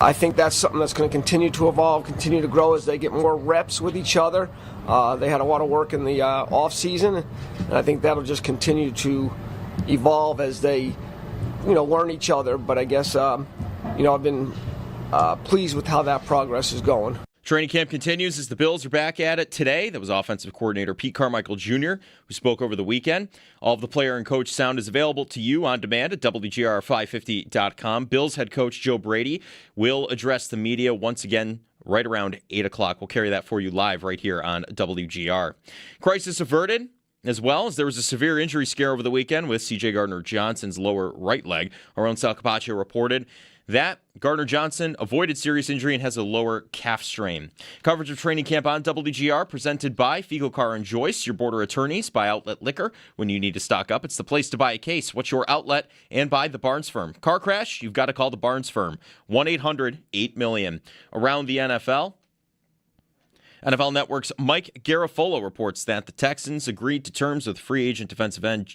I think that's something that's going to continue to evolve, continue to grow as they get more reps with each other. They had a lot of work in the off season, and I think that'll just continue to evolve as they, learn each other. But I guess, I've been pleased with how that progress is going. Training camp continues as the Bills are back at it today. That was offensive coordinator Pete Carmichael Jr., who spoke over the weekend. All of the player and coach sound is available to you on demand at WGR550.com. Bills head coach Joe Brady will address the media once again right around 8 o'clock. We'll carry that for you live right here on WGR. Crisis averted. As well as there was a severe injury scare over the weekend with C.J. Gardner-Johnson's lower right leg. Our own Sal Capaccio reported that Gardner-Johnson avoided serious injury and has a lower calf strain. Coverage of training camp on WGR presented by Fiegel Car and Joyce, your border attorneys. Buy outlet liquor when you need to stock up. It's the place to buy a case. What's your outlet? And by the Barnes Firm. Car crash? You've got to call the Barnes Firm. 1-800-8-million. Around the NFL Network's Mike Garafolo reports that the Texans agreed to terms with free agent defensive end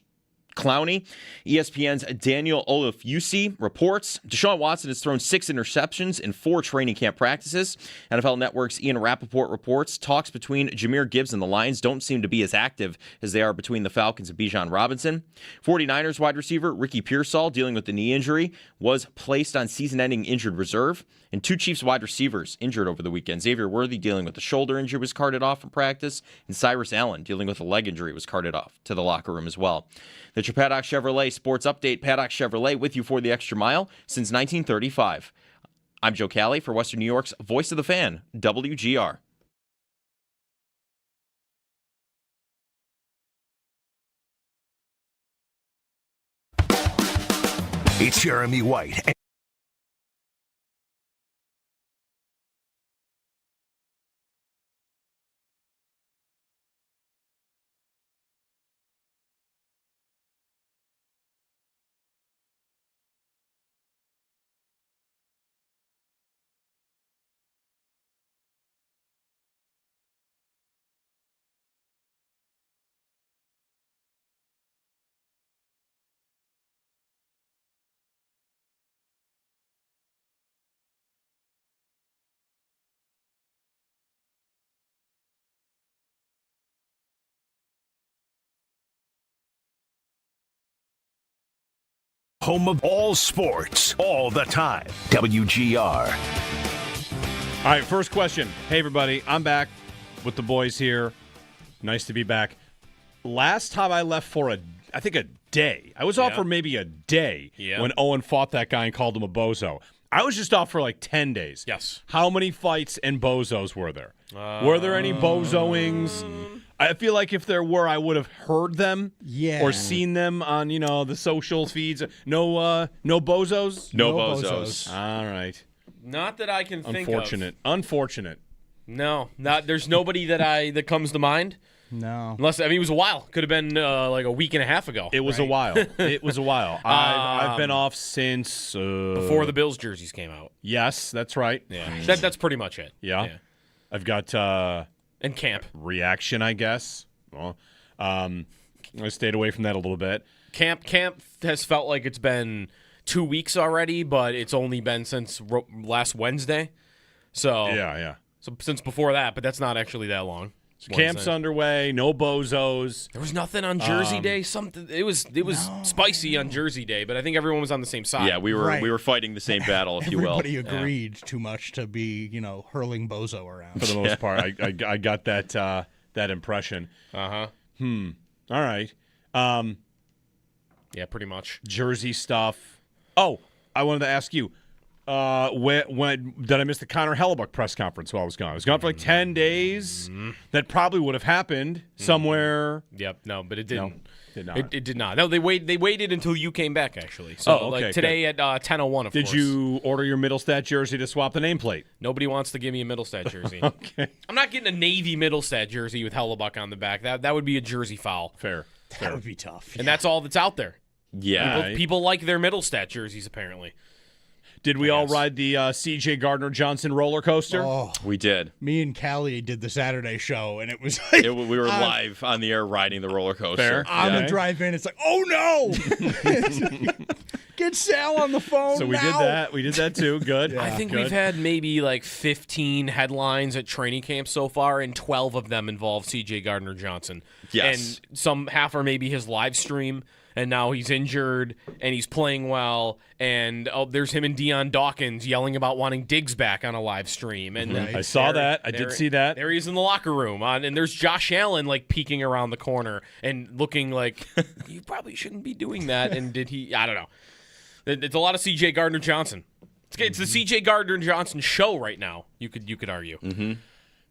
Clowney. ESPN's Daniel Olafussi reports Deshaun Watson has thrown 6 interceptions in 4 training camp practices. NFL Network's Ian Rappaport reports talks between Jahmyr Gibbs and the Lions don't seem to be as active as they are between the Falcons and Bijan Robinson. 49ers wide receiver Ricky Pearsall, dealing with the knee injury, was placed on season-ending injured reserve. And 2 Chiefs wide receivers injured over the weekend. Xavier Worthy dealing with a shoulder injury was carted off from practice, and Cyrus Allen dealing with a leg injury was carted off to the locker room as well. That's your Paddock Chevrolet Sports Update. Paddock Chevrolet with you for the extra mile since 1935. I'm Joe Cali for Western New York's Voice of the Fan, WGR. It's Jeremy White. Home of all sports, all the time. WGR. All right, first question. Hey, everybody. I'm back with the boys here. Nice to be back. Last time I left for a day. I was off for maybe a day when Owen fought that guy and called him a bozo. I was just off for like 10 days. Yes. How many fights and bozos were there? Were there any bozoings? I feel like if there were, I would have heard them or seen them on, the social feeds. No bozos? No bozos. All right. Not that I can think of. Unfortunate. No, there's nobody that comes to mind. No. Unless, it was a while. Could have been like a week and a half ago. It was a while. It was a while. I've been off since... before the Bills jerseys came out. Yes, that's right. Yeah. That's pretty much it. Yeah. I've got... and camp. Reaction, I guess. Well, I stayed away from that a little bit. Camp has felt like it's been 2 weeks already, but it's only been since last Wednesday. So Yeah. So since before that, but that's not actually that long. Camp's underway. No bozos. There was nothing on Jersey Day. Something it was spicy on Jersey Day, but I think everyone was on the same side. Yeah, we were fighting the same battle, if you will. Everybody agreed too much to be, hurling bozo around. For the most part, I got that impression. Uh-huh. All right. Yeah, pretty much. Jersey stuff. Oh, I wanted to ask you. When did I miss the Connor Hellebuck press conference while I was gone? I was gone for like 10 days. That probably would have happened somewhere. Yep. No, but it didn't. No, did not. It did not. No, they waited until you came back, actually. So okay, like today at 10:01, of course. Did you order your Middlestat jersey to swap the nameplate? Nobody wants to give me a Middlestat jersey. Okay. I'm not getting a Navy Middlestat jersey with Hellebuck on the back. That would be a jersey foul. Fair. That would be tough. And that's all that's out there. Yeah. People like their Middlestat jerseys, apparently. Did we all ride the C.J. Gardner-Johnson roller coaster? Oh, We did. me and Callie did the Saturday show, and it was We were live on the air riding the roller coaster. Fair. on the drive-in. It's like, oh no! Get Sal on the phone. So we did that. We did that too. Good. I think Good. we've had maybe like 15 headlines at training camp so far, and 12 of them involve C.J. Gardner-Johnson. Yes. And half are maybe his live stream, and now he's injured, and he's playing well, and there's him and Deion Dawkins yelling about wanting Diggs back on a live stream. And I saw that. I did see that. There he is in the locker room, and there's Josh Allen like peeking around the corner and looking like, you probably shouldn't be doing that, and did he? I don't know. It's a lot of C.J. Gardner-Johnson. It's the C.J. Gardner-Johnson show right now. You could argue. Mm-hmm.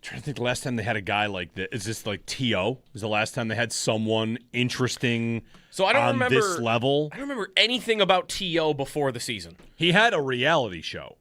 Trying to think the last time they had a guy like this. Is this like T.O.? Is the last time they had someone interesting so I don't on remember, this level? I don't remember anything about T.O. before the season. He had a reality show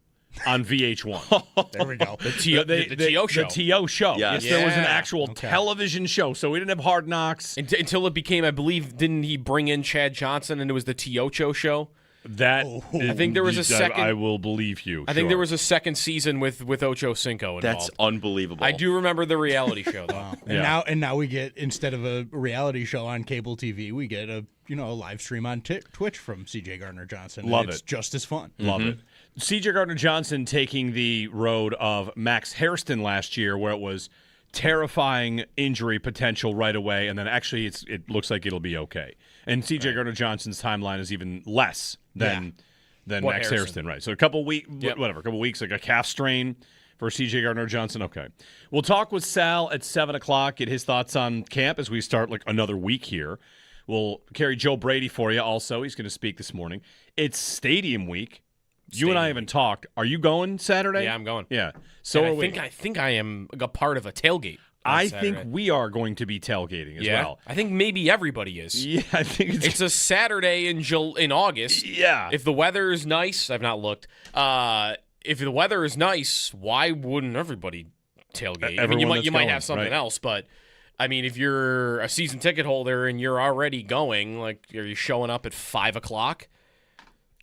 on VH1. There we go. The T.O. show. The T.O. show. Yes. Yes, there was an Yeah. actual television show. So we didn't have Hard Knocks. Until it became, I believe, didn't he bring in Chad Johnson and it was the T.O. show? That I think there was a second. I will believe you. I think there was a second season with Ocho Cinco involved. That's unbelievable. I do remember the reality show though. And now we get, instead of a reality show on cable TV, we get a live stream on Twitch from C.J. Gardner-Johnson. Love It's it. just as fun. Love it. C.J. Gardner-Johnson taking the road of Max Hairston last year, where it was terrifying injury potential right away, and then actually it looks like it'll be okay. And C.J. Gardner-Johnson's timeline is even less than Max Hairston, right? So a couple weeks, like a calf strain for C.J. Gardner-Johnson. Okay, we'll talk with Sal at 7:00. Get his thoughts on camp as we start like another week here. We'll carry Joe Brady for you. Also, he's going to speak this morning. It's Stadium Week. You and I haven't talked. Are you going Saturday? Yeah, I'm going. Yeah. So And I think I am a part of a tailgate. I Saturday. think we are going to be tailgating as well. I think maybe everybody is. Yeah, I think It's a Saturday in August. Yeah. If the weather is nice, I've not looked. If the weather is nice, why wouldn't everybody tailgate? I mean, you might going, have something right. else, but I mean, if you're a season ticket holder and you're already going, like, are you showing up at 5:00?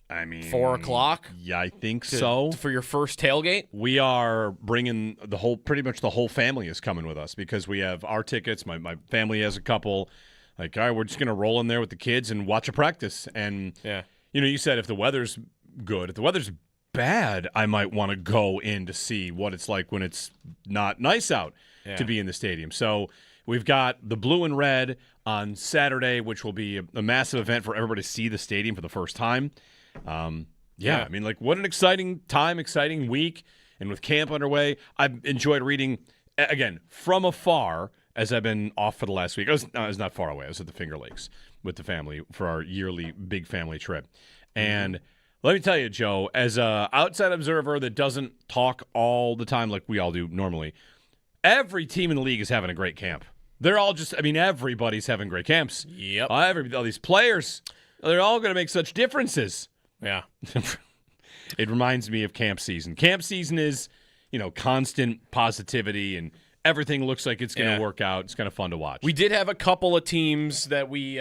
I mean, 4:00? Yeah, I think so. For your first tailgate? We are bringing pretty much the whole family is coming with us because we have our tickets. My family has a couple. Like, all right, we're just going to roll in there with the kids and watch a practice. And, you said if the weather's good, if the weather's bad, I might want to go in to see what it's like when it's not nice out to be in the stadium. So we've got the blue and red on Saturday, which will be a massive event for everybody to see the stadium for the first time. I mean, like, what an exciting time, exciting week. And with camp underway, I've enjoyed reading, again, from afar, as I've been off for the last week. I was not far away. I was at the Finger Lakes with the family for our yearly big family trip. And let me tell you, Joe, as an outside observer that doesn't talk all the time like we all do normally, every team in the league is having a great camp. They're all everybody's having great camps. Yep. All these players, they're all going to make such differences. Yeah. It reminds me of camp season. Camp season is, constant positivity and everything looks like it's going to work out. It's kind of fun to watch. We did have a couple of teams that we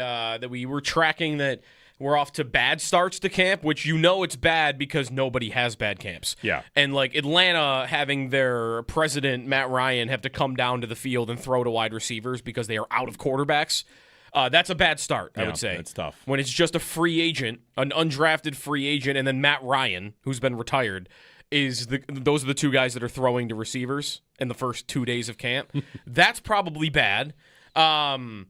were tracking that were off to bad starts to camp, which it's bad because nobody has bad camps. Yeah. And like Atlanta having their president, Matt Ryan, have to come down to the field and throw to wide receivers because they are out of quarterbacks. That's a bad start, I would say. That's tough. When it's just a free agent, an undrafted free agent, and then Matt Ryan, who's been retired, those are the two guys that are throwing to receivers in the first 2 days of camp. That's probably bad. And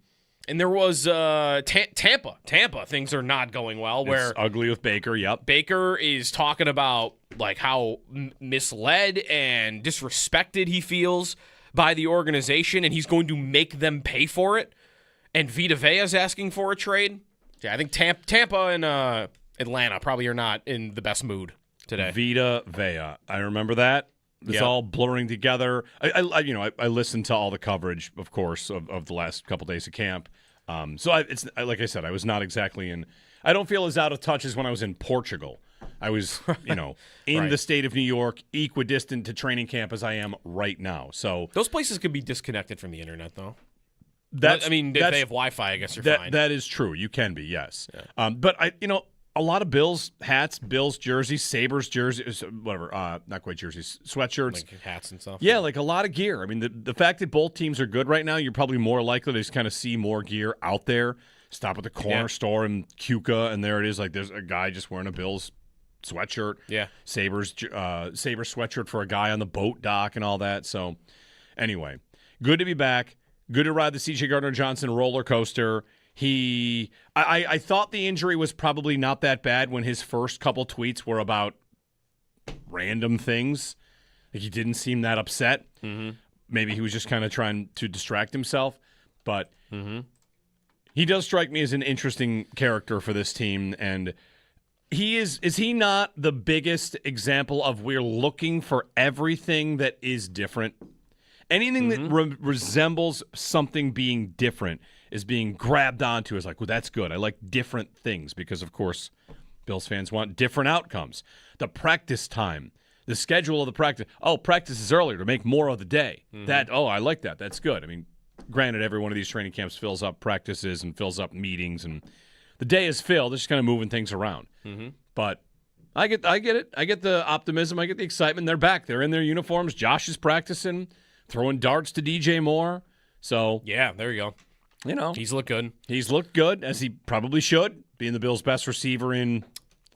there was Tampa. Tampa, things are not going well. Where It's ugly with Baker, yep. Baker is talking about like how misled and disrespected he feels by the organization, and he's going to make them pay for it. And Vita Vea's asking for a trade. Yeah, I think Tampa and Atlanta probably are not in the best mood today. Vita Vea. I remember that. It's all blurring together. I listened to all the coverage, of course, of the last couple days of camp. So like I said, I was not exactly in. I don't feel as out of touch as when I was in Portugal. I was, in the state of New York, equidistant to training camp as I am right now. So those places could be disconnected from the internet, though. If they have Wi-Fi, I guess you're fine. That is true. You can be, yes. Yeah. But a lot of Bills hats, Bills jerseys, Sabres jerseys, whatever. Not quite jerseys, sweatshirts, like hats and stuff. Yeah, like a lot of gear. I mean, the fact that both teams are good right now, you're probably more likely to just kind of see more gear out there. stop at the corner store in Cuca, and there it is. Like, there's a guy just wearing a Bills sweatshirt. Yeah. Sabres sweatshirt for a guy on the boat dock and all that. So, anyway, good to be back. Good to ride the C.J. Gardner-Johnson roller coaster. I thought the injury was probably not that bad when his first couple tweets were about random things. Like, he didn't seem that upset. Mm-hmm. Maybe he was just kind of trying to distract himself. But he does strike me as an interesting character for this team. And is he not the biggest example of we're looking for everything that is different? Anything that resembles something being different is being grabbed onto as like, well, that's good. I like different things because, of course, Bills fans want different outcomes. The practice time, the schedule of the practice. Oh, practice is earlier to make more of the day. I like that. That's good. I mean, granted, every one of these training camps fills up practices and fills up meetings, and the day is filled. It's just kind of moving things around. But I get it. I get the optimism. I get the excitement. They're back. They're in their uniforms. Josh is practicing, throwing darts to DJ Moore. So yeah, there you go. You know, he's looked good. He's looked good, as he probably should, being the Bills' best receiver in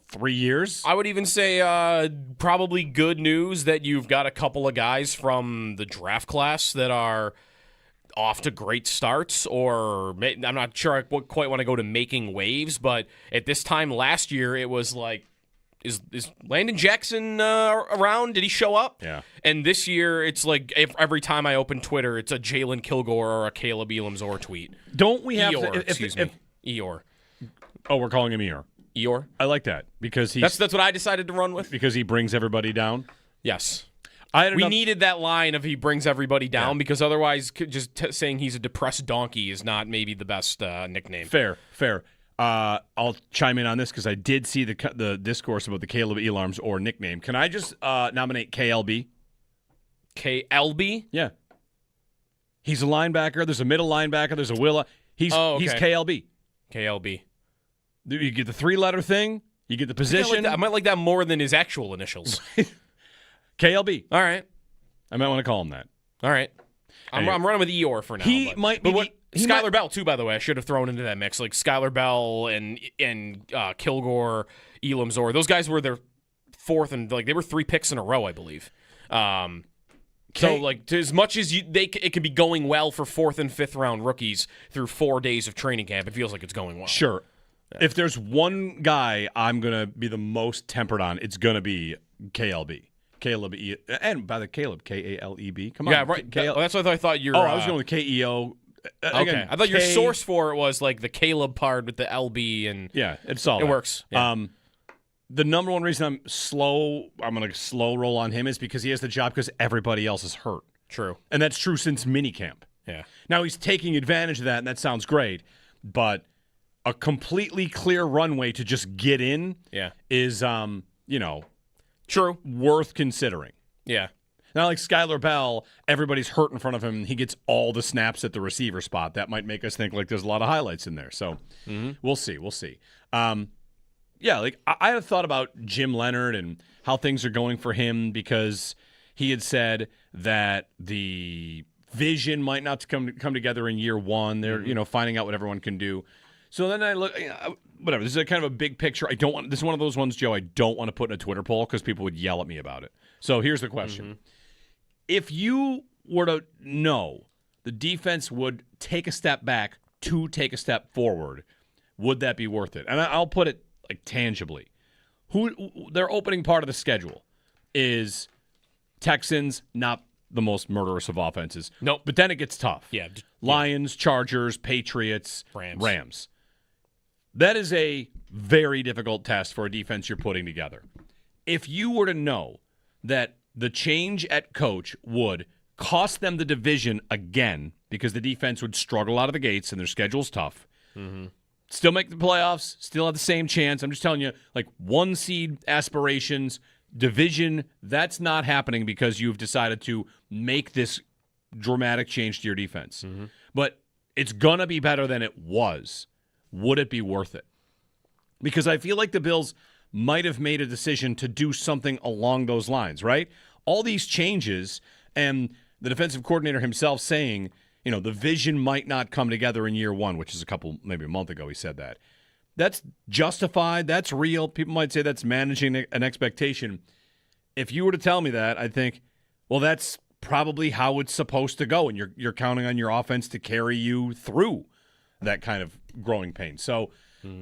3 years. I would even say probably good news that you've got a couple of guys from the draft class that are off to great starts, or I'm not sure I quite want to go to making waves, but at this time last year, it was like, is Landon Jackson around? Did he show up? Yeah. And this year, it's like every time I open Twitter, it's a Jalen Kilgore or a Caleb Elam's-Or tweet. Don't we have Eeyore, to? excuse me. Eeyore. Oh, we're calling him Eeyore. Eeyore? I like that because he's that's what I decided to run with. Because he brings everybody down. Yes. We needed that line of he brings everybody down because otherwise just saying he's a depressed donkey is not maybe the best nickname. Fair. I'll chime in on this because I did see the discourse about the Caleb Elam's-Or nickname. Can I just nominate KLB? KLB? Yeah. He's a linebacker. There's a middle linebacker. There's a Willa. He's KLB. KLB. You get the 3-letter thing. You get the position. I might like that more than his actual initials. KLB. All right. I might want to call him that. All right. I'm running with Eeyore for now. He might be. Skylar Bell too, by the way. I should have thrown into that mix. Like Skylar Bell and Kilgore, Elam's-Or. Those guys were their fourth and they were 3 picks in a row, I believe. So like as much as it can be going well for 4th and 5th round rookies through 4 days of training camp, it feels like it's going well. Sure. Yeah. If there's one guy I'm gonna be the most tempered on, it's gonna be KLB. Caleb E. And by the Caleb, Kaleb. Come on. Yeah, right. That's what I thought you were. I was going with KEO. Okay. Again, I thought your source for it was like the Caleb part with the LB and yeah, it's all it works. Yeah. The number one reason I'm going to slow roll on him is because he has the job because everybody else is hurt. True. And that's true since minicamp. Yeah. Now he's taking advantage of that, and that sounds great, but a completely clear runway to just get in is, true, worth considering. Yeah. Now, like Skylar Bell, everybody's hurt in front of him. He gets all the snaps at the receiver spot. That might make us think like there's a lot of highlights in there. So we'll see. Like I had thought about Jim Leonard and how things are going for him because he had said that the vision might not come together in year one. They're finding out what everyone can do. So then I look, whatever. This is kind of a big picture. This is one of those ones, Joe, I don't want to put in a Twitter poll because people would yell at me about it. So here's the question. If you were to know the defense would take a step back to take a step forward, would that be worth it? And I'll put it like tangibly. Their opening part of the schedule is Texans, not the most murderous of offenses. Nope. But then it gets tough. Yeah. Lions, Chargers, Patriots, Rams. That is a very difficult test for a defense you're putting together. If you were to know that the change at coach would cost them the division again because the defense would struggle out of the gates and their schedule's tough, still make the playoffs, still have the same chance. I'm just telling you, like 1 seed aspirations, division, that's not happening because you've decided to make this dramatic change to your defense. But it's going to be better than it was. Would it be worth it? Because I feel like the Bills might have made a decision to do something along those lines, right? All these changes and the defensive coordinator himself saying, the vision might not come together in year one, which is maybe a month ago he said that. That's justified. That's real. People might say that's managing an expectation. If you were to tell me that, I'd think, well, that's probably how it's supposed to go, and you're counting on your offense to carry you through that kind of growing pain. So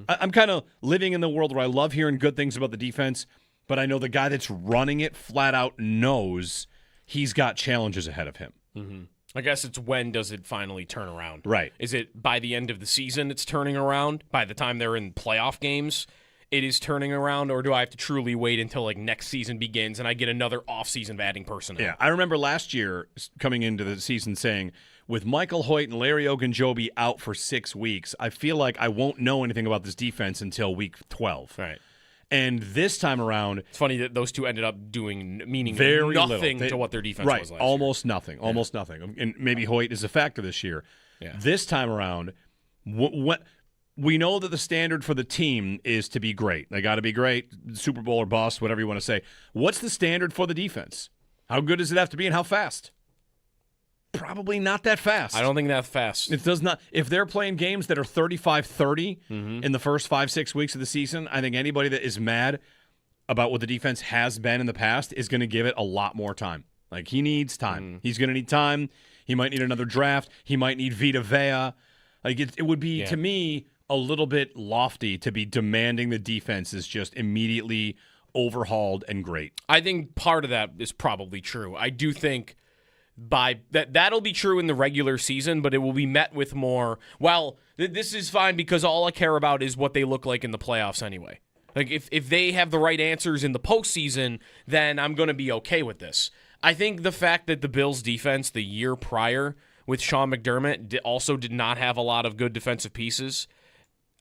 I'm kind of living in the world where I love hearing good things about the defense, but I know the guy that's running it flat out knows he's got challenges ahead of him. Mm-hmm. I guess it's when does it finally turn around? Right. Is it by the end of the season it's turning around? By the time they're in playoff games, it is turning around? Or do I have to truly wait until next season begins and I get another offseason of adding personnel? Yeah, I remember last year coming into the season saying, with Michael Hoyt and Larry Ogunjobi out for 6 weeks, I feel like I won't know anything about this defense until week 12. Right. And this time around, it's funny that those two ended up meaning very nothing to what their defense was last almost year. Nothing, almost nothing. And maybe Hoyt is a factor this year. Yeah. This time around, we know that the standard for the team is to be great. They got to be great, Super Bowl or bust, whatever you want to say. What's the standard for the defense? How good does it have to be and how fast? Probably not that fast. I don't think that fast. It does not. If they're playing games that are 35-30 in the first 5-6 weeks of the season, I think anybody that is mad about what the defense has been in the past is going to give it a lot more time. Like, he needs time. He's going to need time. He might need another draft. He might need Vita Vea. Like, it would be, to me, a little bit lofty to be demanding the defense is just immediately overhauled and great. I think part of that is probably true. I do think that'll be true in the regular season, but it will be met with more, this is fine because all I care about is what they look like in the playoffs anyway. Like, if they have the right answers in the postseason, then I'm going to be okay with this. I think the fact that the Bills' defense the year prior with Sean McDermott also did not have a lot of good defensive pieces,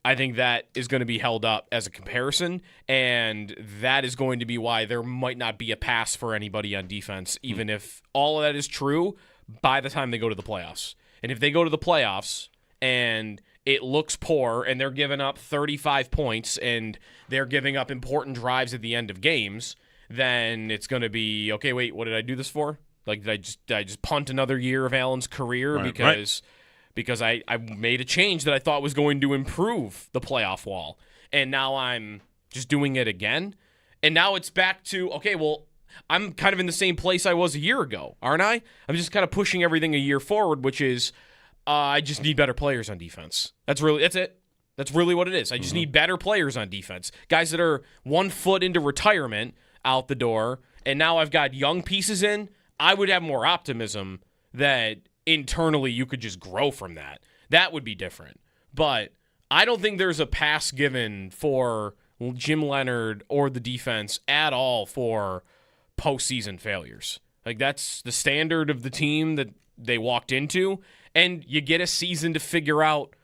I think that is going to be held up as a comparison, and that is going to be why there might not be a pass for anybody on defense, even if all of that is true by the time they go to the playoffs. And if they go to the playoffs and it looks poor and they're giving up 35 points and they're giving up important drives at the end of games, then it's going to be, okay, wait, what did I do this for? Like, did I just punt another year of Allen's career because I made a change that I thought was going to improve the playoff wall, and now I'm just doing it again? And now it's back to, okay, well, I'm kind of in the same place I was a year ago, aren't I? I'm just kind of pushing everything a year forward, which is I just need better players on defense. That's it. That's really what it is. I just need better players on defense. Guys that are 1 foot into retirement out the door, and now I've got young pieces in. I would have more optimism that internally you could just grow from that. That would be different. But I don't think there's a pass given for Jim Leonard or the defense at all for postseason failures. Like, that's the standard of the team that they walked into, and you get a season to figure out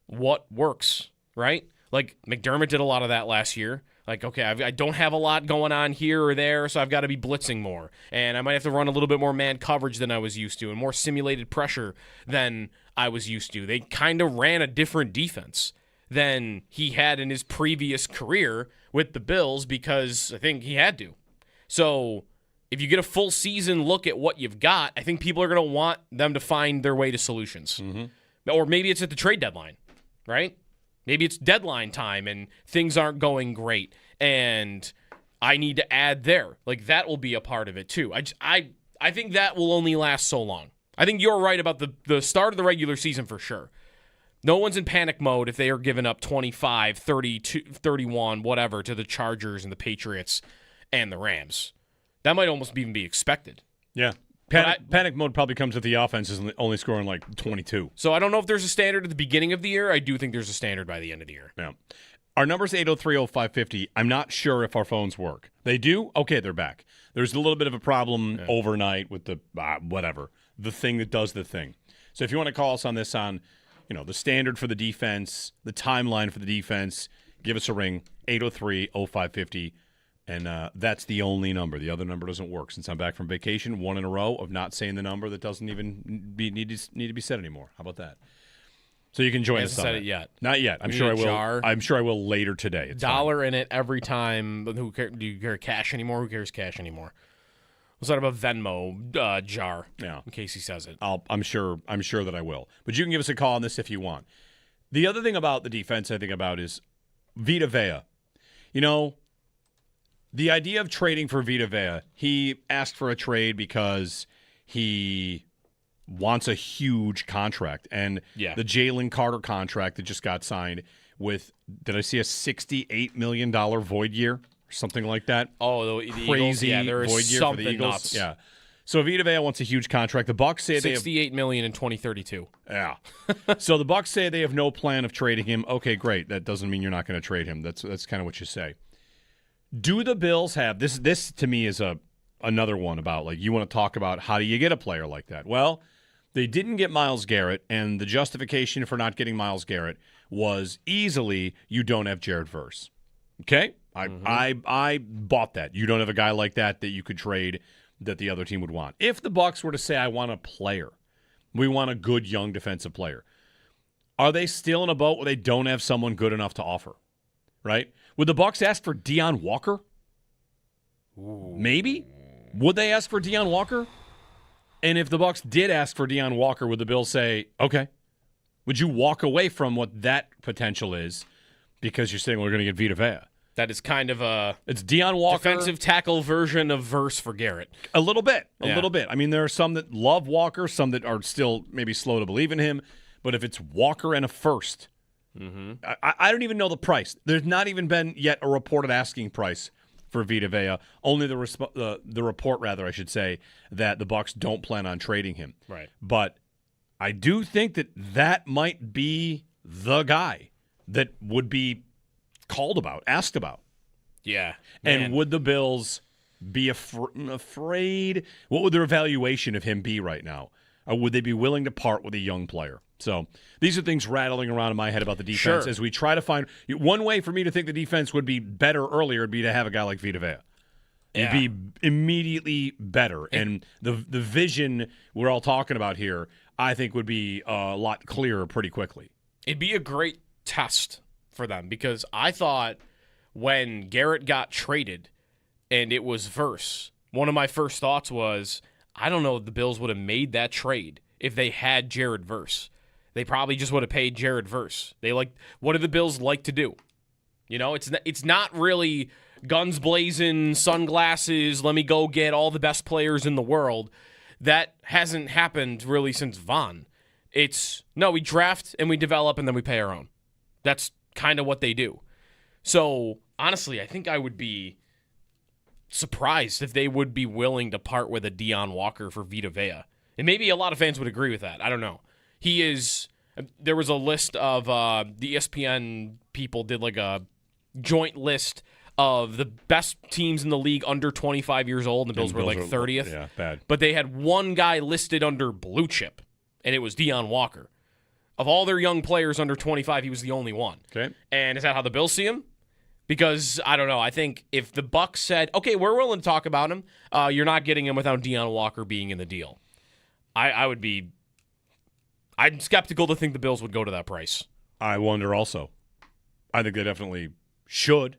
what works, right? Like, McDermott did a lot of that last year. Like, okay, I don't have a lot going on here or there, so I've got to be blitzing more. And I might have to run a little bit more man coverage than I was used to and more simulated pressure than I was used to. They kind of ran a different defense than he had in his previous career with the Bills because I think he had to. So if you get a full season look at what you've got, I think people are going to want them to find their way to solutions. Or maybe it's at the trade deadline, right? Maybe it's deadline time and things aren't going great and I need to add there. Like, that will be a part of it too. I think that will only last so long. I think you're right about the start of the regular season for sure. No one's in panic mode if they are giving up 25, 32, 31, whatever to the Chargers and the Patriots and the Rams. That might almost even be expected. Yeah. Panic mode probably comes with the offense is only scoring like 22. So I don't know if there's a standard at the beginning of the year. I do think there's a standard by the end of the year. Yeah. Our number's 803-0550. I'm not sure if our phones work. They do? Okay, they're back. There's a little bit of a problem overnight with the the thing that does the thing. So if you want to call us on this on, the standard for the defense, the timeline for the defense, give us a ring, 803-0550. And that's the only number. The other number doesn't work. Since I'm back from vacation, 1 in a row of not saying the number that doesn't even need to be said anymore. How about that? So you can join us on said that. it yet. Not yet. I'm sure I will. Jar. I'm sure I will later today. It's $1 in it every time. Do you care cash anymore? Who cares cash anymore? We'll set up a Venmo jar. Yeah. In case he says it. I'm sure that I will. But you can give us a call on this if you want. The other thing about the defense I think about is Vita Vea. You know, the idea of trading for Vita Vea, he asked for a trade because he wants a huge contract. And the Jalen Carter contract that just got signed with, did I see a $68 million void year or something like that? Oh, the crazy Eagles? Yeah, there is void year for the something Eagles. nuts. Yeah. So Vita Vea wants a huge contract. The Bucs say they have $68 million in 2032. Yeah. So the Bucs say they have no plan of trading him. Okay, great. That doesn't mean you're not going to trade him. That's kind of what you say. Do the Bills have this? This to me is another one about, like, you want to talk about how do you get a player like that? Well, they didn't get Myles Garrett, and the justification for not getting Myles Garrett was easily you don't have Jared Verse. Okay, I bought that. You don't have a guy like that you could trade that the other team would want. If the Bucs were to say, I want a player, we want a good young defensive player, are they still in a boat where they don't have someone good enough to offer? Right? Would the Bucs ask for Deion Walker? Ooh. Maybe. Would they ask for Deion Walker? And if the Bucs did ask for Deion Walker, would the Bills say, okay? Would you walk away from what that potential is because you're saying we're going to get Vita Vea? That is kind of it's Deion Walker, defensive tackle version of Verse for Garrett. A little bit. I mean, there are some that love Walker, some that are still maybe slow to believe in him. But if it's Walker and a first, I don't even know the price. There's not even been yet a reported asking price for Vita Vea. Only the report, rather, I should say, that the Bucs don't plan on trading him. Right. But I do think that might be the guy that would be asked about. Yeah. And would the Bills be afraid? What would their evaluation of him be right now? Or would they be willing to part with a young player? So these are things rattling around in my head about the defense as we try to find one way for me to think the defense would be better earlier would be to have a guy like Vita Vea. It'd be immediately better. And the vision we're all talking about here, I think, would be a lot clearer pretty quickly. It'd be a great test for them because I thought when Garrett got traded and it was Verse, one of my first thoughts was, I don't know if the Bills would have made that trade if they had Jared Verse. They probably just would have paid Jared Verse. What do the Bills like to do? You know, it's not really guns blazing, sunglasses, let me go get all the best players in the world. That hasn't happened really since Von. It's, no, we draft and we develop and then we pay our own. That's kind of what they do. So, honestly, I think I would be surprised if they would be willing to part with a Deion Walker for Vita Vea. And maybe a lot of fans would agree with that. I don't know. There was a list of, the ESPN people did like a joint list of the best teams in the league under 25 years old, and the Bills were like 30th. Yeah, bad. But they had one guy listed under blue chip, and it was Deion Walker. Of all their young players under 25, he was the only one. Okay. And is that how the Bills see him? Because, I don't know, I think if the Bucs said, okay, we're willing to talk about him, you're not getting him without Deion Walker being in the deal. I'm skeptical to think the Bills would go to that price. I wonder also. I think they definitely should,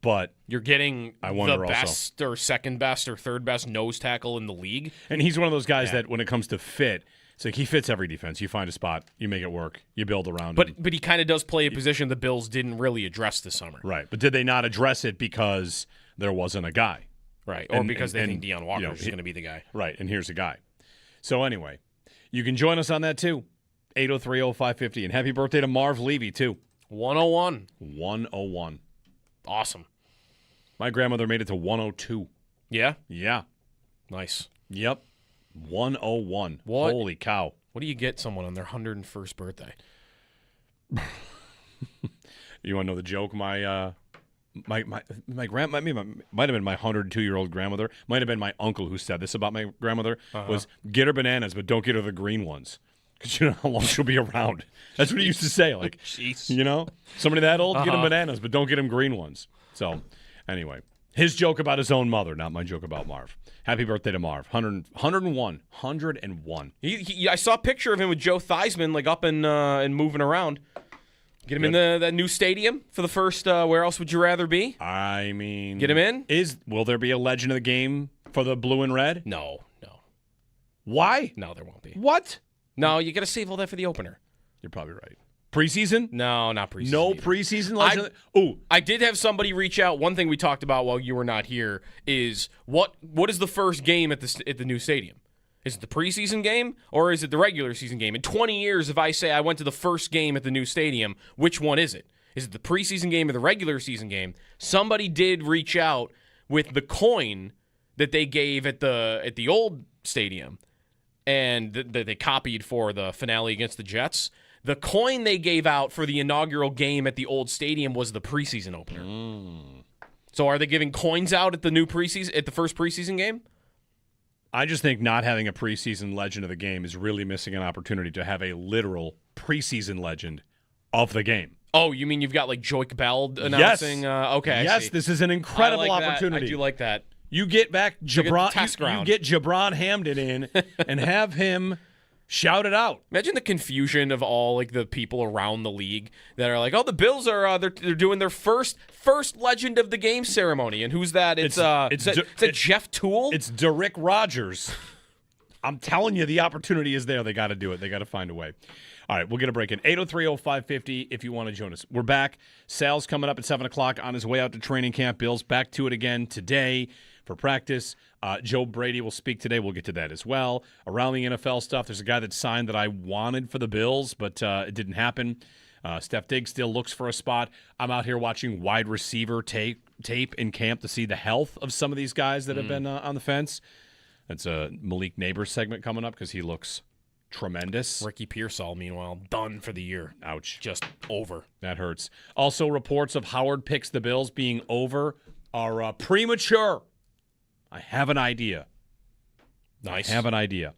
but you're getting the best or second best or third best nose tackle in the league. And he's one of those guys that when it comes to fit, it's like he fits every defense. You find a spot, you make it work, you build around him. But he kind of does play a position the Bills didn't really address this summer. Right. But did they not address it because there wasn't a guy? Right. Or because they think Deion Walker is going to be the guy. Right. And here's a guy. So anyway, you can join us on that too. 803-0550. And happy birthday to Marv Levy too. 101. 101. Awesome. My grandmother made it to 102. Yeah? Yeah. Nice. Yep. 101. What? Holy cow. What do you get someone on their 101st birthday? You want to know the joke? My grandma might have been my 102-year-old grandmother. Might have been my uncle who said this about my grandmother was get her bananas, but don't get her the green ones. Because you know how long she'll be around. That's what he used to say. Like, jeez. You know, somebody that old, get him bananas, but don't get him green ones. So, anyway, his joke about his own mother, not my joke about Marv. Happy birthday to Marv. 101. 101. I saw a picture of him with Joe Theismann, like up and moving around. Get him in that new stadium for the first. Where else would you rather be? I mean, get him in. Will there be a legend of the game For the blue and red? No. Why? No, there won't be. What? No, you got to save all that for the opener. You're probably right. Preseason? No, not preseason. No either. preseason legend? Ooh. I did have somebody reach out. One thing we talked about while you were not here is what is the first game at the new stadium? Is it the preseason game or is it the regular season game? In 20 years, if I say I went to the first game at the new stadium, which one is it? Is it the preseason game or the regular season game? Somebody did reach out with the coin that they gave at the old stadium and that they copied for the finale against the Jets. The coin they gave out for the inaugural game at the old stadium was the preseason opener. So are they giving coins out at the first preseason game? I just think not having a preseason legend of the game is really missing an opportunity to have a literal preseason legend of the game. Oh, you mean you've got like Joik Bell announcing? Yes. Okay. Yes, this is an incredible I like opportunity. I do like that. You get back Jabron. You get Jabron Hamden in and have him shout it out. Imagine the confusion of all like the people around the league that are like, "Oh, the Bills are they're doing their first legend of the game ceremony." And who's that? It's Jeff Toole. It's Derrick Rogers. I'm telling you, the opportunity is there. They got to do it. They got to find a way. All right, we'll get a break in 803-0550 if you want to join us. We're back. Sal's coming up at 7 o'clock on his way out to training camp. Bills back to it again today for practice. Joe Brady will speak today. We'll get to that as well. Around the NFL stuff, there's a guy that signed that I wanted for the Bills, but it didn't happen. Steph Diggs still looks for a spot. I'm out here watching wide receiver tape in camp to see the health of some of these guys that have been on the fence. That's a Malik Neighbors segment coming up because he looks tremendous. Ricky Pearsall, meanwhile, done for the year. Ouch. Just over. That hurts. Also, reports of Howard picks the Bills being over are premature. I have an idea. Nice. I have an idea.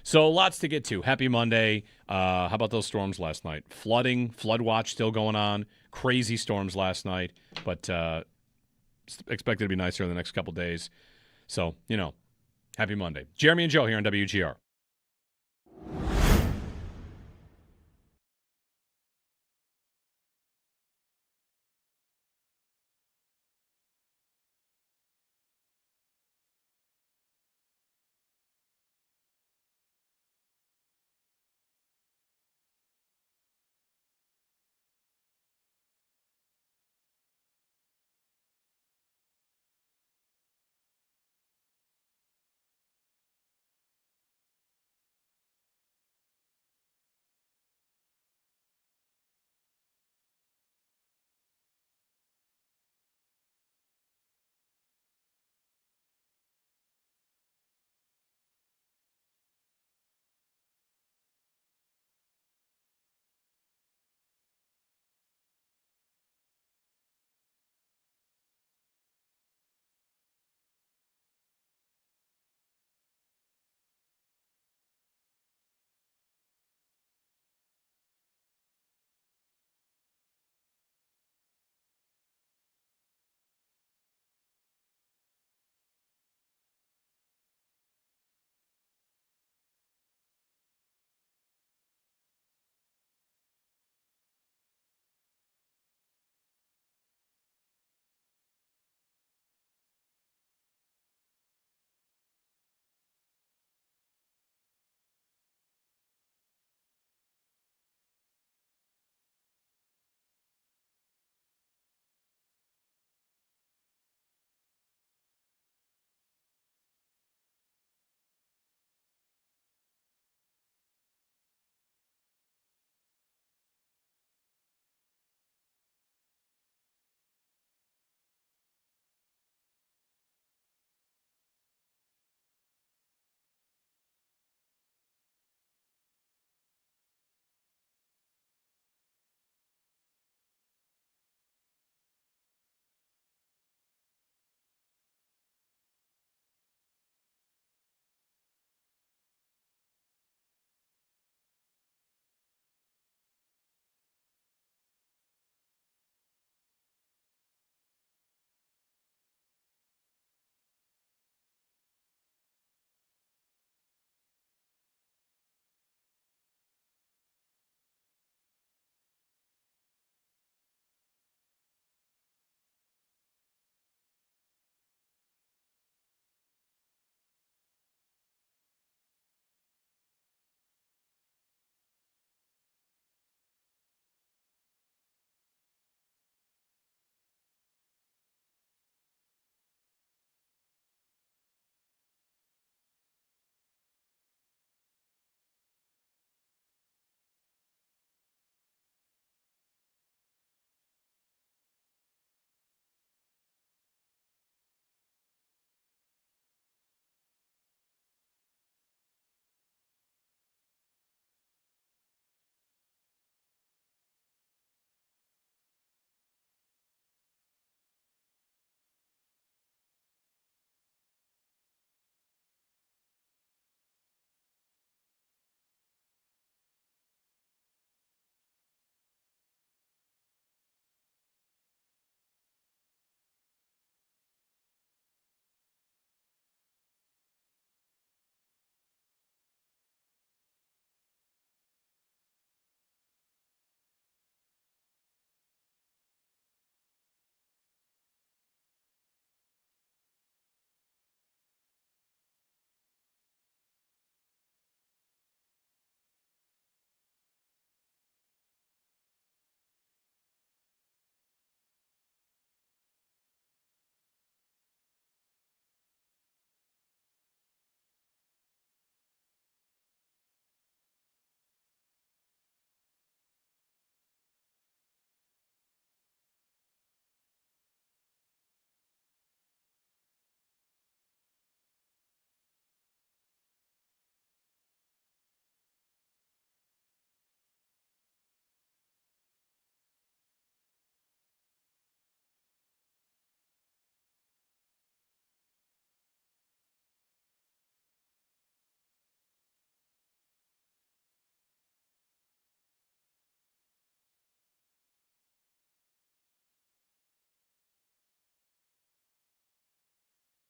So lots to get to. Happy Monday. How about those storms last night? Flooding, flood watch still going on. Crazy storms last night, but expected to be nicer in the next couple days. So, happy Monday. Jeremy and Joe here on WGR.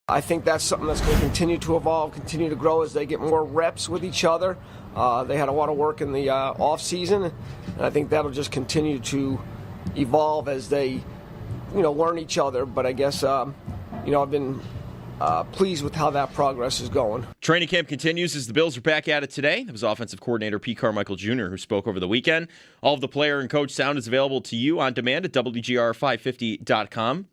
I think that's something that's going to continue to evolve, continue to grow as they get more reps with each other. They had a lot of work in the off season, and I think that'll just continue to evolve as they, learn each other. But I guess, I've been pleased with how that progress is going. Training camp continues as the Bills are back at it today. That was offensive coordinator Pete Carmichael Jr. who spoke over the weekend. All of the player and coach sound is available to you on demand at WGR550.com.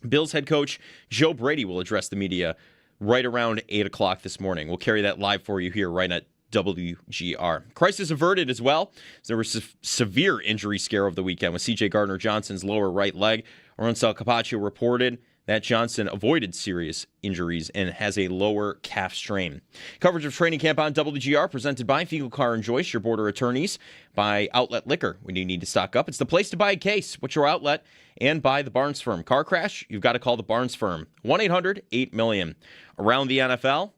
Bills head coach Joe Brady will address the media right around 8 o'clock this morning. We'll carry that live for you here right at WGR. Crisis averted as well. There was a severe injury scare over the weekend with C.J. Gardner-Johnson's lower right leg. Aroncel Capaccio reported that Johnson avoided serious injuries and has a lower calf strain. Coverage of training camp on WGR presented by Fiegel Car and Joyce, your border attorneys, by Outlet Liquor. When you need to stock up, it's the place to buy a case. What's your outlet? And by the Barnes Firm. Car crash? You've got to call the Barnes Firm. 1-800-8-million. Around the NFL,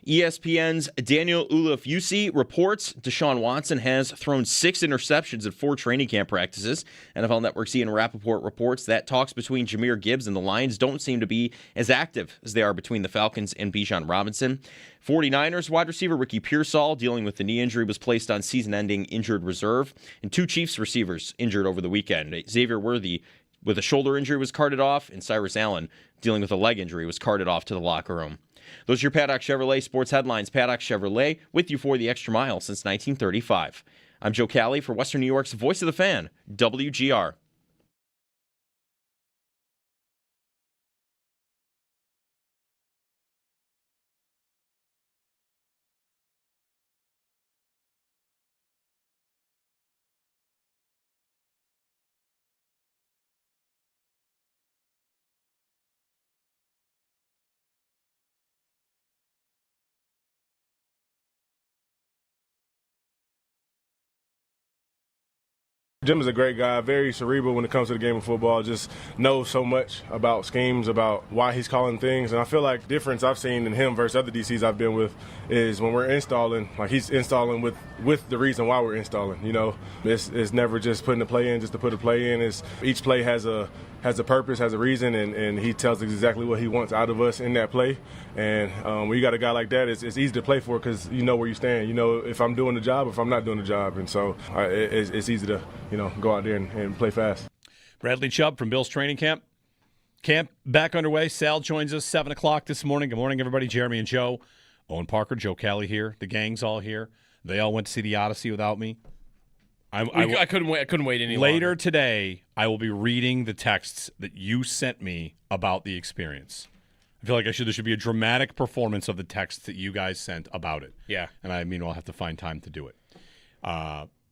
ESPN's Daniel Ulufeusi reports Deshaun Watson has thrown 6 interceptions at 4 training camp practices. NFL Network's Ian Rappaport reports that talks between Jahmyr Gibbs and the Lions don't seem to be as active as they are between the Falcons and Bijan Robinson. 49ers wide receiver Ricky Pearsall, dealing with the knee injury, was placed on season-ending injured reserve. And 2 Chiefs receivers injured over the weekend. Xavier Worthy with a shoulder injury was carted off, and Cyrus Allen, dealing with a leg injury, was carted off to the locker room. Those are your Paddock Chevrolet sports headlines. Paddock Chevrolet, with you for the extra mile since 1935. I'm Joe Cali for Western New York's Voice of the Fan, WGR. Jim is a great guy, very cerebral when it comes to the game of football, just knows so much about schemes, about why he's calling things. And I feel like the difference I've seen in him versus other DCs I've been with is when we're installing, like he's installing with the reason why we're installing. It's never just putting a play in just to put a play in. Each play has a purpose, has a reason, and he tells us exactly what he wants out of us in that play. And when you got a guy like that, it's easy to play for because you know where you stand. You know if I'm doing the job or if I'm not doing the job. And so it's easy to, go out there and play fast. Bradley Chubb from Bills training camp. Camp back underway. Sal joins us 7 o'clock this morning. Good morning, everybody. Jeremy and Joe. Owen Parker, Joe Cali here. The gang's all here. They all went to see the Odyssey without me. I couldn't wait. I couldn't wait any Later longer. today, I will be reading the texts that you sent me about the experience. I feel like there should be a dramatic performance of the texts that you guys sent about it. Yeah. And I'll have to find time to do it.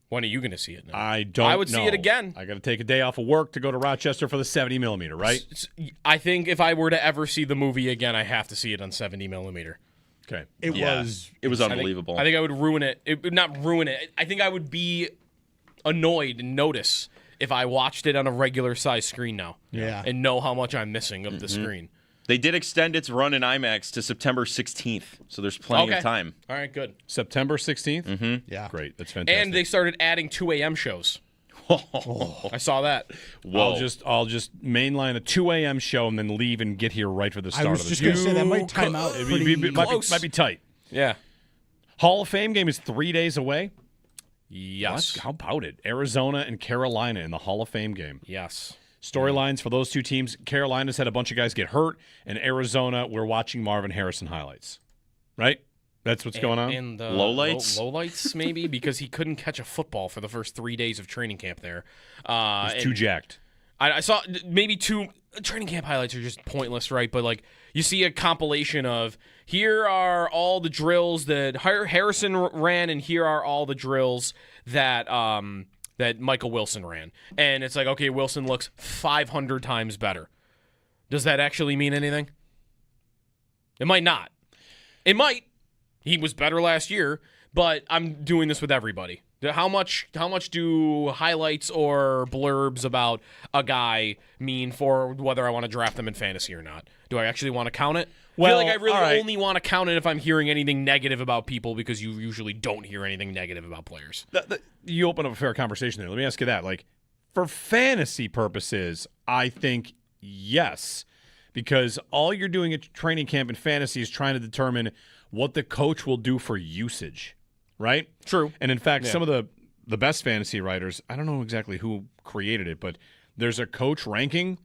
When are you going to see it now? I don't I would know. see it again. I got to take a day off of work to go to Rochester for the 70 millimeter, right? I think if I were to ever see the movie again, I have to see it on 70 millimeter. Okay. It was unbelievable. I think I would ruin it. It would not ruin it. I think I would be annoyed and notice if I watched it on a regular size screen now. Yeah. And know how much I'm missing of the screen. They did extend its run in IMAX to September 16th, so there's plenty of time. All right, good. September 16th? Mm-hmm. Yeah. Great. That's fantastic. And they started adding 2 a.m. shows. I saw that. Whoa. I'll just mainline a 2 a.m. show and then leave and get here right for the start I was of the just show. going to say that might time out. Might be tight. Yeah. Hall of Fame game is 3 days away. Yes. What? How about it? Arizona and Carolina in the Hall of Fame game. Yes. Storylines for those two teams. Carolina's had a bunch of guys get hurt, and Arizona, we're watching Marvin Harrison highlights. Right? That's what's going on? And Lowlights? Lowlights, maybe, because he couldn't catch a football for the first 3 days of training camp there. He's too jacked. I saw maybe 2 training camp highlights are just pointless, right? But like you see a compilation of here are all the drills that Harrison ran, and here are all the drills that that Michael Wilson ran, and it's like, okay, Wilson looks 500 times better. Does that actually mean anything? It might not. It might. He was better last year, but I'm doing this with everybody. How much do highlights or blurbs about a guy mean for whether I want to draft them in fantasy or not? Do I actually want to count it? Well, I feel like I really all right. only want to count it if I'm hearing anything negative about people, because you usually don't hear anything negative about players. You open up a fair conversation there. Let me ask you that. Like, for fantasy purposes, I think yes, because all you're doing at training camp and fantasy is trying to determine what the coach will do for usage, right? True. And in fact, some of the best fantasy writers, I don't know exactly who created it, but there's a coach ranking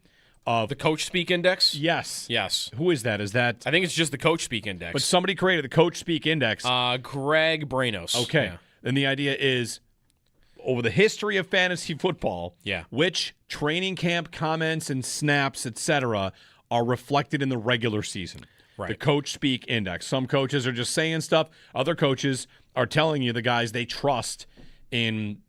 of The Coach Speak Index? Yes. Yes. Who is that? Is that I think it's just the Coach Speak Index. But somebody created the Coach Speak Index. Greg Branos. Okay. Yeah. And the idea is over the history of fantasy football, which training camp comments and snaps, etc., are reflected in the regular season. Right. The Coach Speak Index. Some coaches are just saying stuff. Other coaches are telling you the guys they trust in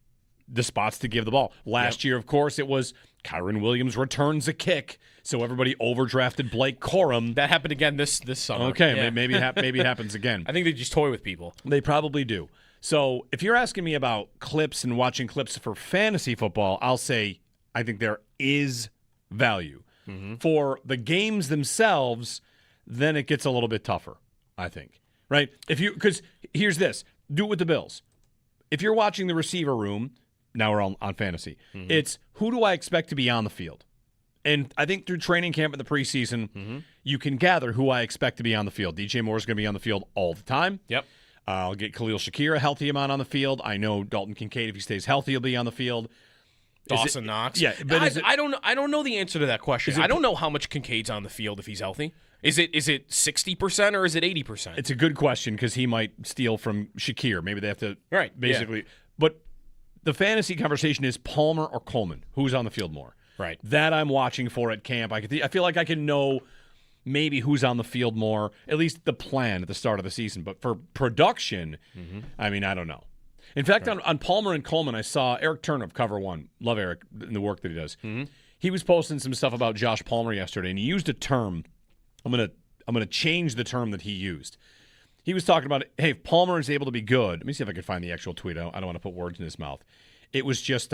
the spots to give the ball. Last year, of course, it was Kyron Williams returns a kick, so everybody overdrafted Blake Corum. That happened again this summer. Okay, Yeah. maybe it happens again. I think they just toy with people. They probably do. So if you're asking me about clips and watching clips for fantasy football, I'll say I think there is value. For the games themselves, then it gets a little bit tougher, I think. Right? Because here's this. Do it with the Bills. If you're watching the receiver room, now we're on fantasy, it's who do I expect to be on the field? And I think through training camp in the preseason, you can gather who I expect to be on the field. DJ Moore's going to be on the field all the time. Yep. I'll get Khalil Shakir a healthy amount on the field. I know Dalton Kincaid, if he stays healthy, will be on the field. Dawson Knox. Yeah, but I don't know the answer to that question. I don't know how much Kincaid's on the field if he's healthy. Is it 60% or is it 80%? It's a good question because he might steal from Shakir. Maybe they have to basically. But the fantasy conversation is Palmer or Coleman. Who's on the field more? Right. That I'm watching for at camp. I feel like I can know maybe who's on the field more, at least the plan at the start of the season. But for production, I mean, I don't know. In fact, on Palmer and Coleman, I saw Eric Turner of Cover One. Love Eric and the work that he does. He was posting some stuff about Josh Palmer yesterday, and he used a term. I'm gonna change the term that he used. He was talking about, hey, if Palmer is able to be good. Let me see if I can find the actual tweet. I don't want to put words in his mouth. It was just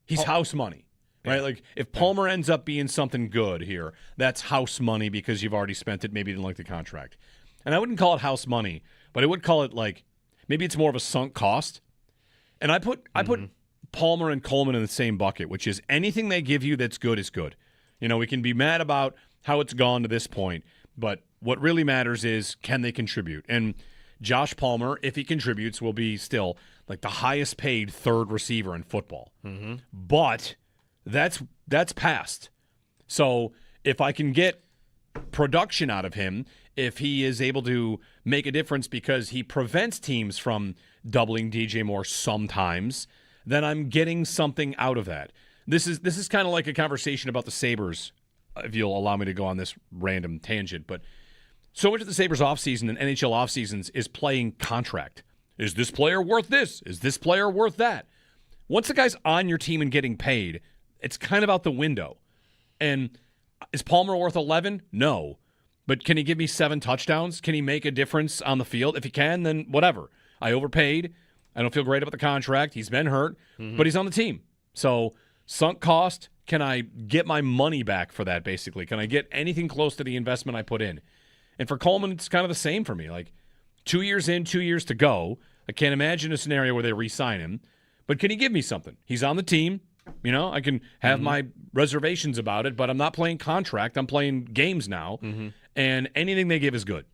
he's house money. Right? Like, if Palmer ends up being something good here, that's house money because you've already spent it. Maybe you didn't like the contract. And I wouldn't call it house money, but I would call it like, maybe it's more of a sunk cost. And I put Palmer and Coleman in the same bucket, which is anything they give you that's good is good. You know, we can be mad about how it's gone to this point, but what really matters is can they contribute? And Josh Palmer, if he contributes, will be still like the highest paid third receiver in football. But that's past. So if I can get production out of him, if he is able to make a difference because he prevents teams from doubling DJ Moore sometimes, then I'm getting something out of that. This is kind of like a conversation about the Sabres, if you'll allow me to go on this random tangent. But so much of the Sabres offseason and NHL offseasons is playing contract. Is this player worth this? Is this player worth that? Once the guy's on your team and getting paid, it's kind of out the window. And is Palmer worth 11? No. But can he give me 7 touchdowns? Can he make a difference on the field? If he can, then whatever. I overpaid. I don't feel great about the contract. He's been hurt, but he's on the team. So sunk cost, can I get my money back for that, basically? Can I get anything close to the investment I put in? And for Coleman, it's kind of the same for me. Like 2 years in, 2 years to go. I can't imagine a scenario where they re-sign him. But can he give me something? He's on the team. You know, I can have my reservations about it, but I'm not playing contract. I'm playing games now, and anything they give is good.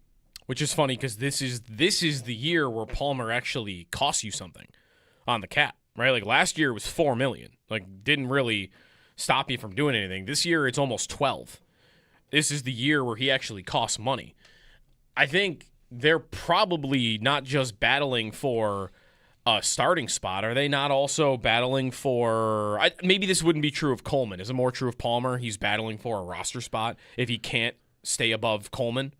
Which is funny because this is the year where Palmer actually costs you something on the cap, right? Like last year it was $4 million. Like didn't really stop you from doing anything. This year it's almost 12. This is the year where he actually costs money. I think they're probably not just battling for a starting spot. Are they not also battling for maybe this wouldn't be true of Coleman. Is it more true of Palmer? He's battling for a roster spot. If he can't stay above Coleman,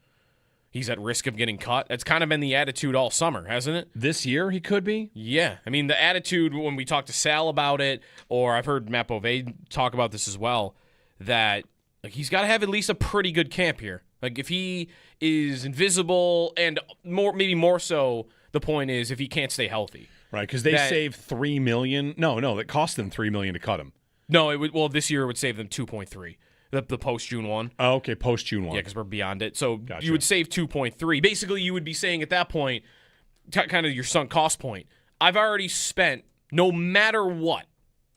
he's at risk of getting cut. That's kind of been the attitude all summer, hasn't it? This year he could be? Yeah. I mean, the attitude when we talk to Sal about it, or I've heard Matt Bove talk about this as well, that like he's got to have at least a pretty good camp here. Like if he is invisible and maybe more so, the point is if he can't stay healthy. Right, because they saved $3 million. No, it cost them $3 million to cut him. No, it would. Well, this year it would save them 2.3. The post June 1. Oh, okay, post June 1. Yeah, because we're beyond it. So Gotcha. you would save 2.3. Basically, you would be saying at that point, kind of your sunk cost point. I've already spent, no matter what,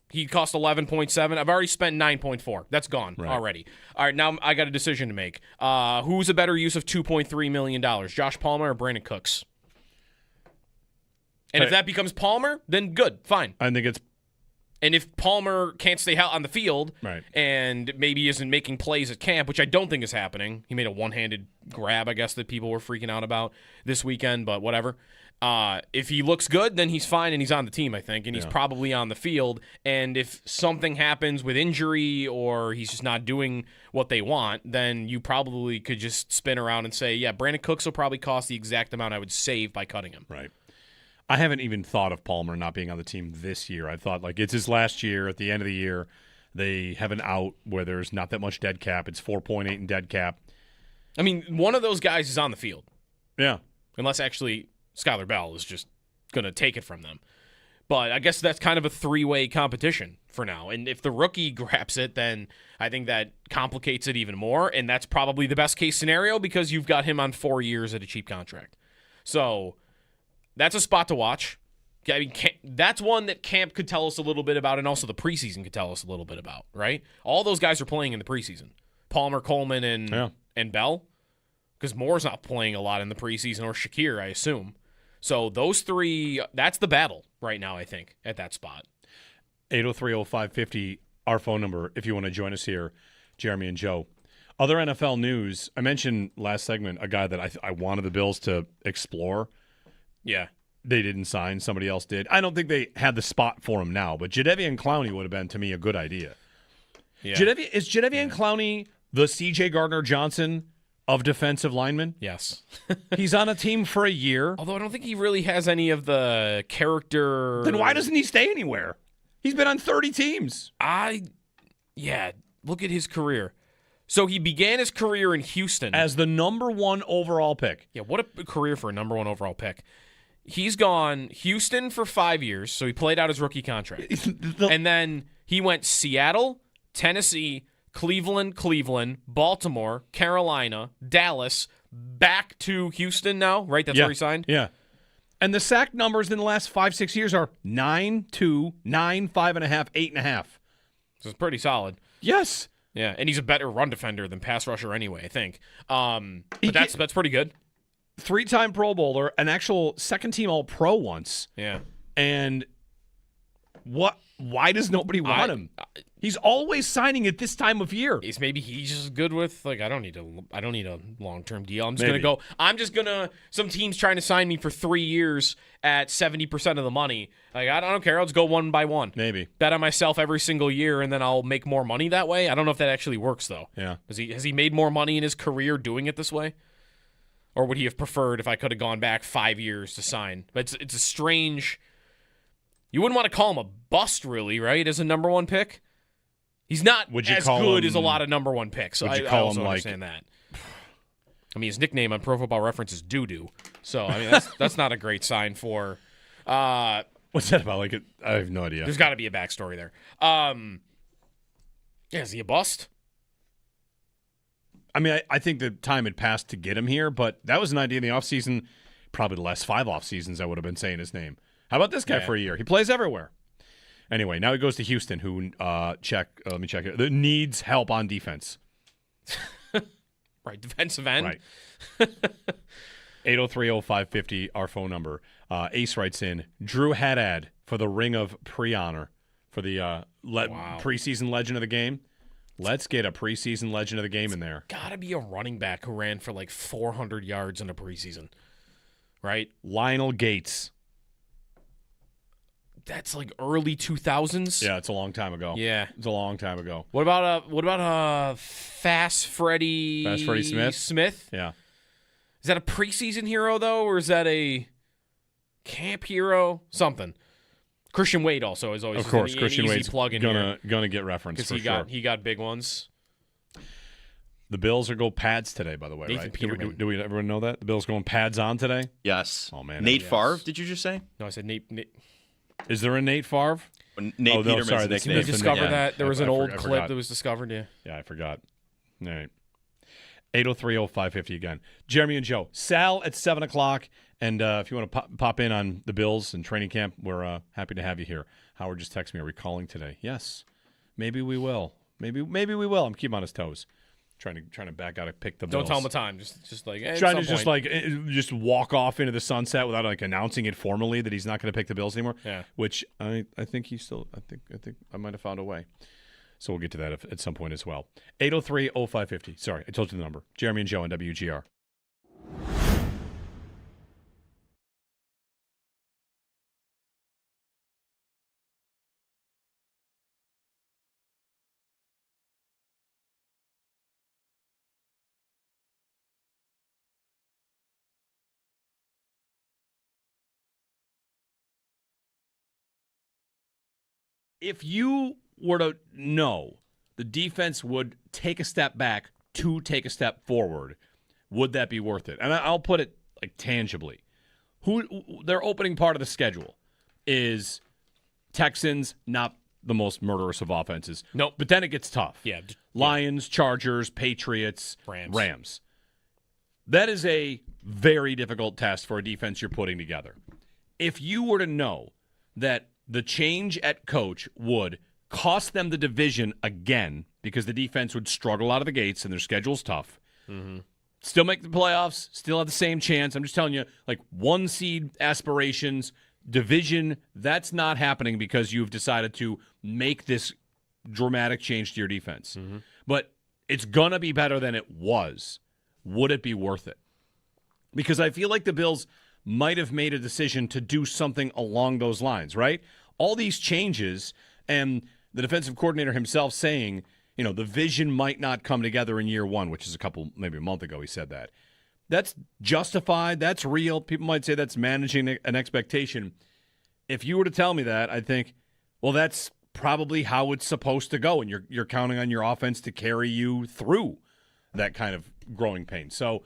He cost 11.7. I've already spent 9.4. That's gone already. All right, now I got a decision to make. Who's a better use of $2.3 million, Josh Palmer or Brandon Cooks? And if that becomes Palmer, then good, fine. I think it's. And if Palmer can't stay out on the field and maybe isn't making plays at camp, which I don't think is happening. He made a one-handed grab, I guess, that people were freaking out about this weekend, but whatever. If he looks good, then he's fine and he's on the team, I think, and he's probably on the field. And if something happens with injury or he's just not doing what they want, then you probably could just spin around and say, yeah, Brandon Cooks will probably cost the exact amount I would save by cutting him. Right. I haven't even thought of Palmer not being on the team this year. I thought, like, it's his last year. At the end of the year, they have an out where there's not that much dead cap. It's 4.8 in dead cap. I mean, one of those guys is on the field. Yeah. Unless actually Skylar Bell is just going to take it from them. But I guess that's kind of a three-way competition for now. And if the rookie grabs it, then I think that complicates it even more. And that's probably the best-case scenario because you've got him on 4 years at a cheap contract. So that's a spot to watch. I mean, that's one that camp could tell us a little bit about, and also the preseason could tell us a little bit about, right? All those guys are playing in the preseason. Palmer, Coleman, and Bell. Because Moore's not playing a lot in the preseason, or Shakir, I assume. So those three, that's the battle right now, I think, at that spot. 803-0550, our phone number, if you want to join us here, Jeremy and Joe. Other NFL news, I mentioned last segment a guy that I wanted the Bills to explore. Yeah. They didn't sign. Somebody else did. I don't think they had the spot for him now, but Jadeveon Clowney would have been, to me, a good idea. Yeah. Is Jadeveon Clowney the C.J. Gardner-Johnson of defensive linemen? Yes. He's on a team for a year. Although I don't think he really has any of the character. Then why doesn't he stay anywhere? He's been on 30 teams. Yeah, look at his career. So he began his career in Houston. As the number 1 overall pick. Yeah, what a career for a number 1 overall pick. He's gone Houston for 5 years, so he played out his rookie contract. And then he went Seattle, Tennessee, Cleveland, Baltimore, Carolina, Dallas, back to Houston now, right? That's where he signed? Yeah. And the sack numbers in the last 5-6 years are 9, 2, 9, 5.5, 8.5. So it's pretty solid. Yes. Yeah, and he's a better run defender than pass rusher anyway, I think. But that's pretty good. 3-time Pro Bowler, an actual second-team All-Pro once. Yeah. And why does nobody want him? He's always signing at this time of year. Maybe he's just good with, like, I don't need a long-term deal. Some team's trying to sign me for 3 years at 70% of the money. Like, I don't care. I'll just go one by one. Maybe. Bet on myself every single year, and then I'll make more money that way. I don't know if that actually works, though. Yeah. Has he made more money in his career doing it this way? Or would he have preferred if I could have gone back 5 years to sign? But it's a strange. You wouldn't want to call him a bust, really, right? As a number 1 pick, he's not as good as a lot of number 1 picks. I also understand that. I mean, his nickname on Pro Football Reference is Doo Doo, so I mean that's not a great sign for. What's that about? Like, I have no idea. There's got to be a backstory there. Yeah, is he a bust? I mean, I think the time had passed to get him here, but that was an idea in the offseason. Probably the last 5 off seasons I would have been saying his name. How about this guy for a year? He plays everywhere. Anyway, now he goes to Houston, who let me check it. That needs help on defense. Right, defensive end. Right. 803-0550, our phone number. Ace writes in, Drew Haddad for the Ring of Pre-Honor for the preseason legend of the game. Let's get a preseason legend of the game in there. Got to be a running back who ran for like 400 yards in a preseason, right? Lionel Gates. That's like early 2000s. Yeah, it's a long time ago. Yeah, it's a long time ago. What about Fast Freddie? Fast Freddie Smith. Smith. Yeah. Is that a preseason hero though, or is that a camp hero? Something. Christian Wade also is always, of course, Christian Wade's gonna get referenced for sure. He got big ones. The Bills are go pads today, by the way. Nathan right? Peterman. Do we everyone know that the Bills going pads on today? Yes. Oh man, Nate Favre. Did you just say? No, I said Nate. Is there a Nate Favre? Nate Peterman's sorry, We discovered that there was an old clip forgot. that was discovered. Yeah. Yeah, I forgot. All right. 803-0550 again. Jeremy and Joe. Sal at 7 o'clock. And if you want to pop in on the Bills and training camp, we're happy to have you here. Howard just texted me, are we calling today? Yes. Maybe we will. Maybe we will. I'm keeping on his toes. Trying to back out and pick the Bills. Don't tell him the time. Just like trying to just walk off into the sunset without like announcing it formally that he's not going to pick the Bills anymore. Yeah. Which I think he still I think I might have found a way. So we'll get to that at some point as well. 803-0550. Sorry, I told you the number. Jeremy and Joe on WGR. If you were to know the defense would take a step back to take a step forward, would that be worth it? And I'll put it like tangibly. Their opening part of the schedule is Texans, not the most murderous of offenses. Nope. But then it gets tough. Yeah. Lions, Chargers, Patriots, Rams. That is a very difficult test for a defense you're putting together. If you were to know that the change at coach would cost them the division again because the defense would struggle out of the gates and their schedule's tough. Mm-hmm. Still make the playoffs, still have the same chance. I'm just telling you, like 1 seed aspirations, division, that's not happening because you've decided to make this dramatic change to your defense. Mm-hmm. But it's going to be better than it was. Would it be worth it? Because I feel like the Bills might have made a decision to do something along those lines, right? All these changes and the defensive coordinator himself saying, the vision might not come together in year one, which is maybe a month ago he said that. That's justified. That's real. People might say that's managing an expectation. If you were to tell me that, I'd think, well, that's probably how it's supposed to go, and you're counting on your offense to carry you through that kind of growing pain. So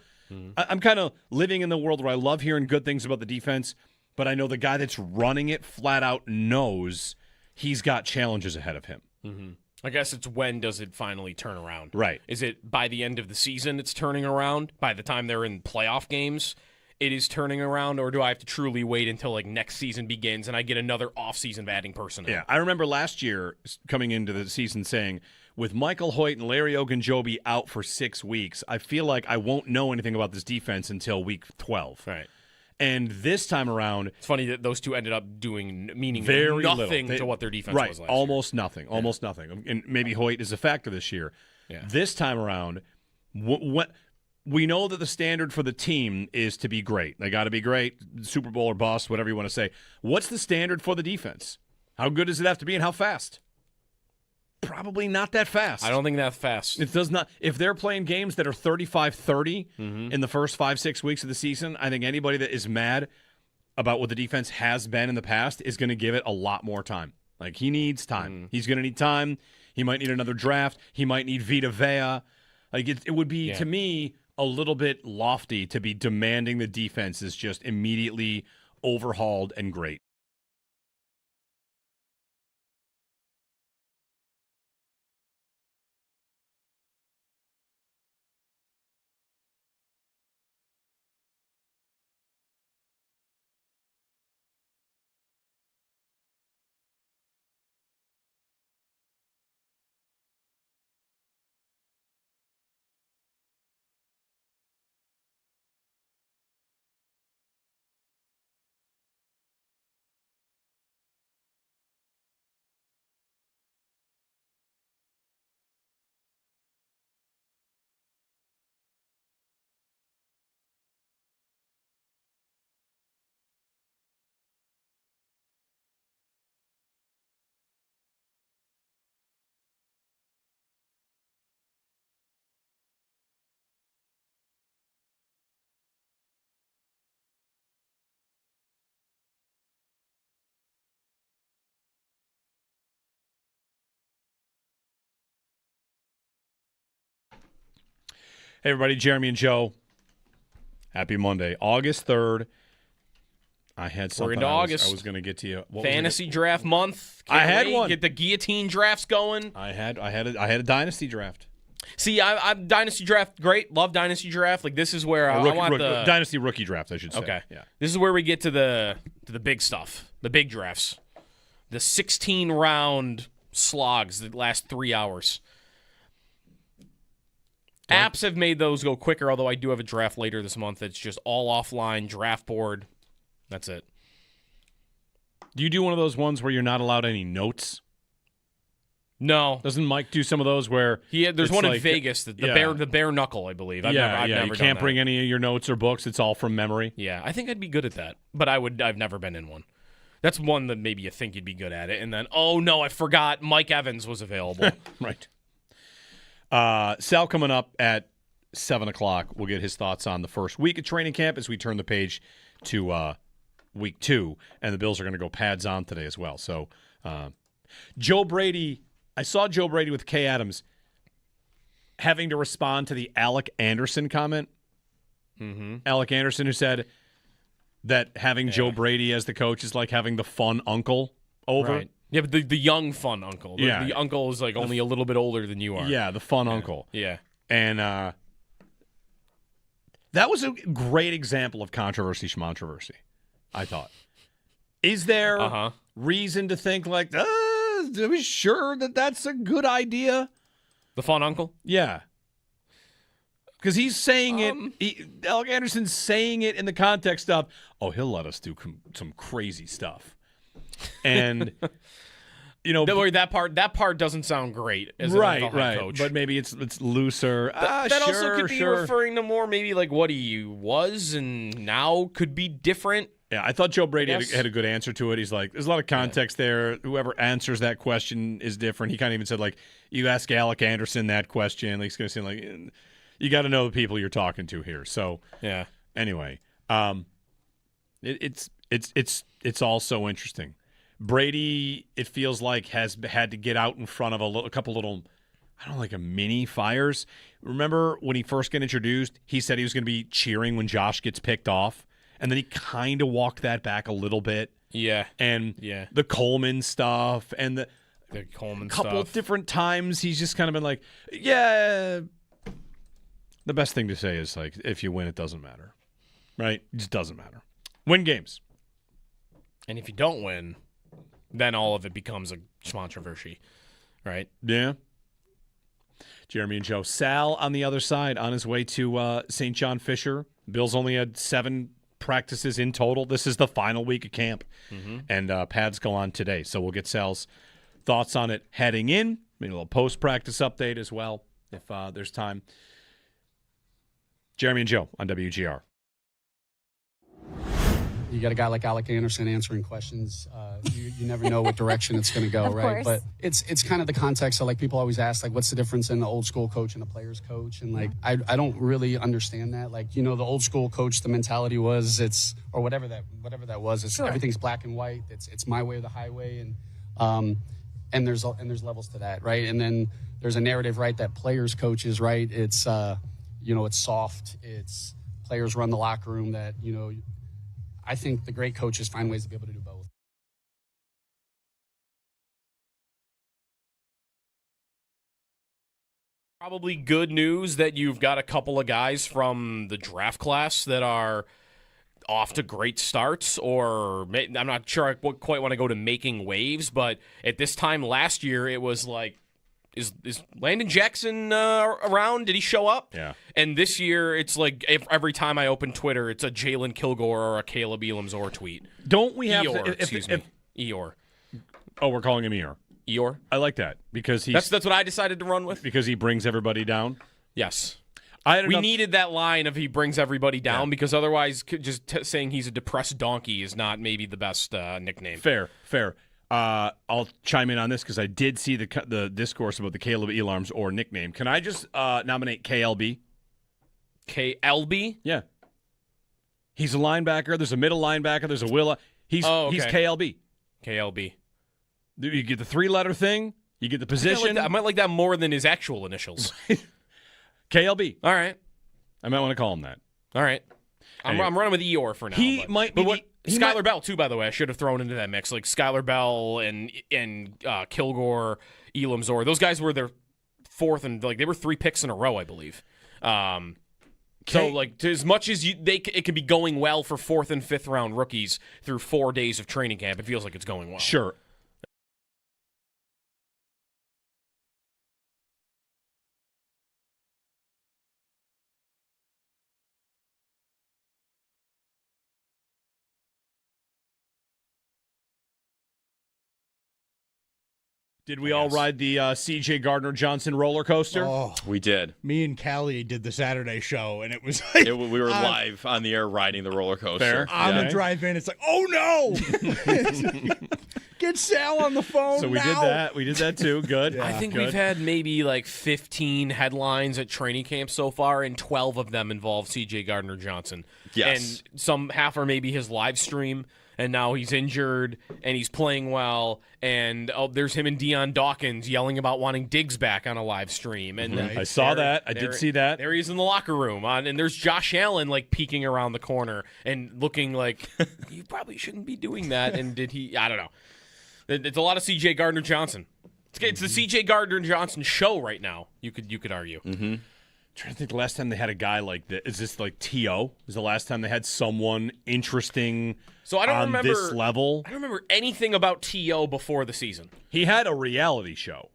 I'm kind of living in the world where I love hearing good things about the defense, but I know the guy that's running it flat out knows he's got challenges ahead of him. Mm-hmm. I guess it's when does it finally turn around? Right. Is it by the end of the season it's turning around? By the time they're in playoff games, it is turning around? Or do I have to truly wait until like next season begins and I get another offseason of adding personnel? Yeah, I remember last year coming into the season saying, with Michael Hoyt and Larry Ogunjobi out for 6 weeks, I feel like I won't know anything about this defense until week 12. Right. And this time around, it's funny that those two ended up meaning very nothing to what their defense was last almost year. Nothing, almost nothing. And maybe Hoyt is a factor this year. Yeah. This time around, we know that the standard for the team is to be great. They got to be great, Super Bowl or bust, whatever you want to say. What's the standard for the defense? How good does it have to be and how fast? Probably not that fast. I don't think that fast. It does not. If they're playing games that are 35-30 in the first 5-6 weeks of the season, I think anybody that is mad about what the defense has been in the past is going to give it a lot more time. Like, he needs time. He's going to need time. He might need another draft. He might need Vita Vea. Like, it would be, to me, a little bit lofty to be demanding the defense is just immediately overhauled and great. Hey, everybody, Jeremy and Joe. Happy Monday. August 3rd. I had something into August. I was going to get to you. Fantasy draft month. I had one. Get the guillotine drafts going. I had a dynasty draft. See, I'm Dynasty Draft, great. Love Dynasty Draft. Like, this is where I want the Dynasty Rookie Draft, I should say. Okay. Yeah. This is where we get to the big stuff, the big drafts, the 16-round slogs that last 3 hours. Apps have made those go quicker, although I do have a draft later this month that's just all offline, draft board. That's it. Do you do one of those ones where you're not allowed any notes? No. Doesn't Mike do some of those where There's one in like, Vegas, the bare knuckle, I believe. I've never you done can't bring that. any of your notes or books. It's all from memory. Yeah, I think I'd be good at that, but I've never been in one. That's one that maybe you think you'd be good at it, and then, oh no, I forgot Mike Evans was available. Right. Sal coming up at 7 o'clock. We'll get his thoughts on the first week of training camp as we turn the page to week 2, and the Bills are going to go pads on today as well. So Joe Brady, I saw Joe Brady with Kay Adams having to respond to the Alec Anderson comment. Mm-hmm. Alec Anderson, who said that having Joe Brady as the coach is like having the fun uncle over. Right. Yeah, but the young fun uncle. The uncle is like only a little bit older than you are. Yeah, the fun uncle. Yeah. And that was a great example of controversy, I thought. Is there reason to think like, are we sure that that's a good idea? The fun uncle? Yeah. Because he's saying it, Alec Anderson's saying it in the context of, he'll let us do some crazy stuff. And, don't worry, that part doesn't sound great as an NFL head coach. But maybe it's looser. That also could be referring to more maybe like what he was and now could be different. Yeah, I thought Joe Brady had a good answer to it. He's like, there's a lot of context there. Whoever answers that question is different. He kind of even said, like, you ask Alec Anderson that question. Like, he's going to say, like, you got to know the people you're talking to here. So, yeah. Anyway, it's all so interesting. Brady, it feels like, has had to get out in front of a couple little, I don't know, like a mini fires. Remember when he first got introduced, he said he was going to be cheering when Josh gets picked off, and then he kind of walked that back a little bit. Yeah. And the Coleman stuff and the Coleman couple different times he's just kind of been like, yeah. The best thing to say is, like, if you win, it doesn't matter. Right? It just doesn't matter. Win games. And if you don't win, then all of it becomes a controversy, right? Yeah. Jeremy and Joe. Sal on the other side on his way to St. John Fisher. Bills only had 7 practices in total. This is the final week of camp. Mm-hmm. And pads go on today. So we'll get Sal's thoughts on it heading in. Maybe a little post-practice update as well if there's time. Jeremy and Joe on WGR. You got a guy like Alec Anderson answering questions. You never know what direction it's going to go, right? But it's kind of the context of, like, people always ask, like, what's the difference in the old school coach and the player's coach? And, like, I don't really understand that. Like, the old school coach, the mentality was whatever that was. It's everything's black and white. It's my way or the highway, and there's levels to that, right? And then there's a narrative, right, that players coaches, right? It's it's soft. It's players run the locker room. That I think the great coaches find ways to be able to do both. Probably good news that you've got a couple of guys from the draft class that are off to great starts, or I'm not sure I quite want to go to making waves, but at this time last year, it was like, is Landon Jackson around? Did he show up? Yeah. And this year, it's like every time I open Twitter, it's a Jalen Kilgore or a Caleb Elam's-Orr tweet. Don't we have Eeyore, excuse me. Eeyore. Oh, we're calling him Eeyore. Eeyore? I like that because that's what I decided to run with. Because he brings everybody down? Yes. We needed that line of he brings everybody down because otherwise just saying he's a depressed donkey is not maybe the best nickname. Fair. I'll chime in on this because I did see the discourse about the Caleb Elam's-Orr nickname. Can I just nominate KLB? KLB? Yeah. He's a linebacker. There's a middle linebacker. There's a Willa. He's KLB. KLB. You get the 3-letter thing. You get the position. I might like that more than his actual initials. KLB. All right. I might want to call him that. All right. Anyway. I'm running with Eeyore for now. He might be. Skylar Bell, too, by the way. I should have thrown into that mix. Like Skylar Bell and Kilgore, Elam's-Orr. Those guys were their fourth and they were 3 picks in a row, I believe. So as much as it could be going well for 4th and 5th round rookies through 4 days of training camp, it feels like it's going well. Sure. Did we all ride the C.J. Gardner-Johnson roller coaster? Oh, We did. me and Callie did the Saturday show, and it was like We were live on the air riding the roller coaster. on the drive-in. It's like, oh no! Get Sal on the phone. So we now. did that. We did that too. Good. I think Good. we've had maybe 15 headlines at training camp so far, and 12 of them involve C.J. Gardner-Johnson. Yes. And half are maybe his live stream, and now he's injured, and he's playing well, and there's him and Deion Dawkins yelling about wanting Diggs back on a live stream. And I saw that. I did see that. There he is in the locker room, and there's Josh Allen peeking around the corner and looking like you probably shouldn't be doing that. And did he? I don't know. It's a lot of C.J. Gardner-Johnson. It's the C.J. Gardner-Johnson show right now. You could argue. Mm-hmm. Trying to think the last time they had a guy like this. Is this like T.O.? Is the last time they had someone interesting So I don't on remember this level? I don't remember anything about T.O. before the season. He had a reality show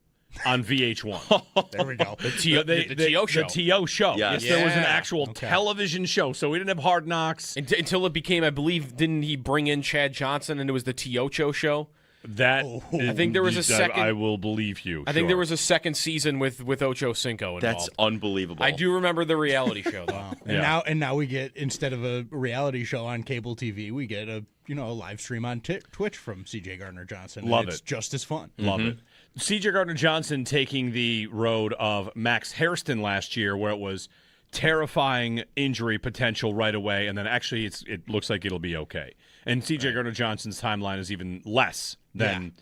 on VH1. There we go. The T.O. show. The T.O. show. Yes. Yes, there was an Yeah. actual television show, so we didn't have Hard Knocks. Until it became, I believe, didn't he bring in Chad Johnson and it was the T.O. show? I think there was a second- I will believe you. I think there was a second season with Ocho Cinco involved. That's unbelievable. I do remember the reality show, though. And now we get, instead of a reality show on cable TV, we get a live stream on Twitch from C.J. Gardner-Johnson. Love It's it. just as fun. Love it. C.J. Gardner-Johnson taking the road of Max Hairston last year, where it was terrifying injury potential right away, and then actually it looks like it'll be okay. And C.J. Gardner-Johnson's timeline is even less than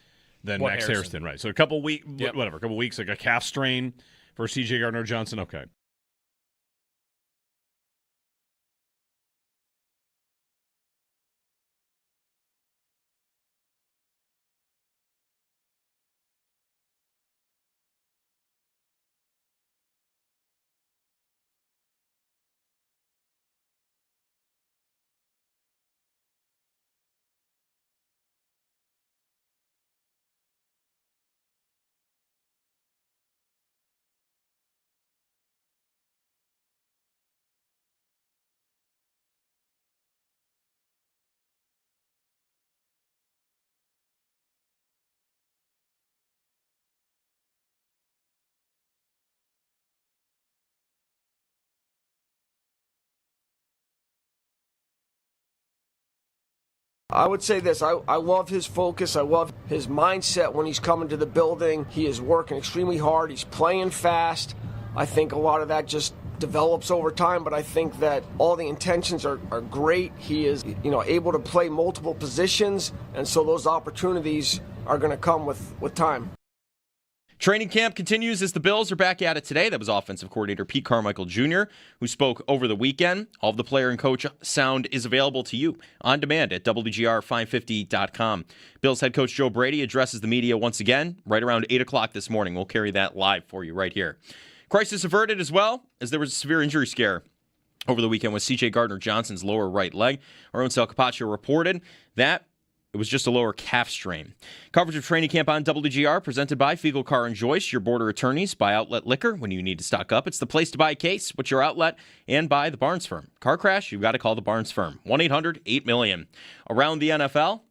Max Hairston, right? So a couple weeks, like a calf strain for C.J. Gardner-Johnson. Okay. I would say this. I love his focus. I love his mindset when he's coming to the building. He is working extremely hard. He's playing fast. I think a lot of that just develops over time, but I think that all the intentions are great. He is, able to play multiple positions, and so those opportunities are going to come with time. Training camp continues as the Bills are back at it today. That was offensive coordinator Pete Carmichael Jr., who spoke over the weekend. All of the player and coach sound is available to you on demand at WGR550.com. Bills head coach Joe Brady addresses the media once again right around 8 o'clock this morning. We'll carry that live for you right here. Crisis averted as well, as there was a severe injury scare over the weekend with C.J. Gardner-Johnson's lower right leg. Our own Sal Capaccio reported that it was just a lower calf strain. Coverage of training camp on WGR presented by Fiegel Car and Joyce, your border attorneys. Buy outlet liquor when you need to stock up. It's the place to buy a case. What's your outlet? And by the Barnes Firm. Car crash, you've got to call the Barnes Firm. 1-800-8-million. Around the NFL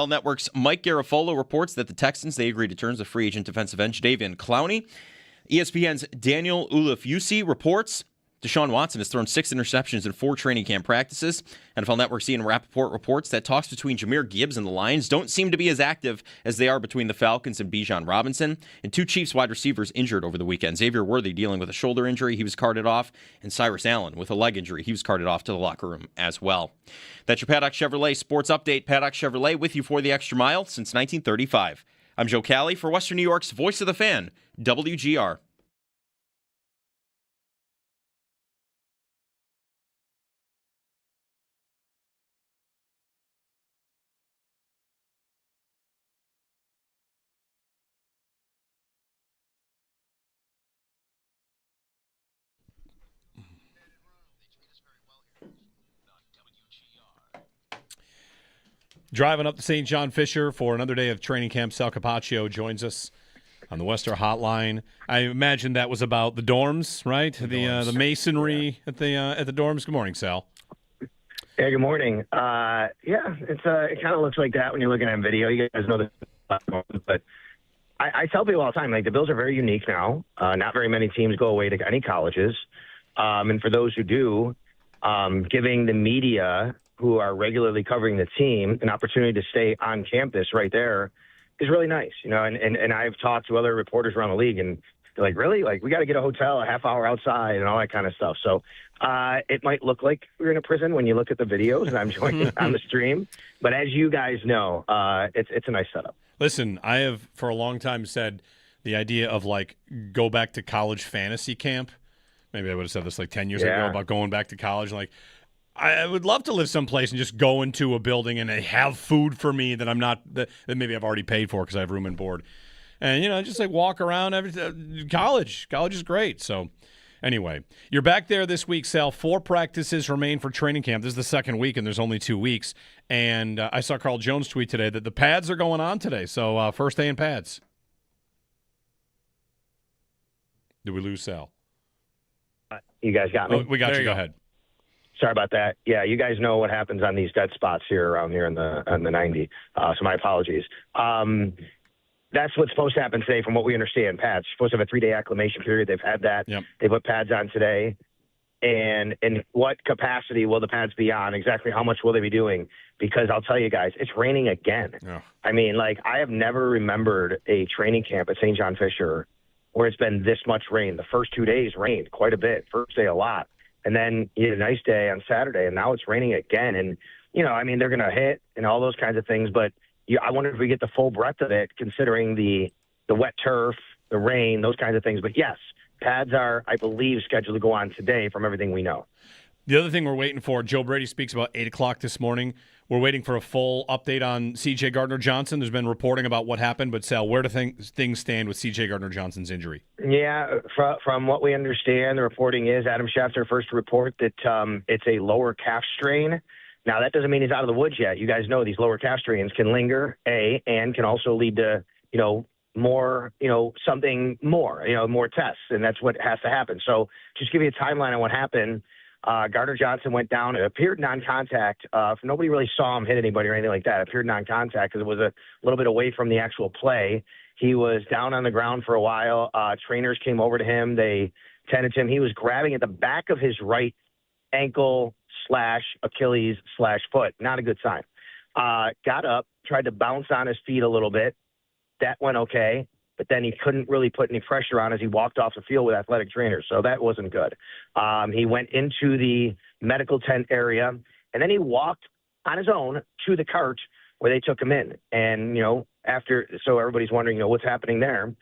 Network's Mike Garafolo reports that the Texans, they agreed to terms of free agent defensive end Jadeveon Clowney. ESPN's Daniel Ulifusi reports Deshaun Watson has thrown 6 interceptions in 4 training camp practices. NFL Network's Ian Rappaport reports that talks between Jahmyr Gibbs and the Lions don't seem to be as active as they are between the Falcons and Bijan Robinson. And 2 Chiefs wide receivers injured over the weekend. Xavier Worthy dealing with a shoulder injury. He was carted off. And Cyrus Allen with a leg injury. He was carted off to the locker room as well. That's your Paddock Chevrolet Sports Update. Paddock Chevrolet with you for the extra mile since 1935. I'm Joe Cali for Western New York's Voice of the Fan, WGR. Driving up to St. John Fisher for another day of training camp. Sal Capaccio joins us on the Western Hotline. I imagine that was about the dorms, right? The masonry at the dorms. Good morning, Sal. Hey, good morning. It kind of looks like that when you're looking at video. You guys know this, but I tell people all the time, like, the Bills are very unique now. Not very many teams go away to any colleges, and for those who do, giving the media who are regularly covering the team an opportunity to stay on campus right there is really nice, and I've talked to other reporters around the league, and they're like, really? Like, we got to get a hotel a half hour outside and all that kind of stuff. So it might look like we're in a prison when you look at the videos and I'm joining on the stream. But as you guys know, it's a nice setup. Listen, I have for a long time said the idea of, like, go back to college fantasy camp. Maybe I would have said this like 10 years ago about going back to college. Like, I would love to live someplace and just go into a building and they have food for me that that maybe I've already paid for because I have room and board. And, just like walk around. College is great. So anyway, you're back there this week, Sal. 4 practices remain for training camp. This is the second week, and there's only 2 weeks. And I saw Carl Jones tweet today that the pads are going on today. So first day in pads. Did we lose Sal? You guys got me? Oh, we got you. Go ahead. Sorry about that. Yeah, you guys know what happens on these dead spots around here in the 90. So my apologies. That's what's supposed to happen today from what we understand. Pads supposed to have a 3-day acclimation period. They've had that. Yep. They put pads on today. And in what capacity will the pads be on? Exactly how much will they be doing? Because I'll tell you guys, it's raining again. Yeah. I mean, like, I have never remembered a training camp at St. John Fisher where it's been this much rain. The first 2 days rained quite a bit. First day a lot. And then you had a nice day on Saturday, and now it's raining again. And, they're going to hit and all those kinds of things. But I wonder if we get the full breadth of it, considering the wet turf, the rain, those kinds of things. But, yes, pads are, I believe, scheduled to go on today from everything we know. The other thing we're waiting for, Joe Brady speaks about 8 o'clock this morning. We're waiting for a full update on C.J. Gardner-Johnson. There's been reporting about what happened, but Sal, where do things stand with C.J. Gardner-Johnson's injury? Yeah, from what we understand, the reporting is Adam Schefter first report that it's a lower calf strain. Now, that doesn't mean he's out of the woods yet. You guys know these lower calf strains can linger, and can also lead to, more, something more, more tests, and that's what has to happen. So just give you a timeline on what happened. Gardner-Johnson went down. It appeared non-contact. Nobody really saw him hit anybody or anything like that. It appeared non-contact because it was a little bit away from the actual play. He was down on the ground for a while. Trainers came over to him. They tended to him. He was grabbing at the back of his right ankle / Achilles / foot. Not a good sign. Got up, tried to bounce on his feet a little bit. That went okay. But then he couldn't really put any pressure on as he walked off the field with athletic trainers. So that wasn't good. He went into the medical tent area, and then he walked on his own to the cart where they took him in. And, so everybody's wondering, what's happening there.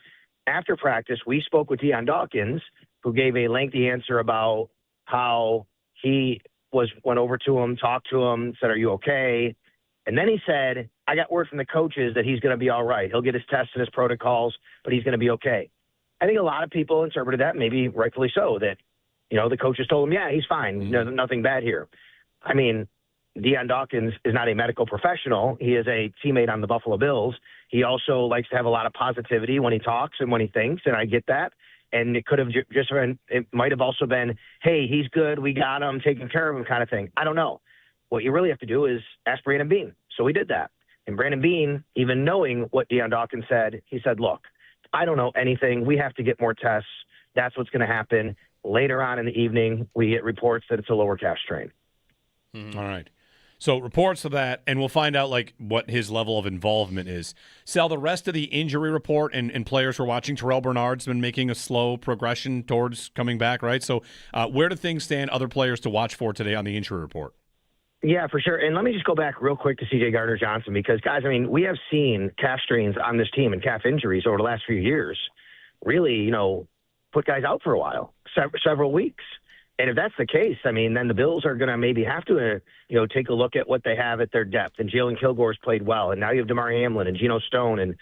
After practice, we spoke with Deion Dawkins, who gave a lengthy answer about how he went over to him, talked to him, said, "Are you okay?" And then he said, "I got word from the coaches that he's going to be all right. He'll get his tests and his protocols, but he's going to be okay." I think a lot of people interpreted that, maybe rightfully so, that, the coaches told him, yeah, he's fine. Nothing bad here. I mean, Deion Dawkins is not a medical professional. He is a teammate on the Buffalo Bills. He also likes to have a lot of positivity when he talks and when he thinks, and I get that. And it could have just been, it might have also been, hey, he's good, we got him, taking care of him kind of thing. I don't know. What you really have to do is ask Brandon Beane. So we did that. And Brandon Beane, even knowing what Deion Dawkins said, he said, look, I don't know anything. We have to get more tests. That's what's going to happen. Later on in the evening, we get reports that it's a lower calf strain. All right. So reports of that, and we'll find out what his level of involvement is. Sal, the rest of the injury report and players we're watching, Terrell Bernard's been making a slow progression towards coming back, right? So where do things stand, other players to watch for today on the injury report? Yeah, for sure. And let me just go back real quick to C.J. Gardner-Johnson because, guys, I mean, we have seen calf strains on this team and calf injuries over the last few years really, put guys out for a while, several weeks. And if that's the case, I mean, then the Bills are going to maybe have to, take a look at what they have at their depth. And Jalen Kilgore's played well. And now you have DeMar Hamlin and Geno Stone. And,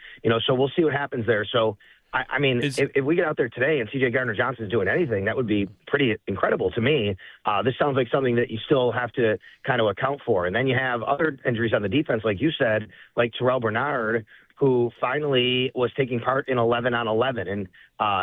so we'll see what happens there. So I mean, if we get out there today and C.J. Gardner-Johnson's doing anything, that would be pretty incredible to me. This sounds like something that you still have to kind of account for. And then you have other injuries on the defense, like you said, like Terrell Bernard, who finally was taking part in 11-on-11. And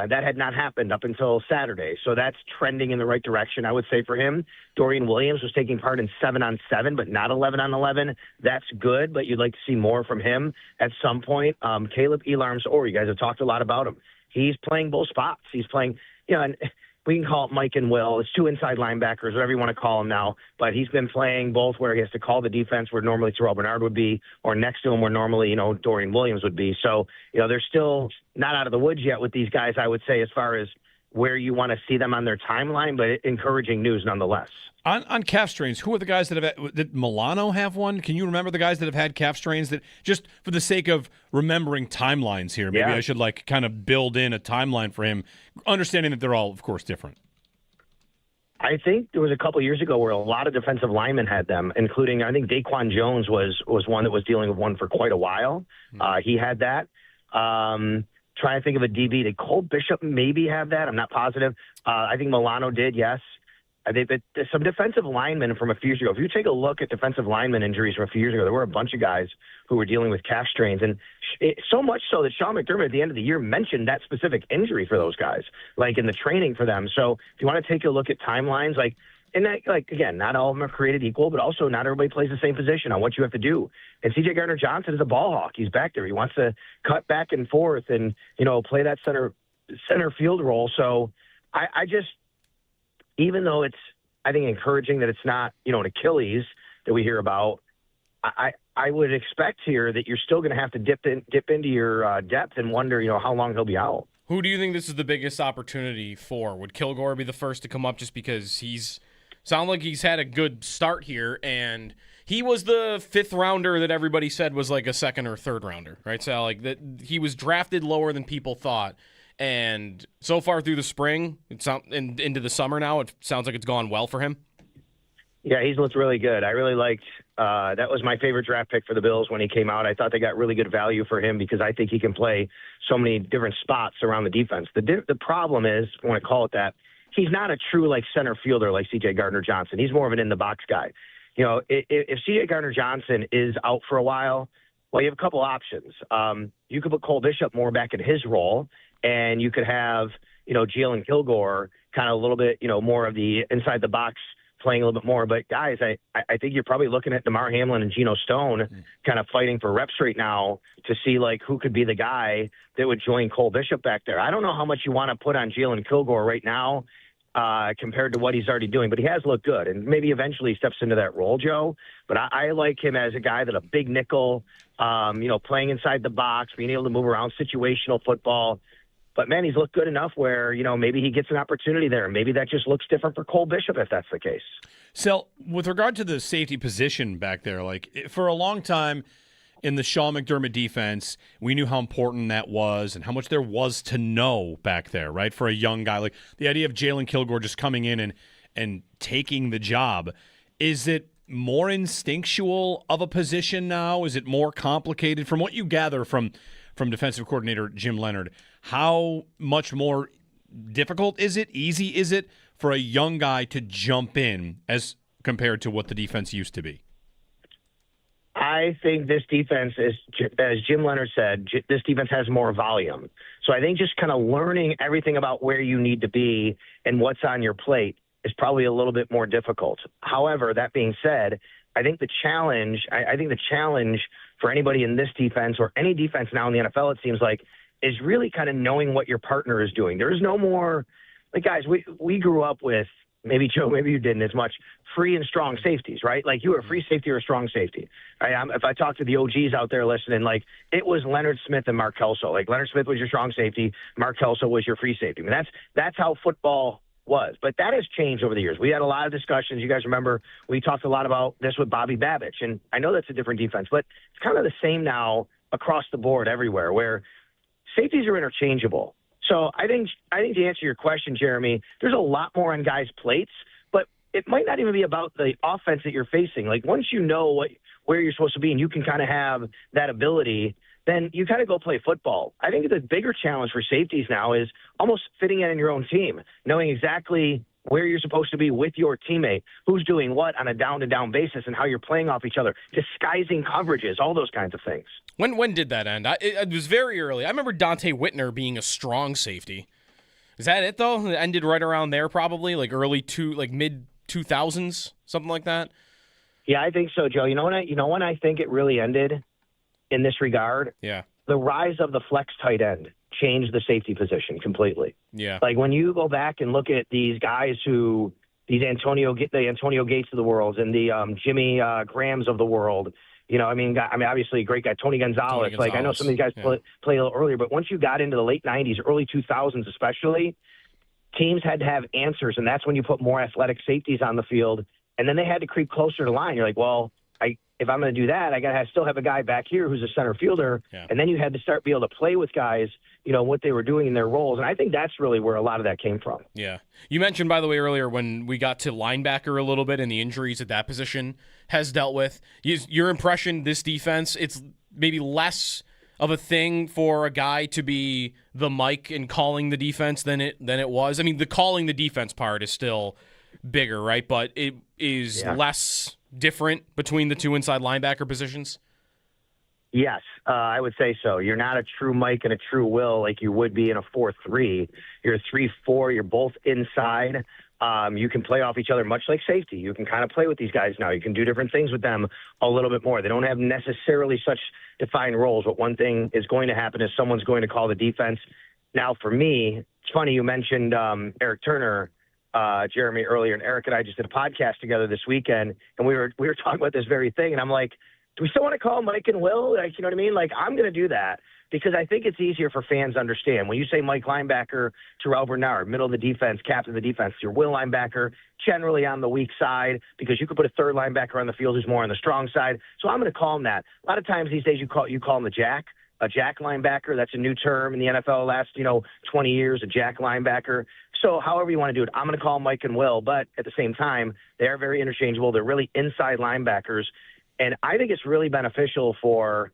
that had not happened up until Saturday. So that's trending in the right direction, I would say, for him. Dorian Williams was taking part in 7-on-7, but not 11-on-11. That's good, but you'd like to see more from him at some point. Caleb Elarms-Orr, you guys have talked a lot about him. He's playing both spots. He's playing, and we can call it Mike and Will. It's two inside linebackers, whatever you want to call them now. But he's been playing both where he has to call the defense where normally Terrell Bernard would be, or next to him where normally, Dorian Williams would be. So, they're still not out of the woods yet with these guys, I would say, as far as where you want to see them on their timeline, but encouraging news nonetheless. On calf strains, who are the guys that have – did Milano have one? Can you remember the guys that have had calf strains that – just for the sake of remembering timelines here, maybe I should kind of build in a timeline for him, understanding that they're all, of course, different. I think there was a couple years ago where a lot of defensive linemen had them, including I think Daquan Jones was one that was dealing with one for quite a while. He had that. Trying to think of a DB. Did Cole Bishop maybe have that? I'm not positive. I think Milano did, yes. I think that some defensive linemen from a few years ago, if you take a look at defensive lineman injuries from a few years ago, there were a bunch of guys who were dealing with calf strains. And so much so that Sean McDermott at the end of the year mentioned that specific injury for those guys, like in the training for them. So if you want to take a look at timelines, again, not all of them are created equal, but also not everybody plays the same position on what you have to do. And C.J. Gardner-Johnson is a ball hawk. He's back there. He wants to cut back and forth and, play that center field role. So I just, even though it's, I think, encouraging that it's not, an Achilles that we hear about, I would expect here that you're still going to have to dip into your depth and wonder, how long he'll be out. Who do you think this is the biggest opportunity for? Would Kilgore be the first to come up just because sound like he's had a good start here, and he was the fifth rounder that everybody said was like a second or third rounder, right? So that he was drafted lower than people thought. And so far through the spring, and into the summer now, it sounds like it's gone well for him. Yeah, he's looked really good. I really liked that was my favorite draft pick for the Bills when he came out. I thought they got really good value for him because I think he can play so many different spots around the defense. The problem is, I want to call it that, he's not a true center fielder like C.J. Gardner-Johnson. He's more of an in-the-box guy. If C.J. Gardner-Johnson is out for a while, well, you have a couple options. You could put Cole Bishop more back in his role, and you could have, Jalen Kilgore kind of a little bit, more of the inside the box playing a little bit more. But guys, I think you're probably looking at DeMar Hamlin and Geno Stone kind of fighting for reps right now to see who could be the guy that would join Cole Bishop back there. I don't know how much you want to put on Jalen Kilgore right now compared to what he's already doing, but he has looked good, and maybe eventually he steps into that role, Joe. But I like him as a guy that a big nickel, playing inside the box, being able to move around, situational football. But, man, he's looked good enough where, maybe he gets an opportunity there. Maybe that just looks different for Cole Bishop if that's the case. So, with regard to the safety position back there, for a long time in the Sean McDermott defense, we knew how important that was and how much there was to know back there, right, for a young guy. The idea of Jalen Kilgore just coming in and taking the job, is it more instinctual of a position now? Is it more complicated? From what you gather from defensive coordinator Jim Leonhard, how much more difficult is it, easy is it for a young guy to jump in as compared to what the defense used to be? I think this defense is, as Jim Leonhard said, this defense has more volume. So I think just kind of learning everything about where you need to be and what's on your plate is probably a little bit more difficult. However, that being said, I think the challenge for anybody in this defense or any defense now in the NFL, it seems like, is really kind of knowing what your partner is doing. There is no more, guys, we grew up with, maybe Joe, maybe you didn't as much, free and strong safeties, right? You were a free safety or a strong safety. Right? If I talk to the OGs out there listening, it was Leonard Smith and Mark Kelso. Leonard Smith was your strong safety, Mark Kelso was your free safety. I mean, that's how football was. But that has changed over the years. We had a lot of discussions. You guys remember we talked a lot about this with Bobby Babich, and I know that's a different defense, but it's kind of the same now across the board everywhere, where safeties are interchangeable. So I think to answer your question, Jeremy, there's a lot more on guys' plates, but it might not even be about the offense that you're facing. Once you know where you're supposed to be and you can kind of have that ability, then you kind of go play football. I think the bigger challenge for safeties now is almost fitting in your own team, knowing exactly where you're supposed to be with your teammate, who's doing what on a down-to-down basis, and how you're playing off each other, disguising coverages, all those kinds of things. When did that end? It was very early. I remember Dante Whitner being a strong safety. Is that it, though? It ended right around there, probably, like mid-2000s, something like that? Yeah, I think so, Joe. You know when I think it really ended in this regard? Yeah. The rise of the flex tight end changed the safety position completely. Yeah. Like when you go back and look at these guys the Antonio Gates of the world and the Jimmy Grahams of the world, obviously a great guy, Tony Gonzalez. Like I know some of these guys play a little earlier, but once you got into the late 90s, early 2000s especially, teams had to have answers, and that's when you put more athletic safeties on the field, and then they had to creep closer to the line. You're like, well, if I'm going to do that, I got to still have a guy back here who's a center fielder. Yeah. And then you had to start be able to play with guys, what they were doing in their roles. And I think that's really where a lot of that came from. Yeah. You mentioned, by the way, earlier when we got to linebacker a little bit and the injuries that position has dealt with. Your impression, this defense, it's maybe less of a thing for a guy to be the mic and calling the defense than it was. I mean, the calling the defense part is still bigger, right? But it is less different between the two inside linebacker positions? Yes, I would say so. You're not a true Mike and a true Will like you would be in a 4-3. You're a 3-4. You're both inside. You can play off each other much like safety. You can kind of play with these guys now. You can do different things with them a little bit more. They don't have necessarily such defined roles, but one thing is going to happen is someone's going to call the defense. Now, for me, it's funny you mentioned Eric Turner, Jeremy, earlier, and Eric and I just did a podcast together this weekend, and we were talking about this very thing, and I'm like, do we still want to call Mike and Will? Like, you know what I mean? Like, I'm going to do that because I think it's easier for fans to understand. When you say Mike linebacker, Terrell Bernard, middle of the defense, captain of the defense, your Will linebacker, generally on the weak side because you could put a third linebacker on the field who's more on the strong side. So I'm going to call him that. A lot of times these days you call him the jack. A jack linebacker, that's a new term in the NFL the last, 20 years, a jack linebacker. So however you want to do it, I'm going to call Mike and Will, but at the same time, they are very interchangeable. They're really inside linebackers. And I think it's really beneficial for,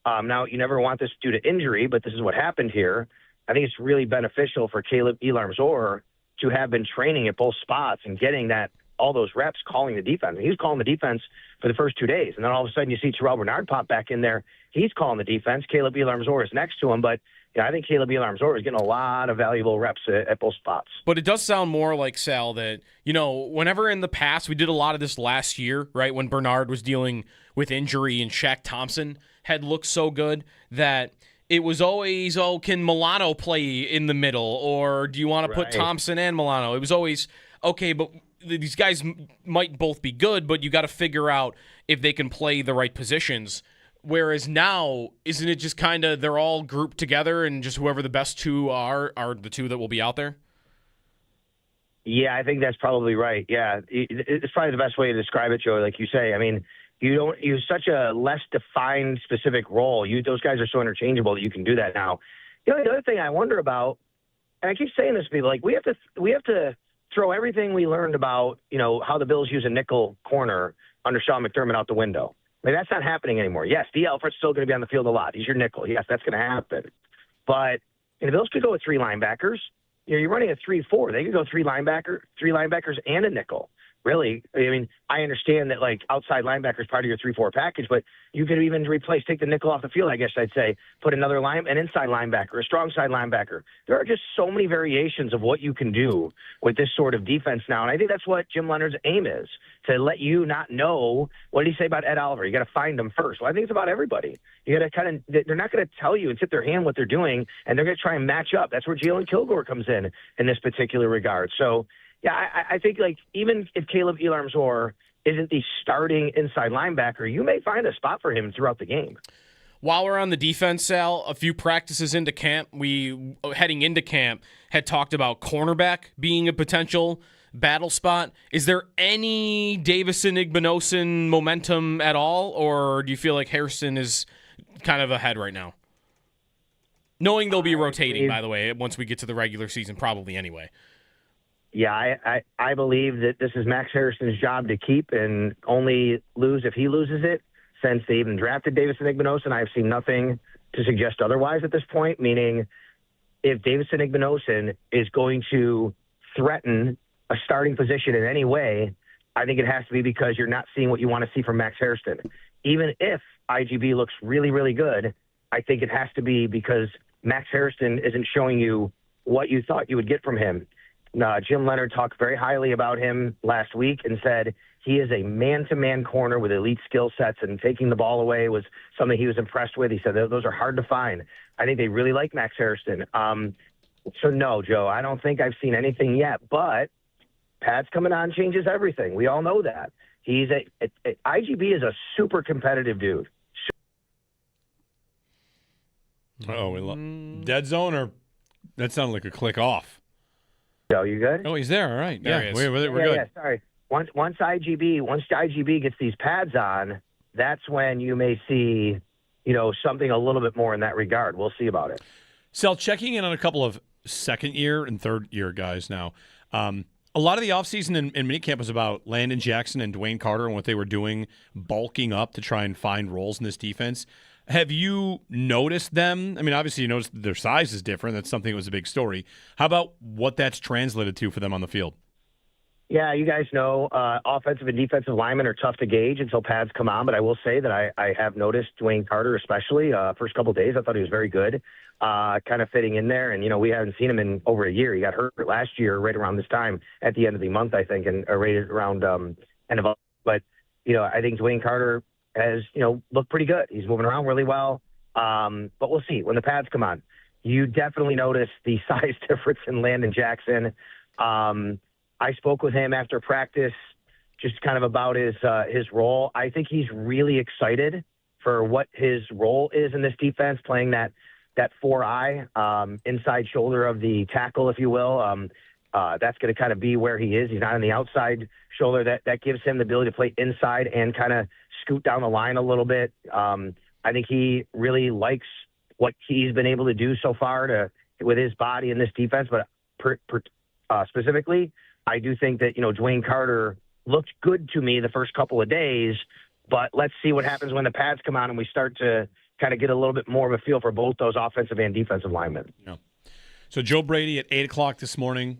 now you never want this due to injury, but this is what happened here. I think it's really beneficial for Caleb Elarm-Zor to have been training at both spots and getting all those reps calling the defense. He was calling the defense for the first 2 days. And then all of a sudden you see Terrell Bernard pop back in there. He's calling the defense. Caleb Elarm-Zor is next to him. But I think Caleb Elarm-Zor is getting a lot of valuable reps at both spots. But it does sound more like, Sal, that, whenever in the past, we did a lot of this last year, right, when Bernard was dealing with injury and Shaq Thompson had looked so good that it was always, can Milano play in the middle? Or do you want to put Thompson and Milano? It was always, okay, but these guys might both be good, but you got to figure out if they can play the right positions. Whereas now, isn't it just kind of they're all grouped together and just whoever the best two are the two that will be out there? Yeah, I think that's probably right. Yeah, it's probably the best way to describe it, Joe. Like you say, I mean, you such a less defined specific role. Those guys are so interchangeable that you can do that now. The other thing I wonder about, and I keep saying this to people, like we have to throw everything we learned about, how the Bills use a nickel corner under Sean McDermott out the window. Like, that's not happening anymore. Yes, D. Alfred's still going to be on the field a lot. He's your nickel. Yes, that's going to happen. But the Bills could go with three linebackers. You're running a 3-4. They could go three linebackers and a nickel. Really, I mean, I understand that like outside linebacker is part of your 3-4 package, but you could even take the nickel off the field, I guess I'd say, put an inside linebacker, a strong side linebacker. There are just so many variations of what you can do with this sort of defense now. And I think that's what Jim Leonard's aim is, to let you not know. What did he say about Ed Oliver? You got to find them first. Well, I think it's about everybody. You got to they're not going to tell you and tip their hand what they're doing, and they're going to try and match up. That's where Jalen Kilgore comes in this particular regard. So, yeah, I think like even if Caleb Elarm-Zor isn't the starting inside linebacker, you may find a spot for him throughout the game. While we're on the defense, Sal, a few practices into camp, we, heading into camp, had talked about cornerback being a potential battle spot. Is there any Davison-Igbinosun momentum at all, or do you feel like Harrison is kind of ahead right now? Knowing they'll be rotating, by the way, once we get to the regular season, probably anyway. Yeah, I believe that this is Max Harrison's job to keep and only lose if he loses it. since they even drafted Davison Igbinosun. I have seen nothing to suggest otherwise at this point, meaning if Davison Igbinosun is going to threaten a starting position in any way, I think it has to be because you're not seeing what you want to see from Max Hairston. Even if IGB looks really, really good, I think it has to be because Max Hairston isn't showing you what you thought you would get from him. Jim Leonard talked very highly about him last week and said he is a man-to-man corner with elite skill sets, and taking the ball away was something he was impressed with. He said those are hard to find. I think they really like Max Hairston. So no, Joe, I don't think I've seen anything yet, but pads coming on changes everything. We all know that. IGB is a super competitive dude. Dead zone, or that sounded like a click off. Joe, you good? Oh, he's there. All right. There he is. We're good. Yeah, sorry. Once IGB gets these pads on, that's when you may see, something a little bit more in that regard. We'll see about it. Sel, checking in on a couple of second-year and third-year guys now. A lot of the offseason in minicamp was about Landon Jackson and Dwayne Carter and what they were doing, bulking up to try and find roles in this defense. Have you noticed them? I mean, obviously you noticed their size is different. That's something that was a big story. How about what that's translated to for them on the field? Yeah, you guys know offensive and defensive linemen are tough to gauge until pads come on, but I will say that I have noticed Dwayne Carter especially. First couple of days, I thought he was very good, kind of fitting in there. And, we haven't seen him in over a year. He got hurt last year right around this time at the end of the month, I think, and right around end of. But, I think Dwayne Carter has, looked pretty good. He's moving around really well. But we'll see. When the pads come on, you definitely notice the size difference in Landon Jackson. I spoke with him after practice just kind of about his role. I think he's really excited for what his role is in this defense, playing that 4-eye inside shoulder of the tackle, if you will. That's going to kind of be where he is. He's not on the outside shoulder. That gives him the ability to play inside and kind of scoot down the line a little bit. I think he really likes what he's been able to do so far with his body in this defense. But specifically, I do think that, Dwayne Carter looked good to me the first couple of days, but let's see what happens when the pads come on and we start to kind of get a little bit more of a feel for both those offensive and defensive linemen. Yeah. So Joe Brady at 8 o'clock this morning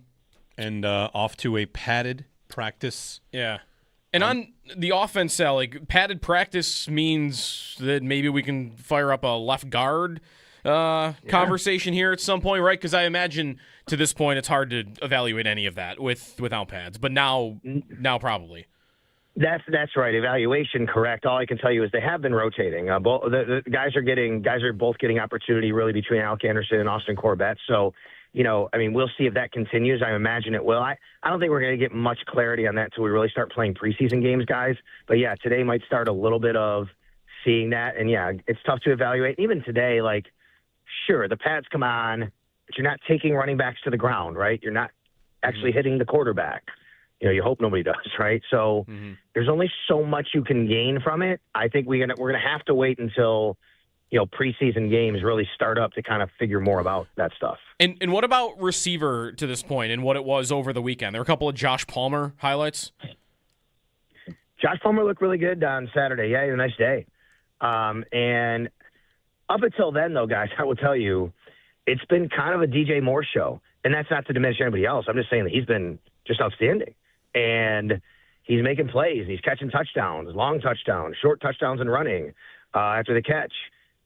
and off to a padded practice. Yeah. And on the offense, Sal, padded practice means that maybe we can fire up a left guard conversation here at some point, right? Because I imagine to this point it's hard to evaluate any of that without pads, but now probably. That's right. Evaluation, correct. All I can tell you is they have been rotating. Both the guys are both getting opportunity really between Alec Anderson and Austin Corbett. So, we'll see if that continues. I imagine it will. I don't think we're going to get much clarity on that until we really start playing preseason games, guys. But yeah, today might start a little bit of seeing that. And yeah, it's tough to evaluate. Even today, sure, the pads come on, but you're not taking running backs to the ground, right? You're not actually hitting the quarterback. You hope nobody does, right? So there's only so much you can gain from it. I think we're gonna have to wait until preseason games really start up to kind of figure more about that stuff. And what about receiver to this point and what it was over the weekend? There were a couple of Josh Palmer highlights. Josh Palmer looked really good on Saturday. Yeah, he had a nice day. And up until then, though, guys, I will tell you, it's been kind of a DJ Moore show. And that's not to diminish anybody else. I'm just saying that he's been just outstanding. And he's making plays. He's catching touchdowns, long touchdowns, short touchdowns, and running after the catch.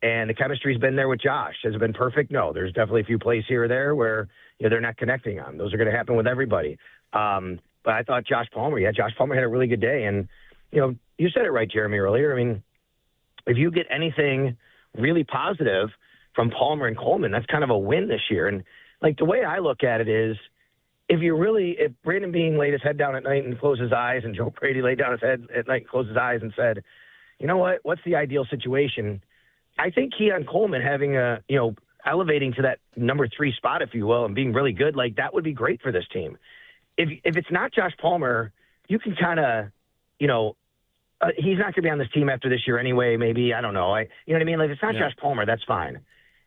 And the chemistry's been there with Josh. Has it been perfect? No. There's definitely a few plays here or there where they're not connecting on. Those are going to happen with everybody. But I thought Josh Palmer had a really good day. And, you said it right, Jeremy, earlier. If you get anything really positive from Palmer and Coleman, that's kind of a win this year. And, the way I look at it is, if Brandon Beane laid his head down at night and closed his eyes, and Joe Brady laid down his head at night and closed his eyes and said, you know what, what's the ideal situation? I think Keon Coleman having elevating to that number 3 spot, if you will, and being really good, that would be great for this team. If it's not Josh Palmer, you can kind of, he's not going to be on this team after this year anyway, maybe, I don't know. You know what I mean? If it's not Josh Palmer, that's fine.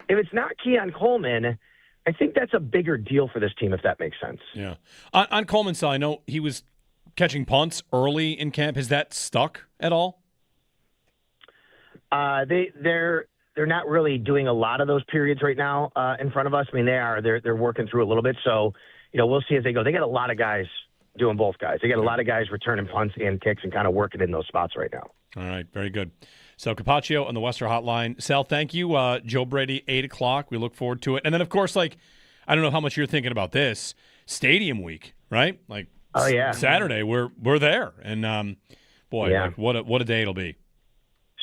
If it's not Keon Coleman, I think that's a bigger deal for this team, if that makes sense. Yeah. On Coleman's side, I know he was catching punts early in camp. Has that stuck at all? They're not really doing a lot of those periods right now in front of us. I mean, they're working through a little bit. So, we'll see as they go. They got a lot of guys doing both guys. They got a lot of guys returning punts and kicks and kind of working in those spots right now. All right, very good. Sal Capaccio on the Western Hotline. Sal, thank you. Joe Brady, 8 o'clock. We look forward to it. And then, of course, I don't know how much you're thinking about this. Stadium week, right? Oh, yeah. Saturday, we're there. And, what a day it'll be.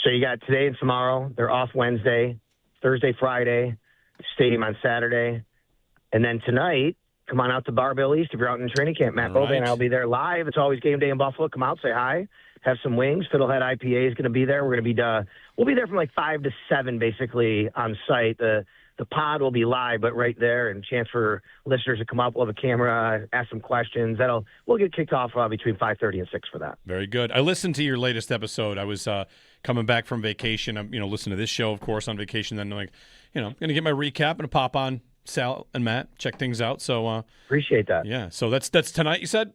So you got today and tomorrow. They're off Wednesday, Thursday, Friday, stadium on Saturday. And then tonight, come on out to Barbell East if you're out in training camp. Matt Bovey and I'll be there live. It's always game day in Buffalo. Come out, say hi, have some wings. Fiddlehead IPA is going to be there. We're going to be we'll be there from 5 to 7 basically on site. The pod will be live, but right there, and chance for listeners to come up. We'll have a camera, ask some questions. We'll get kicked off between 5:30 and 6 for that. Very good. I listened to your latest episode. I was coming back from vacation. I'm listening to this show, of course, on vacation. Then I'm going to get my recap and pop on Sal and Matt, check things out. So appreciate that. Yeah. So that's tonight. You said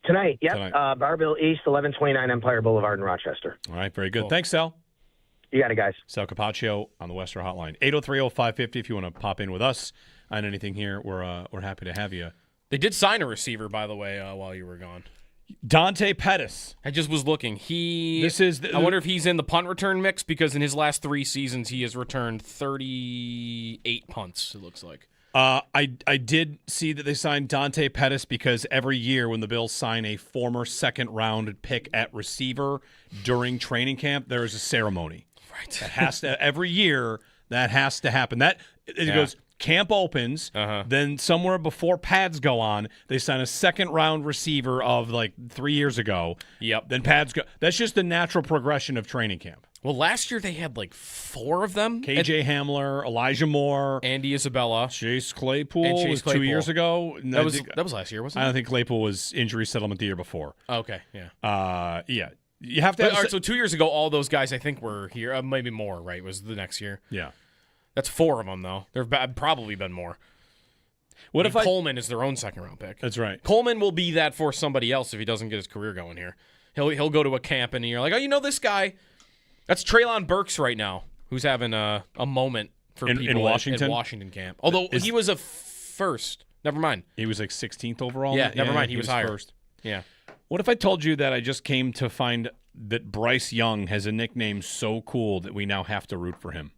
tonight. Yep. Tonight. Barbell East, 1129 Empire Boulevard in Rochester. All right. Very good. Cool. Thanks, Sal. You got it, guys. Sal Capaccio on the Western Hotline. 803-0550 if you want to pop in with us on anything here. We're happy to have you. They did sign a receiver, by the way, while you were gone. Dante Pettis. I just was looking. I wonder if he's in the punt return mix because in his last 3 seasons he has returned 38 punts, it looks like. I did see that they signed Dante Pettis because every year when the Bills sign a former second-round pick at receiver during training camp, there is a ceremony. Right. That has to every year. That has to happen. Goes. Camp opens, then somewhere before pads go on, they sign a second-round receiver of 3 years ago. Yep. Then pads go. That's just the natural progression of training camp. Well, last year they had 4 of them. KJ Hamler, Elijah Moore, Andy Isabella, Chase Claypool was 2 years ago. That was last year, wasn't it? I don't think Claypool was injury settlement the year before. Okay, yeah. Yeah. You have to. All right, so 2 years ago, all those guys I think were here. Maybe more. Right? Was the next year? Yeah. That's 4 of them though. There've probably been more. Coleman is their own second-round pick. That's right. Coleman will be that for somebody else if he doesn't get his career going here. He'll go to a camp and you're like, oh, this guy. That's Treylon Burks right now, who's having a moment for people in Washington? at Washington camp. Although he was a first. Never mind. He was 16th overall? Yeah, never mind. He was higher. First. Yeah. What if I told you that I just came to find that Bryce Young has a nickname so cool that we now have to root for him?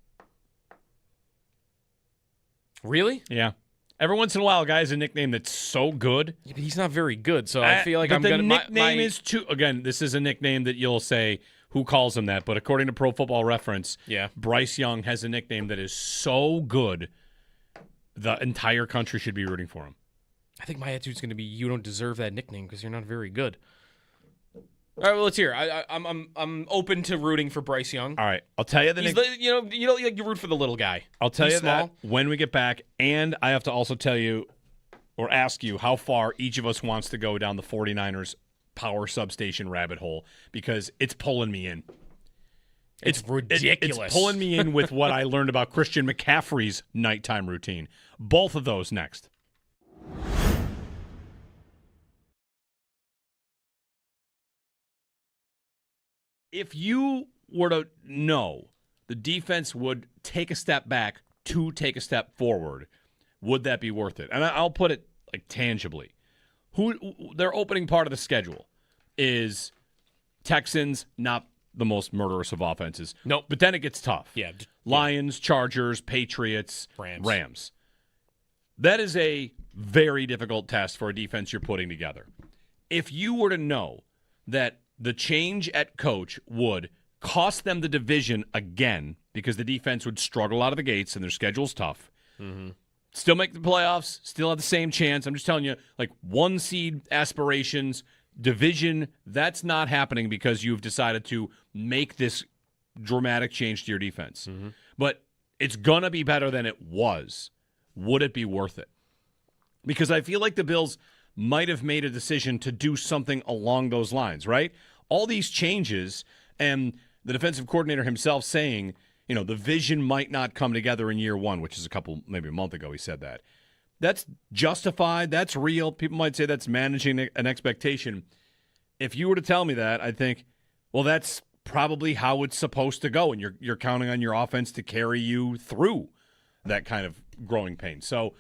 Really? Yeah. Every once in a while, a guy has a nickname that's so good. Yeah, but he's not very good, so I feel like I'm going to... The nickname is too... Again, this is a nickname that you'll say, who calls him that? But according to Pro Football Reference, Bryce Young has a nickname that is so good, the entire country should be rooting for him. I think my attitude's going to be, you don't deserve that nickname because you're not very good. All right, well, let's hear. I'm open to rooting for Bryce Young. All right, I'll tell you you root for the little guy. I'll tell He's you small. that when we get back, and I have to also tell you or ask you how far each of us wants to go down the 49ers power substation rabbit hole because it's pulling me in. It's ridiculous. It's pulling me in with what I learned about Christian McCaffrey's nighttime routine. Both of those next. If you were to know the defense would take a step back to take a step forward, would that be worth it? And I'll put it tangibly. Their opening part of the schedule is Texans, not the most murderous of offenses. Nope. But then it gets tough. Yeah. Lions, Chargers, Patriots, Rams. That is a very difficult test for a defense you're putting together. If you were to know that the change at coach would cost them the division again because the defense would struggle out of the gates and their schedule's tough. Mm-hmm. Still make the playoffs, still have the same chance. I'm just telling you, 1 seed aspirations, division, that's not happening because you've decided to make this dramatic change to your defense. Mm-hmm. But it's going to be better than it was. Would it be worth it? Because I feel like the Bills might have made a decision to do something along those lines, right? All these changes and the defensive coordinator himself saying, the vision might not come together in year 1, which is maybe a month ago he said that. That's justified. That's real. People might say that's managing an expectation. If you were to tell me that, I'd think, well, that's probably how it's supposed to go, and you're counting on your offense to carry you through that kind of growing pain. So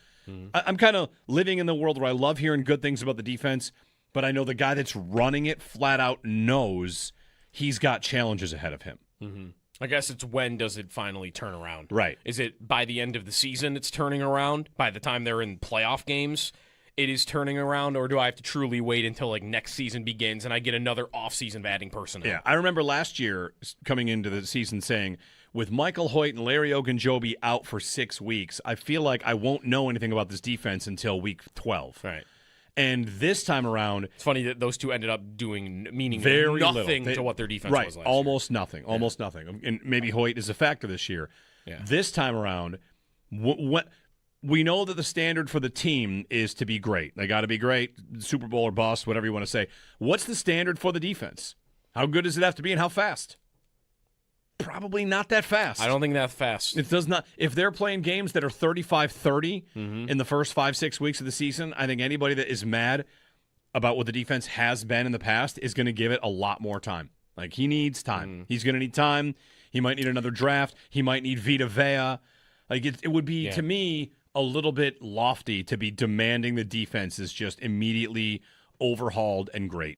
I'm kind of living in the world where I love hearing good things about the defense, but I know the guy that's running it flat out knows he's got challenges ahead of him. I guess it's when does it finally turn around? Right. Is it by the end of the season it's turning around? By the time they're in playoff games, it is turning around? Or do I have to truly wait until like next season begins and I get another offseason of adding personnel? Yeah, I remember last year coming into the season saying, with Michael Hoyt and Larry Ogunjobi out for 6 weeks, I feel like I won't know anything about this defense until week 12. Right. And this time around, it's funny that those two ended up meaning very nothing little. to what their defense right, was last almost year. nothing, almost nothing. And maybe Hoyt is a factor this year. Yeah. This time around, we know that the standard for the team is to be great. They got to be great, Super Bowl or bust, whatever you want to say. What's the standard for the defense? How good does it have to be, and how fast? Probably not that fast. I don't think that fast. It does not. If they're playing games that are 35-30 in the first 5-6 weeks of the season, I think anybody that is mad about what the defense has been in the past is going to give it a lot more time. Like, he needs time. He's going to need time. He might need another draft. He might need Vita Vea. Like, it would be, to me, a little bit lofty to be demanding the defense is just immediately overhauled and great.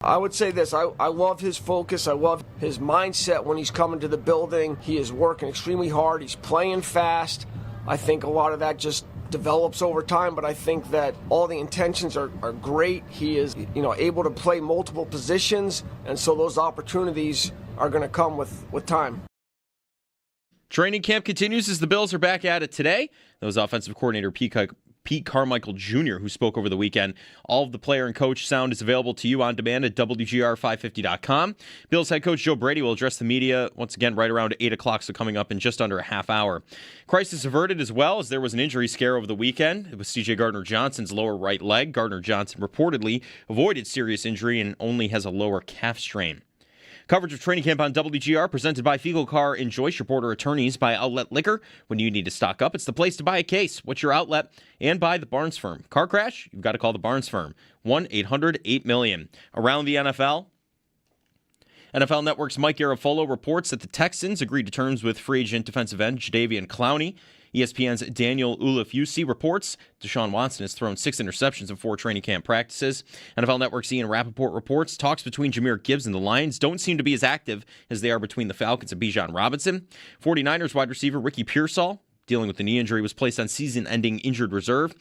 I would say this. I love his focus. I love his mindset when he's coming to the building. He is working extremely hard. He's playing fast. I think a lot of that just develops over time, but I think that all the intentions are great. He is, able to play multiple positions, and so those opportunities are going to come with time. Training camp continues as the Bills are back at it today. That was offensive coordinator Pete Carmichael Jr., who spoke over the weekend. All of the player and coach sound is available to you on demand at WGR550.com. Bills head coach Joe Brady will address the media once again right around 8 o'clock, so coming up in just under a half hour. Crisis averted as well, as there was an injury scare over the weekend. It was C.J. Gardner-Johnson's lower right leg. Gardner-Johnson reportedly avoided serious injury and only has a lower calf strain. Coverage of training camp on WGR presented by Fiegel Car and Joyce, your Border attorneys, by Outlet Liquor. When you need to stock up, it's the place to buy a case. What's your outlet? And by the Barnes Firm. Car crash? You've got to call the Barnes Firm. 1-800-8-million. Around the NFL Network's Mike Garafolo reports that the Texans agreed to terms with free agent defensive end Jadeveon Clowney. ESPN's Daniel Ulifusi reports Deshaun Watson has thrown 6 interceptions in 4 training camp practices. NFL Network's Ian Rappaport reports talks between Jahmyr Gibbs and the Lions don't seem to be as active as they are between the Falcons and Bijan Robinson. 49ers wide receiver Ricky Pearsall, dealing with the knee injury, was placed on season-ending injured reserve.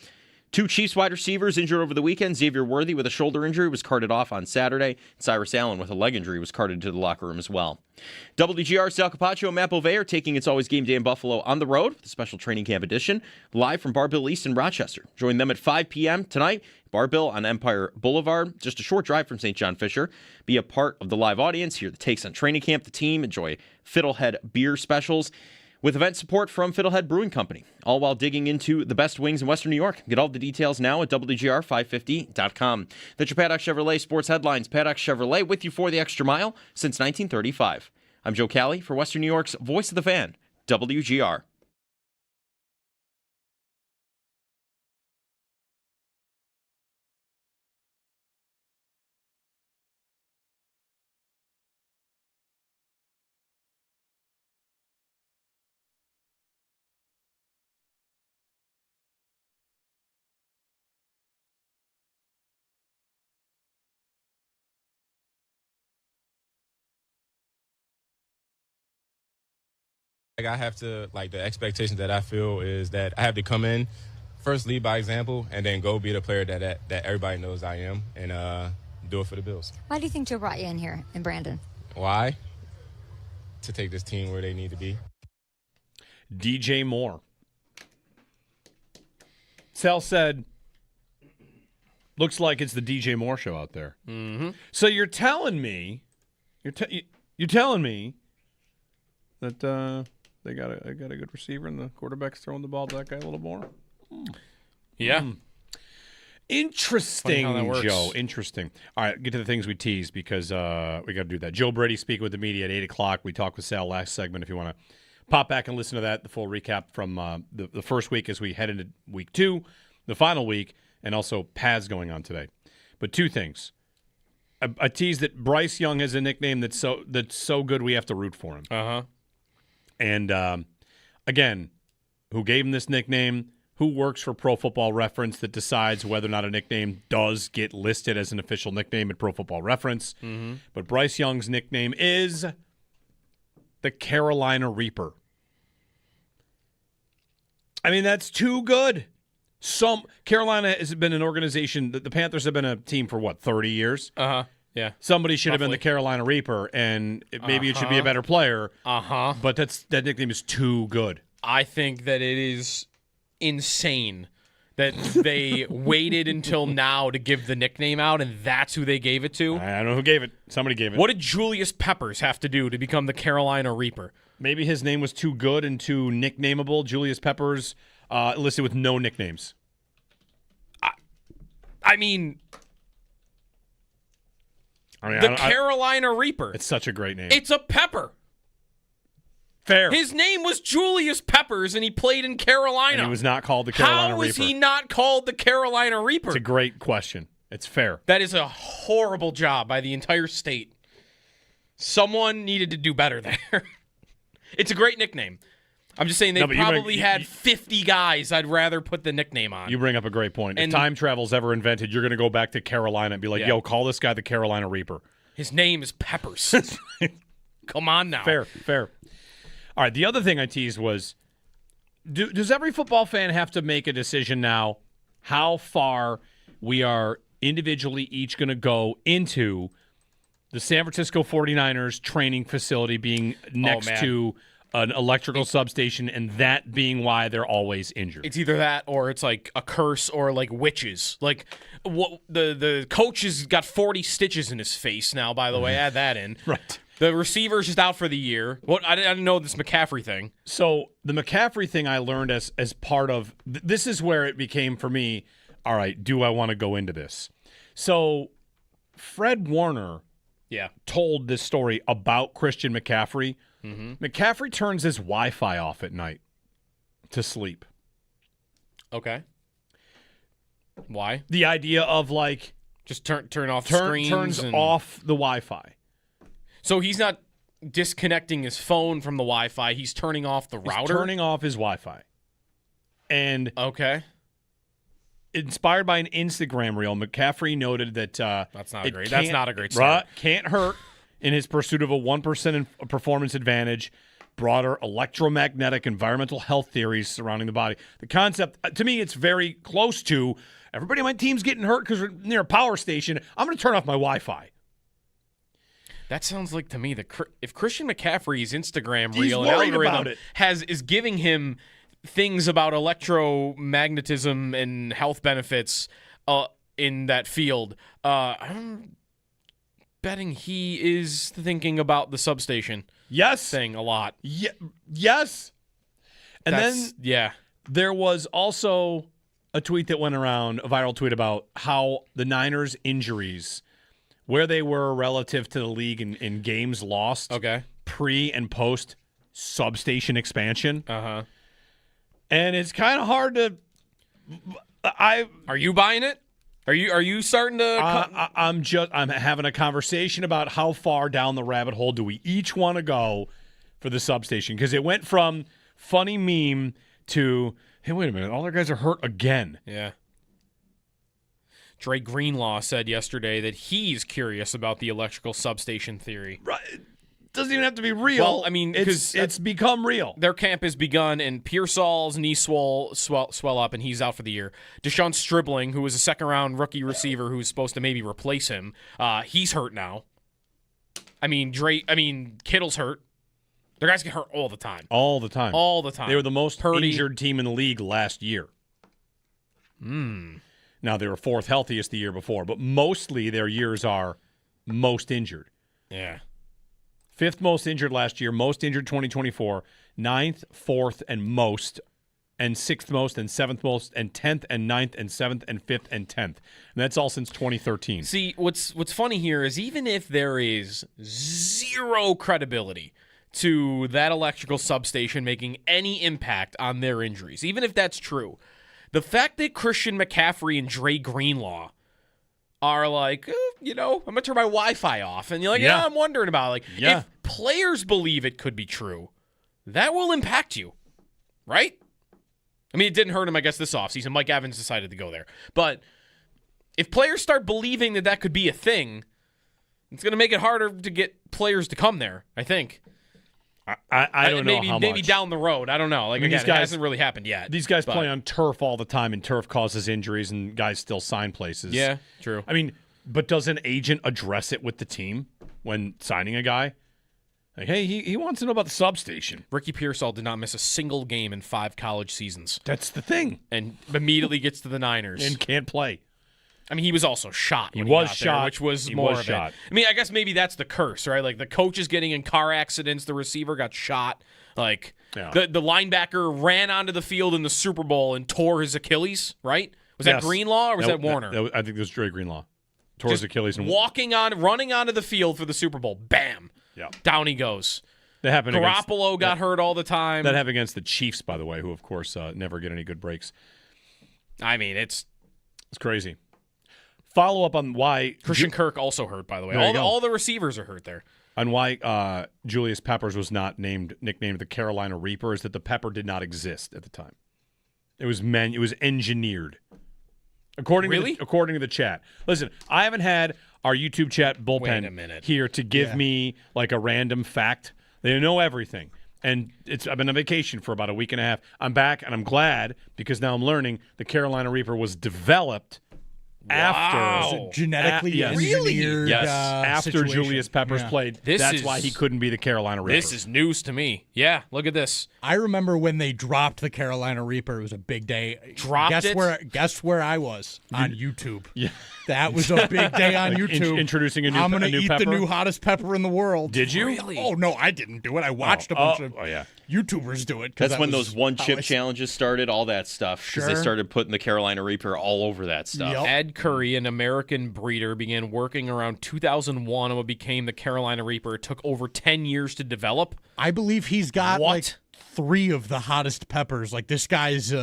2 Chiefs wide receivers injured over the weekend. Xavier Worthy with a shoulder injury was carted off on Saturday. Cyrus Allen with a leg injury was carted to the locker room as well. WGR Sal Capaccio and Matt Bovee are taking It's Always Game Day in Buffalo on the road with a special training camp edition live from Bar Bill East in Rochester. Join them at 5 p.m. tonight. Bar Bill on Empire Boulevard, just a short drive from St. John Fisher. Be a part of the live audience, hear the takes on training camp, the team, enjoy Fiddlehead beer specials, with event support from Fiddlehead Brewing Company, all while digging into the best wings in Western New York. Get all the details now at WGR550.com. That's your Paddock Chevrolet Sports Headlines. Paddock Chevrolet with you for the extra mile since 1935. I'm Joe Cali for Western New York's Voice of the Fan, WGR. I have to, the expectation that I feel is that I have to come in, first lead by example, and then go be the player that everybody knows I am, and do it for the Bills. Why do you think Joe brought you in here in Brandon? Why? To take this team where they need to be. DJ Moore. Sal said, looks like it's the DJ Moore show out there. Mm-hmm. So you're telling me, you're telling me that they got a good receiver and the quarterback's throwing the ball to that guy a little more? Yeah. Interesting, Funny how that works. Joe. Interesting. All right, get to the things we tease because we got to do that. Joe Brady speaking with the media at 8 o'clock. We talked with Sal last segment if you want to pop back and listen to that, the full recap from the first week as we head into week 2, the final week, and also Paz going on today. But 2 things. A tease that Bryce Young has a nickname that's so good we have to root for him. Uh-huh. And, again, who gave him this nickname, who works for Pro Football Reference that decides whether or not a nickname does get listed as an official nickname at Pro Football Reference. Mm-hmm. But Bryce Young's nickname is the Carolina Reaper. I mean, that's too good. Carolina has been an organization, the Panthers have been a team for, 30 years? Uh-huh. Yeah. Somebody should have been the Carolina Reaper, and maybe it should be a better player. Uh-huh. But that nickname is too good. I think that it is insane that they waited until now to give the nickname out, and that's who they gave it to. I don't know who gave it. Somebody gave it. What did Julius Peppers have to do to become the Carolina Reaper? Maybe his name was too good and too nicknameable. Julius Peppers listed with no nicknames. I mean, Carolina Reaper. It's such a great name. It's a pepper. Fair. His name was Julius Peppers, and he played in Carolina. And he was not called the Carolina Reaper. How was he not called the Carolina Reaper? It's a great question. It's fair. That is a horrible job by the entire state. Someone needed to do better there. It's a great nickname. I'm just saying they No, but probably had 50 guys I'd rather put the nickname on. You bring up a great point. And if time travel's ever invented, you're going to go back to Carolina and be like, yo, call this guy the Carolina Reaper. His name is Peppers. Come on now. Fair. All right, the other thing I teased was, does every football fan have to make a decision now how far we are individually each going to go into the San Francisco 49ers training facility being next to an electrical substation, and that being why they're always injured? It's either that or it's like a curse or like witches. Like what the coach has got 40 stitches in his face now, by the way. Add that in. Right. The receiver's just out for the year. I didn't know this McCaffrey thing. So the McCaffrey thing I learned as part of this is where it became for me, all right, do I want to go into this? So Fred Warner told this story about Christian McCaffrey. Mm-hmm. McCaffrey turns his Wi-Fi off at night to sleep. Okay. Why? The idea of like just turn off screens. Turns off the Wi-Fi. So he's not disconnecting his phone from the Wi-Fi. He's turning off the router. He's turning off his Wi-Fi. And okay. Inspired by an Instagram reel, McCaffrey noted that that's not a great start. Can't hurt in his pursuit of a 1% performance advantage, broader electromagnetic environmental health theories surrounding the body. The concept, to me, it's very close to everybody on my team's getting hurt because we're near a power station. I'm going to turn off my Wi-Fi. That sounds like to me that if Christian McCaffrey's Instagram He's reel and algorithm is giving him things about electromagnetism and health benefits in that field, I'm betting he is thinking about the substation thing a lot. Yes. And there was also a tweet that went around, a viral tweet about how the Niners' injuries, where they were relative to the league in games lost, pre and post substation expansion. Uh-huh. And it's kind of hard to. Are you buying it? Are you starting to? I'm having a conversation about how far down the rabbit hole do we each want to go for the substation, because it went from funny meme to, hey, wait a minute, all their guys are hurt again. Yeah. Dre Greenlaw said yesterday that he's curious about the electrical substation theory. Right. It doesn't even have to be real. Well, I mean, because it's become real. Their camp has begun, and Pearsall's knee swell up, and he's out for the year. Deshaun Stribling, who was a second-round rookie receiver who's supposed to maybe replace him, he's hurt now. I mean, Kittle's hurt. Their guys get hurt all the time. All the time. All the time. They were the most injured team in the league last year. Now, they were fourth healthiest the year before, but mostly their years are most injured. Yeah. Fifth most injured last year, most injured 2024, ninth, fourth, and most, and sixth most, and seventh most, and 10th, and 9th, and 7th, and 5th, and 10th. And that's all since 2013. See, what's funny here is even if there is zero credibility to that electrical substation making any impact on their injuries, even if that's true, the fact that Christian McCaffrey and Dre Greenlaw are like, I'm going to turn my Wi-Fi off. And you're like, I'm wondering about it. Like, if players believe it could be true, that will impact you, right? I mean, it didn't hurt him, I guess, this offseason. Mike Evans decided to go there. But if players start believing that could be a thing, it's going to make it harder to get players to come there, I think. I don't know how much. Maybe down the road. I don't know. Like, again, it hasn't really happened yet. These guys play on turf all the time, and turf causes injuries, and guys still sign places. Yeah, true. I mean, but does an agent address it with the team when signing a guy? Like, hey, he wants to know about the substation. Ricky Pearsall did not miss a single game in 5 college seasons. That's the thing. And immediately gets to the Niners. And can't play. I mean, he was also shot. He was shot. There, which was more of it. I mean, I guess maybe that's the curse, right? Like, the coach is getting in car accidents. The receiver got shot. Like, the linebacker ran onto the field in the Super Bowl and tore his Achilles, right? Was that Greenlaw or was that Warner? I think it was Dre Greenlaw. Tore his Achilles. And running onto the field for the Super Bowl. Bam. Yeah. Down he goes. That happened. Garoppolo got hurt all the time. That happened against the Chiefs, by the way, who, of course, never get any good breaks. I mean, it's crazy. follow up on why Christian Kirk also hurt, by the way. All the receivers are hurt there. On why Julius Peppers was not nicknamed the Carolina Reaper is that the pepper did not exist at the time. It was engineered. According to the chat. Listen, I haven't had our YouTube chat bullpen here to give me like a random fact. They know everything. And I've been on vacation for about a week and a half. I'm back, and I'm glad because now I'm learning the Carolina Reaper was developed after genetically engineered. Yes, after situation. Julius Peppers played. That's why he couldn't be the Carolina Reaper. This is news to me. Yeah, look at this. I remember when they dropped the Carolina Reaper. It was a big day. Guess where I was on YouTube. Yeah. That was a big day on YouTube. Introducing a new I'm pepper. I'm going to eat the new hottest pepper in the world. Did you? Really? Oh, no, I didn't do it. I watched a bunch of YouTubers do it. That's when those one-chip challenges started, all that stuff. Because they started putting the Carolina Reaper all over that stuff. Yep. Ed Curry, an American breeder, began working around 2001 on what became the Carolina Reaper. It took over 10 years to develop. I believe he's got like 3 of the hottest peppers. Like this guy's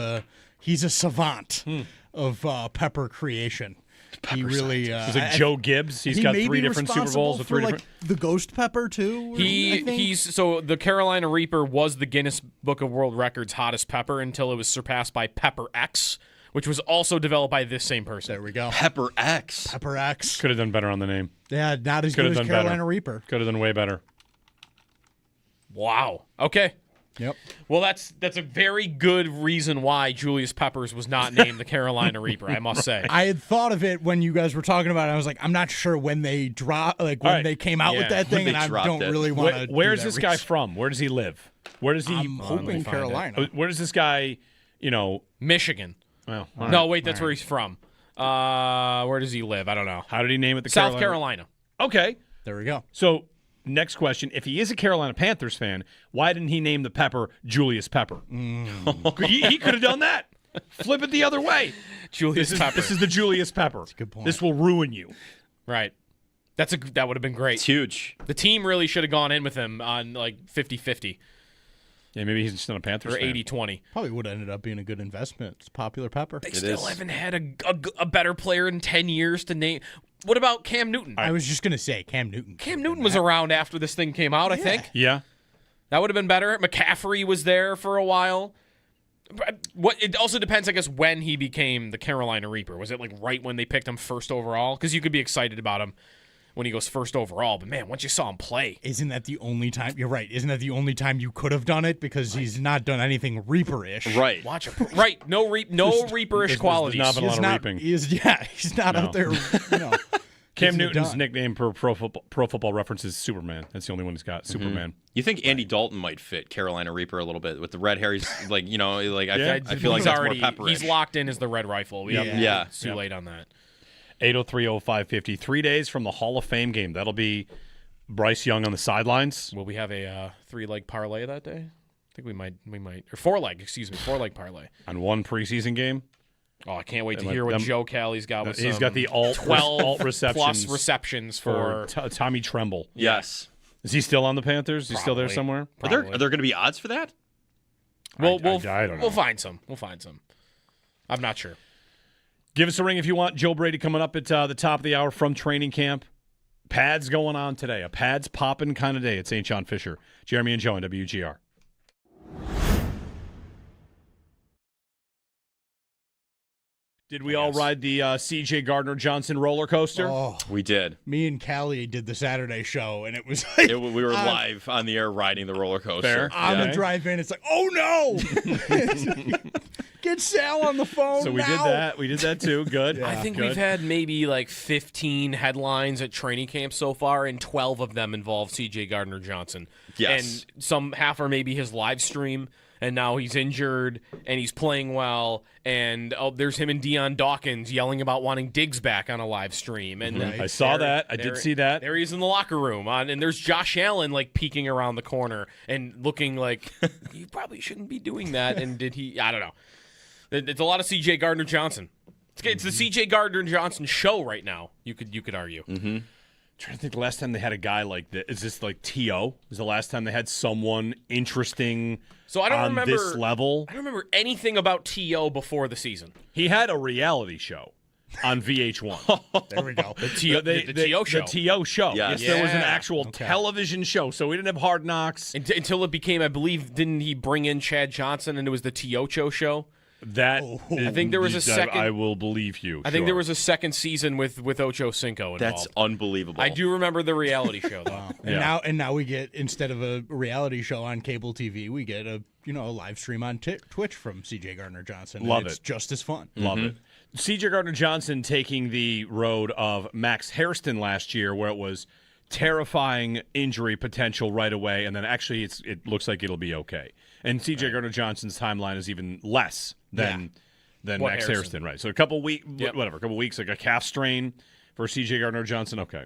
he's a savant of pepper creation. He really he's like Joe Gibbs. He's got 3 different Super Bowls with 3 different. The ghost pepper too. So the Carolina Reaper was the Guinness Book of World Records hottest pepper until it was surpassed by Pepper X, which was also developed by this same person. There we go. Pepper X. Pepper X. Could have done better on the name. Yeah, not as good as Carolina Reaper. Could have done way better. Wow. Okay. Yep. Well, that's a very good reason why Julius Peppers was not named the Carolina Reaper, I must say. I had thought of it when you guys were talking about it. I was like, I'm not sure when they they came out with that thing, and I don't really want to. Where is this guy from? Where does he live? Where does he? I'm hoping Carolina. Where does this guy? Michigan. Well, no, wait, that's where he's from. Where does he live? I don't know. How did he name it? The South Carolina. Okay, there we go. So. Next question. If he is a Carolina Panthers fan, why didn't he name the pepper Julius Pepper? He could have done that. Flip it the other way. Julius Pepper. This is the Julius Pepper. That's a good point. This will ruin you. Right. That would have been great. It's huge. The team really should have gone in with him on like 50-50. Yeah, maybe he's just not a Panthers fan. Or 80-20. Probably would have ended up being a good investment. It's popular pepper. They still haven't had a better player in 10 years to name. What about Cam Newton? I was just going to say Cam Newton. Cam Newton was around after this thing came out, I think. Yeah. That would have been better. McCaffrey was there for a while. It also depends, I guess, when he became the Carolina Reaper. Was it like right when they picked him first overall? Because you could be excited about him when he goes first overall. But, man, once you saw him play. Isn't that the only time? You're right. Isn't that the only time you could have done it? Because he's not done anything Reaper-ish. Right. Watch it. Right. No Reaper-ish qualities. There's not been a lot of reaping. He's not out there. Cam Newton's nickname per Pro Football Reference is Superman. That's the only one he's got. Superman. You think Andy Dalton might fit Carolina Reaper a little bit with the red hair? He's I feel like that's more pepperish. He's locked in as the Red Rifle. Yeah. It's too late on that. 803-0550. 3 days from the Hall of Fame game. That'll be Bryce Young on the sidelines. Will we have a 3-leg parlay that day? I think we might. Or 4-leg parlay. On one preseason game? Oh, I can't wait to hear what Joe Callie's got with He's got the 12 receptions plus receptions for Tommy Tremble. Yes. Is he still on the Panthers? Is he still there somewhere? Are there going to be odds for that? I don't know. We'll find some. I'm not sure. Give us a ring if you want. Joe Brady coming up at the top of the hour from training camp. Pads going on today. A pads popping kind of day. It's St. John Fisher. Jeremy and Joe on WGR. Did we all ride the C.J. Gardner-Johnson roller coaster? Oh, we did. Me and Callie did the Saturday show, and it was like... we were live on the air riding the roller coaster. On the drive-in, it's like, oh, no! Get Sal on the phone So we did that. We did that, too. Good. I think we've had maybe like 15 headlines at training camp so far, and 12 of them involve C.J. Gardner-Johnson. Yes. And half are maybe his live stream. And now he's injured, and he's playing well, and there's him and Deion Dawkins yelling about wanting Diggs back on a live stream. And I saw that. I did see that. There he is in the locker room, and there's Josh Allen like peeking around the corner and looking like you probably shouldn't be doing that. And did he? I don't know. It's a lot of C.J. Gardner-Johnson. It's the C.J. Gardner-Johnson show right now. You could argue. Mm-hmm. I'm trying to think the last time they had a guy like this. Is this like T.O.? Is the last time they had someone interesting on this level? I don't remember anything about T.O. before the season. He had a reality show. on VH1. There we go. The T.O. show. The T.O. show. Yes. There was an Yeah. actual television show, so we didn't have Hard Knocks. Until it became, I believe, didn't he bring in Chad Johnson and it was the T.O. show? That I think there was a second. I will believe you. I think there was a second season with Ocho Cinco involved. That's unbelievable. I do remember the reality show though. And now we get, instead of a reality show on cable TV, we get a live stream on Twitch from C.J. Gardner-Johnson. Love It's it. just as fun. Love it. C.J. Gardner-Johnson taking the road of Max Hairston last year, where it was terrifying injury potential right away, and then actually it looks like it'll be okay. And C.J. Gardner-Johnson's timeline is even less than Max Hairston, right? So a couple weeks, like a calf strain for C.J. Gardner-Johnson. Okay.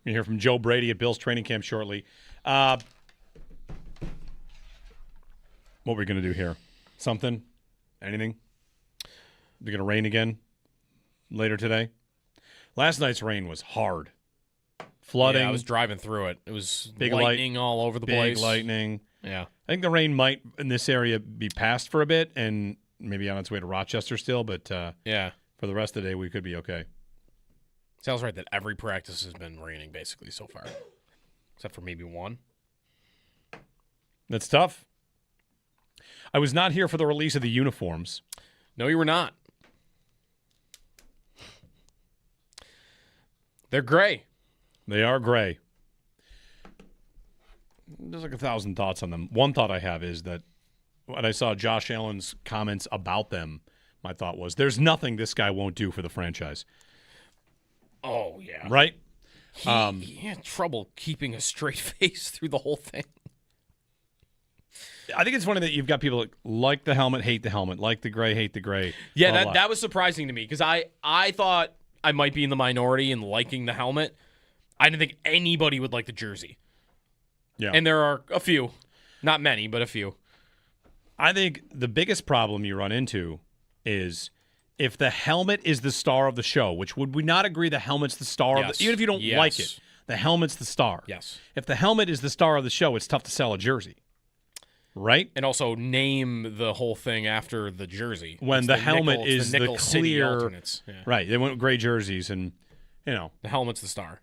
You'll hear from Joe Brady at Bills training camp shortly. What are we going to do here? Something? Anything? Is it going to rain again later today? Last night's rain was hard. Flooding. Yeah, I was driving through it. It was big lightning all over the place. Big lightning. Yeah. I think the rain might, in this area, be past for a bit and maybe on its way to Rochester still, but yeah, for the rest of the day, we could be okay. Sounds right that every practice has been raining basically so far, except for maybe one. That's tough. I was not here for the release of the uniforms. No, you were not. They're gray. They are gray. There's like 1,000 thoughts on them. One thought I have is that when I saw Josh Allen's comments about them, my thought was, there's nothing this guy won't do for the franchise. Oh, yeah. Right? He had trouble keeping a straight face through the whole thing. I think it's funny that you've got people that like the helmet, hate the helmet, like the gray, hate the gray. Yeah, blah, blah. that was surprising to me because I thought I might be in the minority in liking the helmet. I didn't think anybody would like the jersey. Yeah. And there are a few. Not many, but a few. I think the biggest problem you run into is if the helmet is the star of the show, which would we not agree the helmet's the star of the, even if you don't like it, the helmet's the star. Yes. If the helmet is the star of the show, it's tough to sell a jersey. Right? And also name the whole thing after the jersey. When the helmet is the City clear alternates. Yeah. Right. They went with gray jerseys and the helmet's the star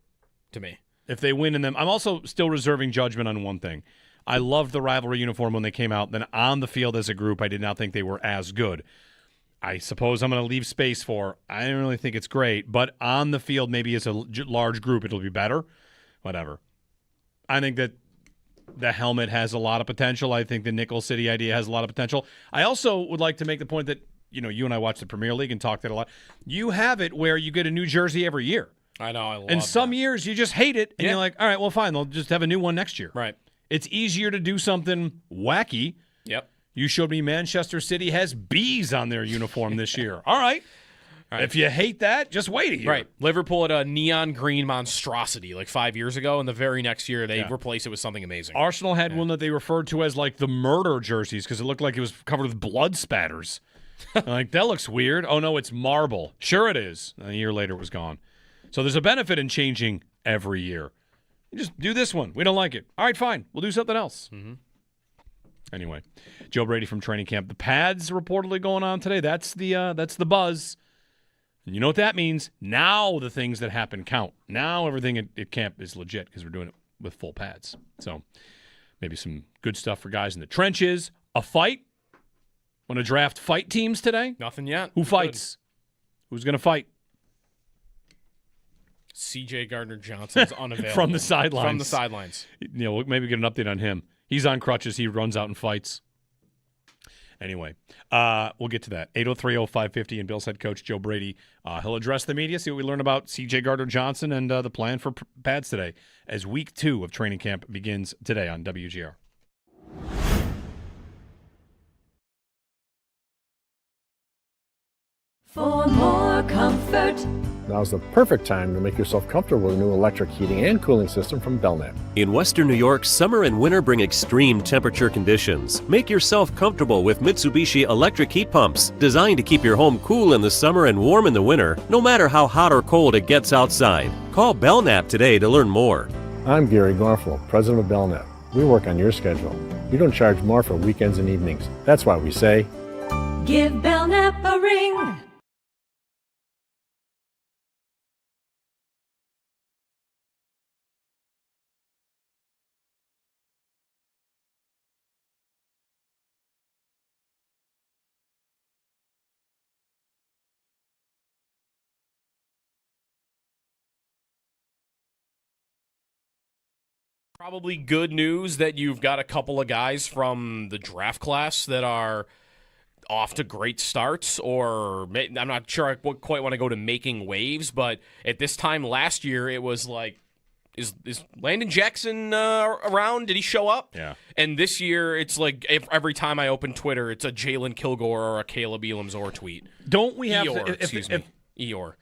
to me. If they win in them, I'm also still reserving judgment on one thing. I loved the rivalry uniform when they came out. Then on the field as a group, I did not think they were as good. I suppose I'm going to leave space for, I don't really think it's great, but on the field, maybe as a large group, it'll be better. Whatever. I think that the helmet has a lot of potential. I think the Nickel City idea has a lot of potential. I also would like to make the point that, you and I watch the Premier League and talk that a lot. You have it where you get a new jersey every year. I know. I love And some that. years you just hate it, and you're like, all right, well, fine. They'll just have a new one next year. Right. It's easier to do something wacky. Yep. You showed me Manchester City has bees on their uniform this year. All right. If you hate that, just wait a year. Right. Liverpool had a neon green monstrosity like 5 years ago, and the very next year they replaced it with something amazing. Arsenal had one that they referred to as like the murder jerseys because it looked like it was covered with blood spatters. Like, that looks weird. Oh, no, it's marble. Sure it is. And a year later it was gone. So there's a benefit in changing every year. You just do this one. We don't like it. All right, fine. We'll do something else. Mm-hmm. Anyway, Joe Brady from training camp. The pads reportedly going on today. That's the buzz. And you know what that means? Now the things that happen count. Now everything at camp is legit because we're doing it with full pads. So maybe some good stuff for guys in the trenches. A fight. Want to draft fight teams today? Nothing yet. Who fights? Who's going to fight? C.J. Gardner-Johnson's unavailable. From the sidelines. From the sidelines. We'll maybe get an update on him. He's on crutches. He runs out and fights. Anyway, we'll get to that. 803-0550 and Bills head coach Joe Brady. He'll address the media, see what we learn about C.J. Gardner-Johnson and the plan for pads today as week 2 of training camp begins today on WGR. For more comfort. Now's the perfect time to make yourself comfortable with a new electric heating and cooling system from Belknap. In Western New York, summer and winter bring extreme temperature conditions. Make yourself comfortable with Mitsubishi electric heat pumps, designed to keep your home cool in the summer and warm in the winter, no matter how hot or cold it gets outside. Call Belknap today to learn more. I'm Gary Garflow, president of Belknap. We work on your schedule. We don't charge more for weekends and evenings. That's why we say, give Belknap a ring. Probably good news that you've got a couple of guys from the draft class that are off to great starts, or I'm not sure I quite want to go to making waves, but at this time last year, it was like, is Landon Jackson around? Did he show up? Yeah. And this year, it's like every time I open Twitter, it's a Jalen Kilgore or a Caleb Elamzor tweet. Don't we have Eeyore, to... excuse me. Eeyore.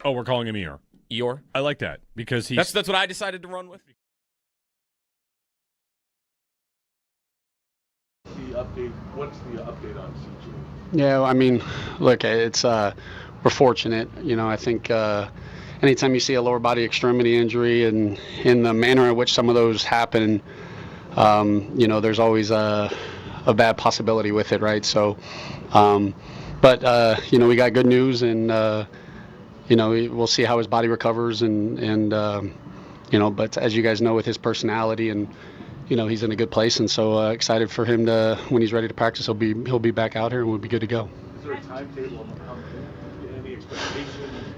Oh, we're calling him Eeyore. Eeyore. I like that because he's. That's what I decided to run with. What's the update on CJ? Yeah, I mean, look, it's we're fortunate. I think anytime you see a lower body extremity injury and in the manner in which some of those happen, there's always a bad possibility with it, right? So, but we got good news, and we'll see how his body recovers, and but as you guys know, with his personality and he's in a good place, and so excited for him to, when he's ready to practice, he'll be back out here and we'll be good to go. Is there a timetable on any expectation,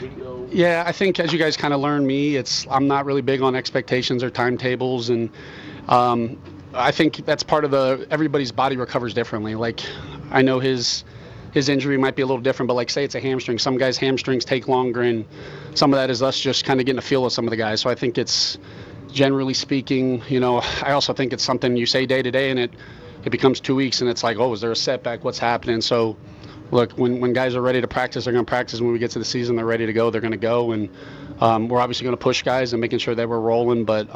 window? Yeah, I think as you guys kind of learn me, I'm not really big on expectations or timetables, and I think that's part of everybody's body recovers differently. Like, I know his injury might be a little different, but like say it's a hamstring. Some guys' hamstrings take longer, and some of that is us just kind of getting a feel of some of the guys. So I think it's, generally speaking, I also think it's something you say day to day, and it becomes 2 weeks, and it's like, oh, is there a setback? What's happening? So, look, when guys are ready to practice, they're going to practice. When we get to the season, they're ready to go. They're going to go, and we're obviously going to push guys and making sure that we're rolling. But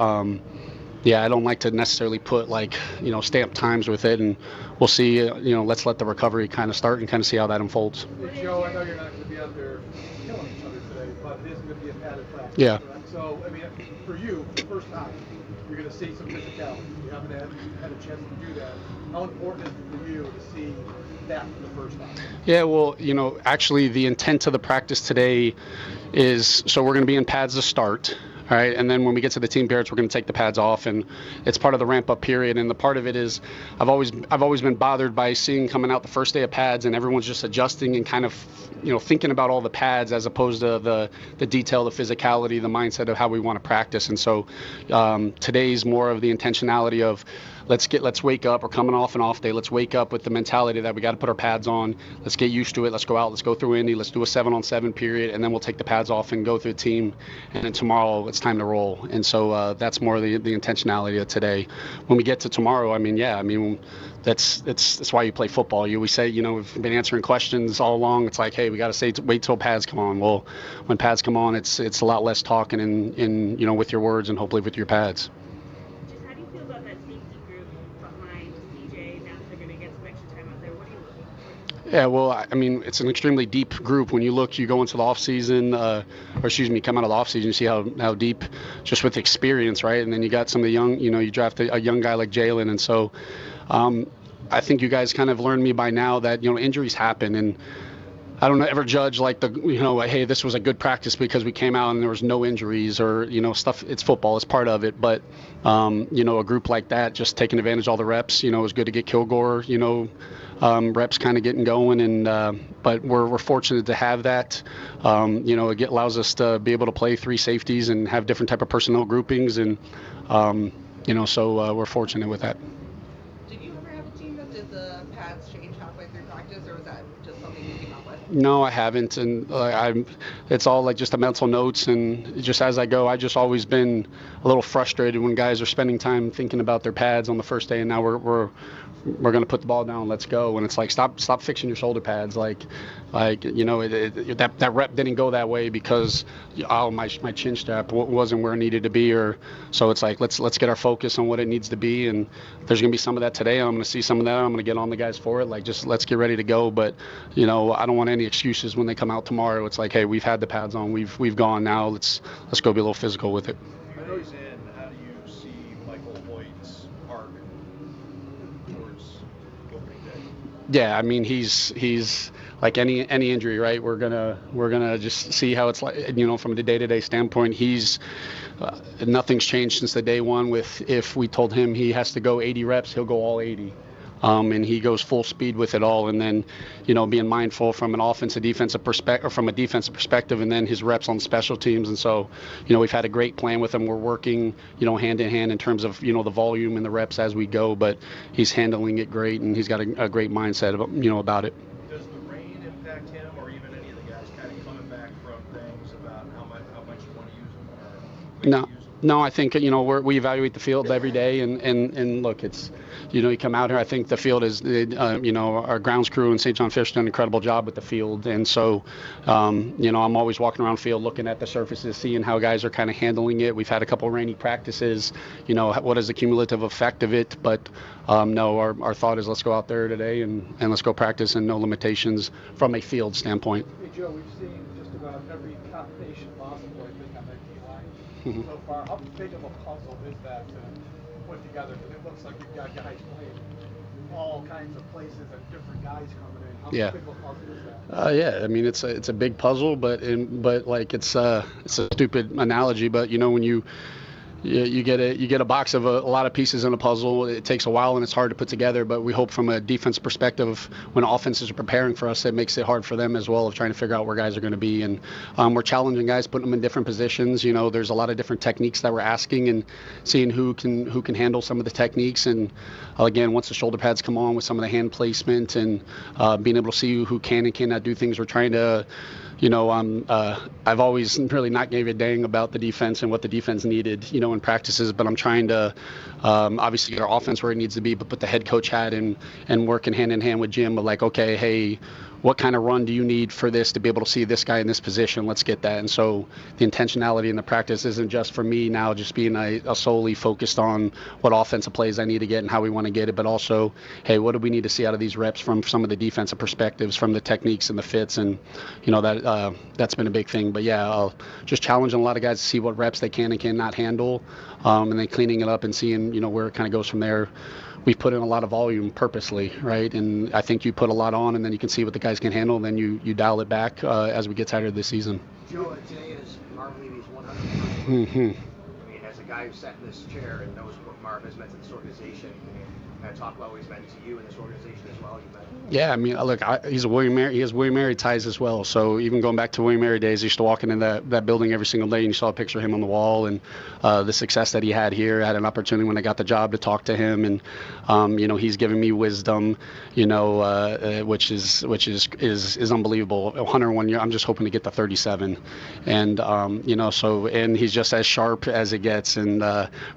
yeah, I don't like to necessarily put stamp times with it, and we'll see. Let's let the recovery kind of start and kind of see how that unfolds. Hey, Joe, I know you're not going to be out there killing each other today, but it is going to be a padded practice. Yeah. Correct? So, I mean, for you, the first time, you're going to see some physicality. You haven't had a chance to do that. How important is it for you to see that for the first time? Yeah, well, actually the intent of the practice today is, so we're going to be in pads to start. All right, and then when we get to the team periods, we're going to take the pads off, and it's part of the ramp-up period. And the part of it is, I've always been bothered by seeing coming out the first day of pads, and everyone's just adjusting and kind of, thinking about all the pads as opposed to the detail, the physicality, the mindset of how we want to practice. And so today's more of the intentionality of, let's wake up. We're coming off an off day. Let's wake up with the mentality that we got to put our pads on. Let's get used to it. Let's go out. Let's go through Indy. Let's do a 7-on-7 period, and then we'll take the pads off and go through the team. And then tomorrow it's time to roll. And so that's more the intentionality of today. When we get to tomorrow, that's why you play football. We say, we've been answering questions all along. It's like, hey, we got to wait till pads come on. Well, when pads come on, it's a lot less talking in with your words and hopefully with your pads. Yeah, well, it's an extremely deep group. When you go into the off season, come out of the off season, you see how deep, just with experience, right? And then you got some of the young, you draft a young guy like Jalen, and so I think you guys kind of learned me by now that injuries happen, and I don't ever judge hey, this was a good practice because we came out and there was no injuries or stuff. It's football, it's part of it, but a group like that, just taking advantage of all the reps, it was good to get Kilgore, reps kind of getting going, and but we're fortunate to have that. It allows us to be able to play three safeties and have different type of personnel groupings, and so we're fortunate with that. Did you ever have a team that did the pads change halfway through practice, or was that just something you came up with? No, I haven't, and it's all like just the mental notes, and just as I go, I just always been a little frustrated when guys are spending time thinking about their pads on the first day, and now we're going to put the ball down, let's go. And it's like, stop fixing your shoulder pads. That rep didn't go that way because my chin strap wasn't where it needed to be, or so it's like, let's get our focus on what it needs to be. And there's going to be some of that today. I'm going to see some of that. I'm going to get on the guys for it. Just let's get ready to go. But I don't want any excuses when they come out tomorrow. It's like, hey, we've had the pads on, we've gone now. Let's go be a little physical with it. I know he's in. How do you see Michael Hoyt's arc towards opening day? Yeah, he's like any injury, right? We're gonna just see how it's like, from the day-to-day standpoint. He's nothing's changed since the day one. If we told him he has to go 80 reps, he'll go all 80. And he goes full speed with it all, and then being mindful from an offensive defensive perspective, or from a defensive perspective, and then his reps on special teams. And so we've had a great plan with him. We're working hand in hand in terms of the volume and the reps as we go, but he's handling it great, and he's got a great mindset about it. Does the rain impact him, or even any of the guys kind of coming back from things about how much you want to use him, or No. use him? No, I think, we evaluate the field every day, and look, it's, you come out here, I think the field is, our grounds crew and St. John Fish done an incredible job with the field. And so, I'm always walking around the field looking at the surfaces, seeing how guys are kind of handling it. We've had a couple rainy practices, what is the cumulative effect of it? But no, our thought is let's go out there today and let's go practice and no limitations from a field standpoint. Hey, Joe, we've seen just about every combination possible, I think, on that D-line so far. How big of a puzzle is that to put together? Because it looks like you've got guys playing all kinds of places and different guys coming in. How big of a puzzle is that? I mean, it's a big puzzle, but like it's a stupid analogy, but when you get a box of a lot of pieces in a puzzle. It takes a while and it's hard to put together, but we hope from a defense perspective, when offenses are preparing for us, it makes it hard for them as well of trying to figure out where guys are going to be. And we're challenging guys, putting them in different positions. There's a lot of different techniques that we're asking and seeing who can handle some of the techniques. And again, once the shoulder pads come on with some of the hand placement and being able to see who can and cannot do things, we're trying to I've always really not gave a dang about the defense and what the defense needed, in practices, but I'm trying to obviously get our offense where it needs to be, but put the head coach hat in and working hand in hand with Jim of like, okay, hey, what kind of run do you need for this to be able to see this guy in this position? Let's get that. And so the intentionality in the practice isn't just for me now, just being a solely focused on what offensive plays I need to get and how we want to get it, but also, hey, what do we need to see out of these reps from some of the defensive perspectives, from the techniques and the fits, and that's been a big thing. But yeah, just challenging a lot of guys to see what reps they can and cannot handle, and then cleaning it up and seeing where it kind of goes from there. We've put in a lot of volume purposely, right? And I think you put a lot on, and then you can see what the guys can handle, and then you dial it back as we get tighter this season. Joe, today is Marv Levy's 100th Mm-hmm. I mean, as a guy who sat in this chair and knows what Marv has meant to this organization, can you kind of talk about what he's meant to you and this organization as well? Yeah, I mean, look, he's a William Mary. He has William Mary ties as well. So even going back to William Mary days, I used to walk into that building every single day, and you saw a picture of him on the wall, and the success that he had here. I had an opportunity when I got the job to talk to him, and he's given me wisdom, which is unbelievable. 101 year. I'm just hoping to get to 37, and and he's just as sharp as it gets. And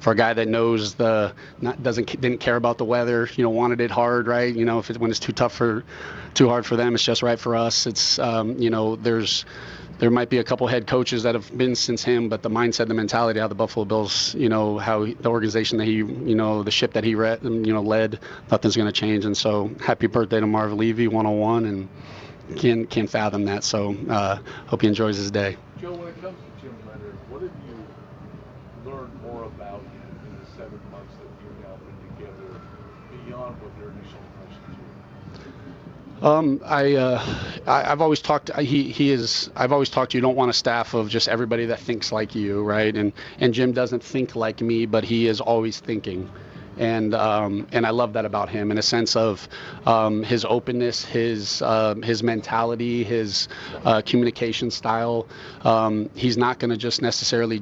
for a guy that knows didn't care about the weather, wanted it hard, right? When it's too hard for them, it's just right for us. It's there might be a couple head coaches that have been since him, but the mindset, the mentality, how the Buffalo Bills, how the organization that he, the ship that he led, nothing's going to change. And so, happy birthday to Marv Levy, 101, and can't fathom that. So, hope he enjoys his day. Joe, when it comes to Jim Leonard, what have you learned more about him in the 7 months that you've now been together beyond what your initial impressions were? I've always talked. I've always talked. You don't want a staff of just everybody that thinks like you, right? And Jim doesn't think like me, but he is always thinking. And I love that about him in a sense of his openness, his mentality, his communication style. He's not going to just necessarily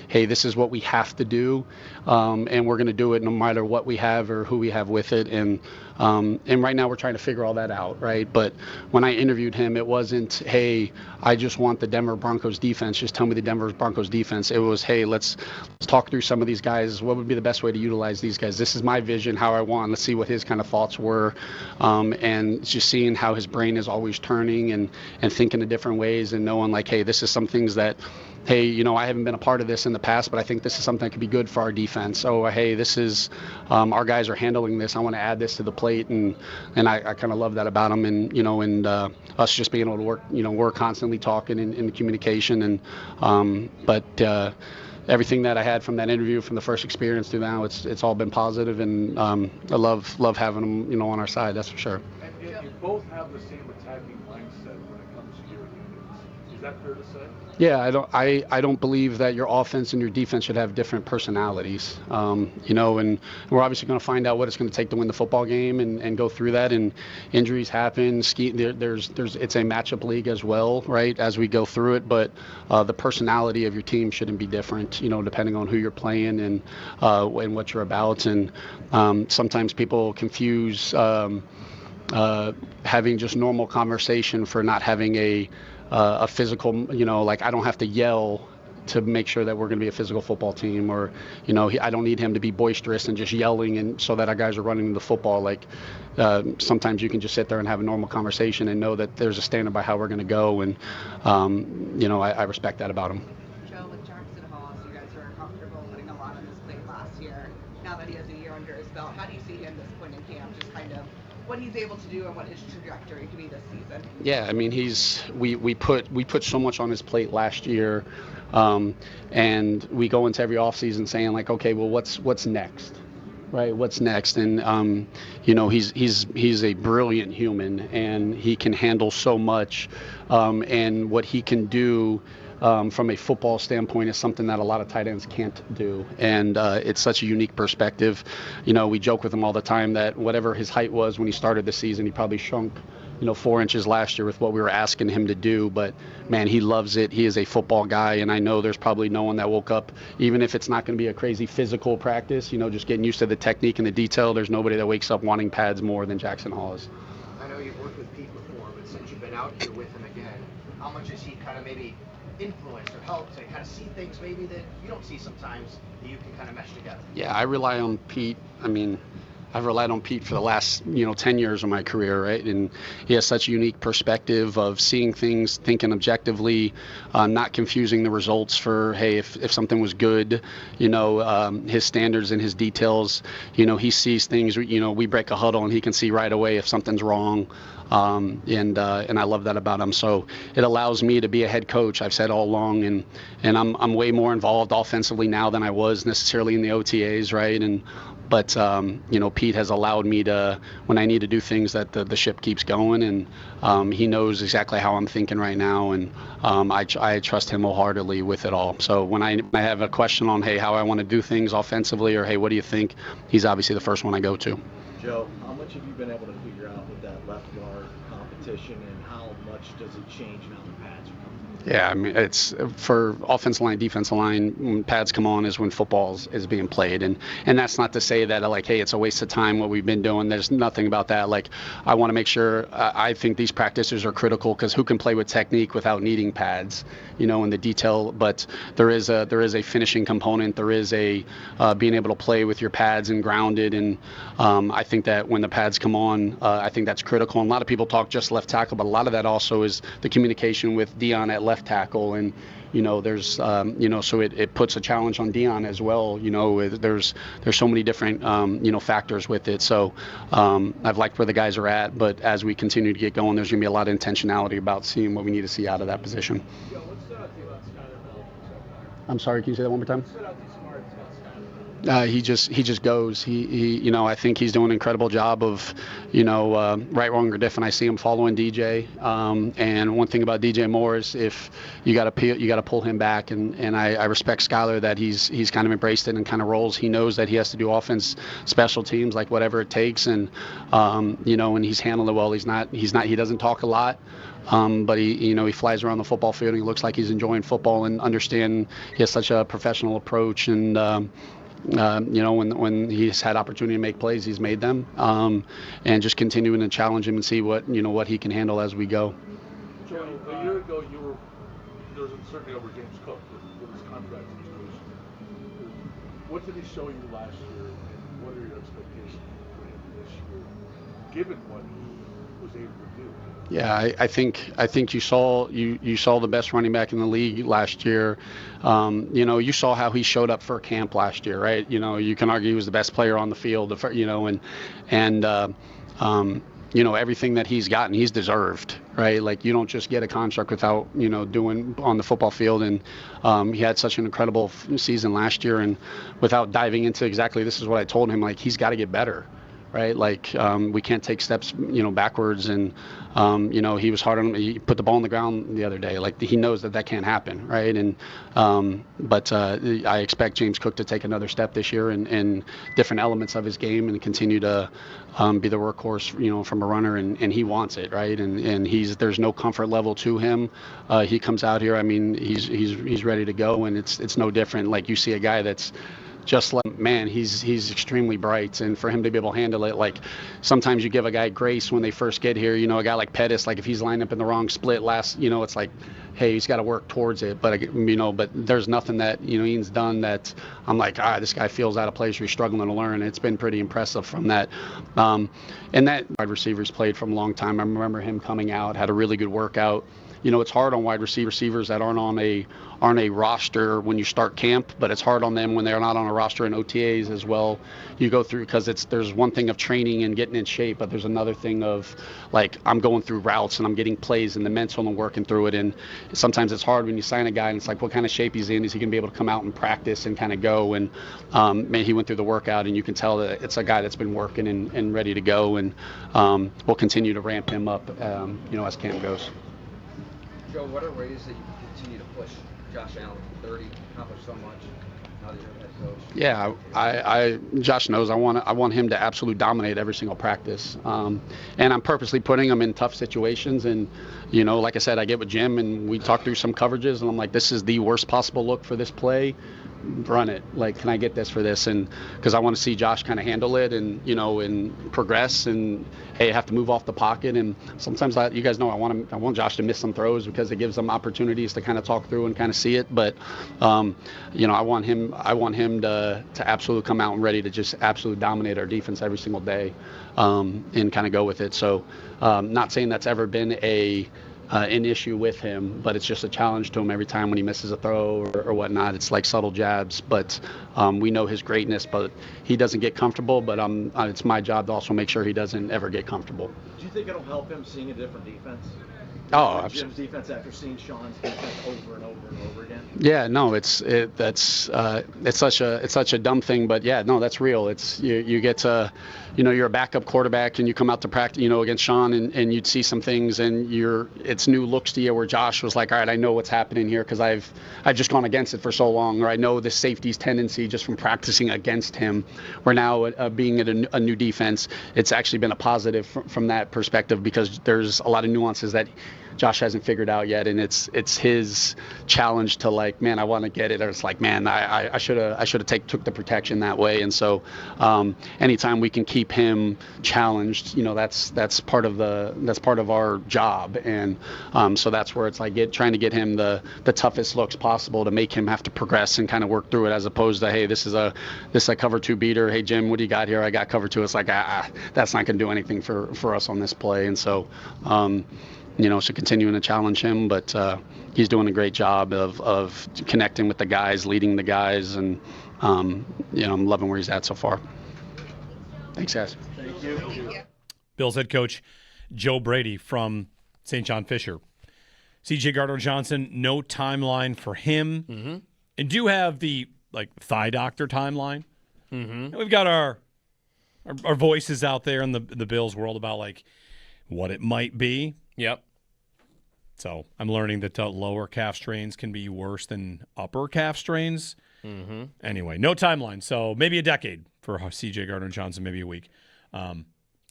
hey, this is what we have to do, and we're going to do it no matter what we have or who we have with it. And right now we're trying to figure all that out, right? But when I interviewed him, it wasn't, hey, I just want the Denver Broncos defense. Just tell me the Denver Broncos defense. It was, hey, let's talk through some of these guys. What would be the best way to utilize these guys? This is my vision, how I want. Let's see what his kind of thoughts were, and just seeing how his brain is always turning and thinking in different ways, and knowing like, hey, this is some things that, hey, I haven't been a part of this in the past, but I think this is something that could be good for our defense. So, hey, this is our guys are handling this. I want to add this to the plate, and I kind of love that about him, and us just being able to work. We're constantly talking in communication, but everything that I had from that interview, from the first experience to now, it's all been positive, and I love having him, on our side. That's for sure. And yet you both have the same attacking mindset when it comes to your units. Is that fair to say? Yeah, I don't believe that your offense and your defense should have different personalities. And we're obviously going to find out what it's going to take to win the football game and go through that. And injuries happen. It's a matchup league as well, right? As we go through it, but the personality of your team shouldn't be different, depending on who you're playing and what you're about. And sometimes people confuse having just normal conversation for not having a physical, like I don't have to yell to make sure that we're going to be a physical football team, or I don't need him to be boisterous and just yelling and so that our guys are running the football. Like sometimes you can just sit there and have a normal conversation and know that there's a standard by how we're going to go, and I respect that about him. Joe, with Jackson Hall, you guys were comfortable putting a lot on his plate last year. Now that he has a year under his belt, how do you see him this point in camp? Just kind of what he's able to do and what his trajectory could be this season. Yeah, I mean, we put so much on his plate last year, and we go into every offseason saying like, okay, well, what's next, right? What's next? And he's a brilliant human, and he can handle so much, and what he can do. From a football standpoint is something that a lot of tight ends can't do. And it's such a unique perspective. We joke with him all the time that whatever his height was when he started the season, he probably shrunk, 4 inches last year with what we were asking him to do. But, man, he loves it. He is a football guy. And I know there's probably no one that woke up, even if it's not going to be a crazy physical practice, just getting used to the technique and the detail, there's nobody that wakes up wanting pads more than Jackson Hall is. I know you've worked with Pete before, but since you've been out here with him again, how much has he kind of maybe influence or help to kind of see things maybe that you don't see sometimes that you can kind of mesh together? Yeah, I rely on Pete. I mean, I've relied on Pete for the last 10 years of my career, right? And he has such a unique perspective of seeing things, thinking objectively, not confusing the results for, hey, if something was good, his standards and his details. He sees things. We break a huddle and he can see right away if something's wrong. And I love that about him. So it allows me to be a head coach. I've said all along, and I'm way more involved offensively now than I was necessarily in the OTAs, right? But Pete has allowed me to, when I need to do things, that the ship keeps going, and he knows exactly how I'm thinking right now, and I trust him wholeheartedly with it all. So when I have a question on, hey, how I want to do things offensively, or hey, what do you think, he's obviously the first one I go to. Joe, how much have you been able to figure out with that left guard competition, and how much does it change now the pads are coming? Yeah, I mean, it's for offensive line, defensive line, when pads come on is when football is being played. And that's not to say that, like, hey, it's a waste of time what we've been doing. There's nothing about that. Like, I want to make sure, I think these practices are critical, because who can play with technique without needing pads, in the detail. But there is a finishing component. There is a being able to play with your pads and grounded. And I think that when the pads come on, I think that's critical. And a lot of people talk just left tackle, but a lot of that also is the communication with Dion at left tackle, and there's so it puts a challenge on Dion as well. There's so many different factors with it. So I've liked where the guys are at, but as we continue to get going, there's going to be a lot of intentionality about seeing what we need to see out of that position. I'm sorry, can you say that one more time? He just goes. He I think he's doing an incredible job of, right, wrong, or different. I see him following DJ. And one thing about DJ Moore is if you got to pull him back. And I respect Skylar that he's kind of embraced it and kind of rolls. He knows that he has to do offense, special teams, like whatever it takes. And and he's handled it well. He doesn't talk a lot. But he flies around the football field and he looks like he's enjoying football and understand he has such a professional approach, and when he's had opportunity to make plays, he's made them, and just continuing to challenge him and see what he can handle as we go. Joe, a year ago there was uncertainty over James Cook with his contract situation. What did he show you last year, and what are your expectations for him this year, given what he was able to do? Yeah, I think you saw the best running back in the league last year. You saw how he showed up for camp last year, right? You can argue he was the best player on the field, and everything that he's gotten, he's deserved, right? Like, you don't just get a contract without doing on the football field, and he had such an incredible season last year. And without diving into exactly, this is what I told him, like, he's got to get better. Right, like we can't take steps, backwards, and he was hard on him. He put the ball on the ground the other day. Like, he knows that can't happen, right? And but I expect James Cook to take another step this year and different elements of his game and continue to be the workhorse, from a runner, and he wants it, right? And there's no comfort level to him. He comes out here. I mean, he's ready to go, and it's no different. Like, you see a guy that's just like, man, he's extremely bright, and for him to be able to handle it, like sometimes you give a guy grace when they first get here. A guy like Pettis, like if he's lined up in the wrong split it's like, hey, he's got to work towards it. But but there's nothing that Ian's done that I'm like, this guy feels out of place or he's struggling to learn. It's been pretty impressive from that. And that wide receivers played from a long time. I remember him coming out, had a really good workout. It's hard on wide receivers that aren't on a roster when you start camp, but it's hard on them when they're not on a roster in OTAs as well. You go through, because there's one thing of training and getting in shape, but there's another thing of like I'm going through routes and I'm getting plays and the mental and working through it. And sometimes it's hard when you sign a guy and it's like what kind of shape he's in. Is he going to be able to come out and practice and kind of go? And man, he went through the workout and you can tell that it's a guy that's been working and ready to go. And we'll continue to ramp him up, as camp goes. Joe, what are ways that you can continue to push Josh Allen from 30, accomplish so much now that you're head coach? Yeah, I Josh knows I want him to absolutely dominate every single practice, and I'm purposely putting him in tough situations. And like I said, I get with Jim and we talk through some coverages, and I'm like, this is the worst possible look for this play. Run it. Like, can I get this for this? And because I want to see Josh kind of handle it and and progress. And hey, I have to move off the pocket. And sometimes you guys know I want Josh to miss some throws because it gives them opportunities to kind of talk through and kind of see it. But I want him to absolutely come out and ready to just absolutely dominate our defense every single day, and kind of go with it. So not saying that's ever been an issue with him, but it's just a challenge to him every time when he misses a throw or whatnot. It's like subtle jabs, but we know his greatness, but he doesn't get comfortable, but it's my job to also make sure he doesn't ever get comfortable. Do you think it'll help him seeing a different defense? Oh, Jim's absolutely. defense after seeing Sean's defense over and over and over again. Yeah, no, it's such a dumb thing, but yeah, no, that's real. It's you get to, you're a backup quarterback and you come out to practice, against Sean and you'd see some things and it's new looks to you where Josh was like, all right, I know what's happening here because I've just gone against it for so long, or I know the safety's tendency just from practicing against him. Where now being at a new defense, it's actually been a positive from that perspective because there's a lot of nuances that Josh hasn't figured out yet, and it's his challenge to like, man, I want to get it, or it's like, man, I should have took the protection that way. And so anytime we can keep him challenged, that's part of our job. And so that's where it's like trying to get him the toughest looks possible to make him have to progress and kind of work through it, as opposed to, hey, this is a cover two beater. Hey Jim, what do you got here? I got cover two. It's like that's not going to do anything for us on this play. And so so continuing to challenge him, but he's doing a great job of connecting with the guys, leading the guys, and I'm loving where he's at so far. Thanks, guys. Thank you. Bills head coach Joe Brady from St. John Fisher. C.J. Gardner-Johnson, no timeline for him, and do have the thigh doctor timeline. And we've got our voices out there in the Bills world about what it might be. Yep. So I'm learning that lower calf strains can be worse than upper calf strains. Anyway, no timeline. So maybe a decade for C.J. Gardner-Johnson, maybe a week.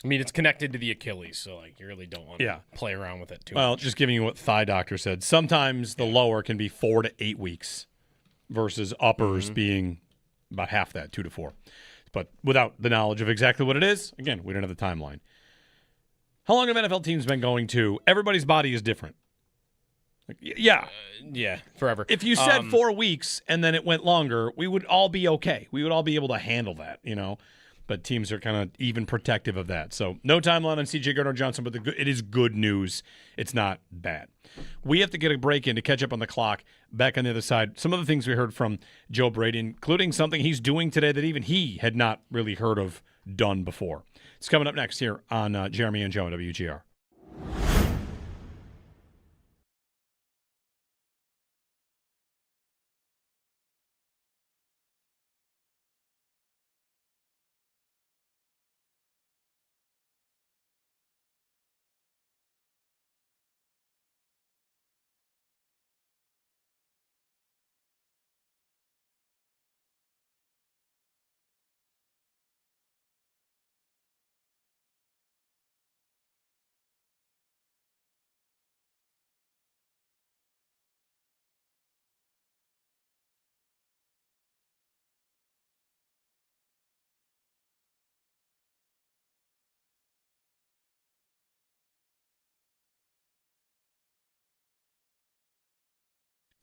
It's connected to the Achilles, so you really don't want to play around with it too much. Well, just giving you what thigh doctor said. Sometimes the lower can be 4 to 8 weeks versus uppers being about half that, 2 to 4. But without the knowledge of exactly what it is, again, we don't have the timeline. How long have NFL teams been going to? Everybody's body is different. Yeah, forever. If you said 4 weeks and then it went longer, we would all be okay. We would all be able to handle that, But teams are kind of even protective of that. So no timeline on C.J. Gardner-Johnson, but it is good news. It's not bad. We have to get a break in to catch up on the clock. Back on the other side, some of the things we heard from Joe Brady, including something he's doing today that even he had not really heard of done before. It's coming up next here on Jeremy and Joe on WGR.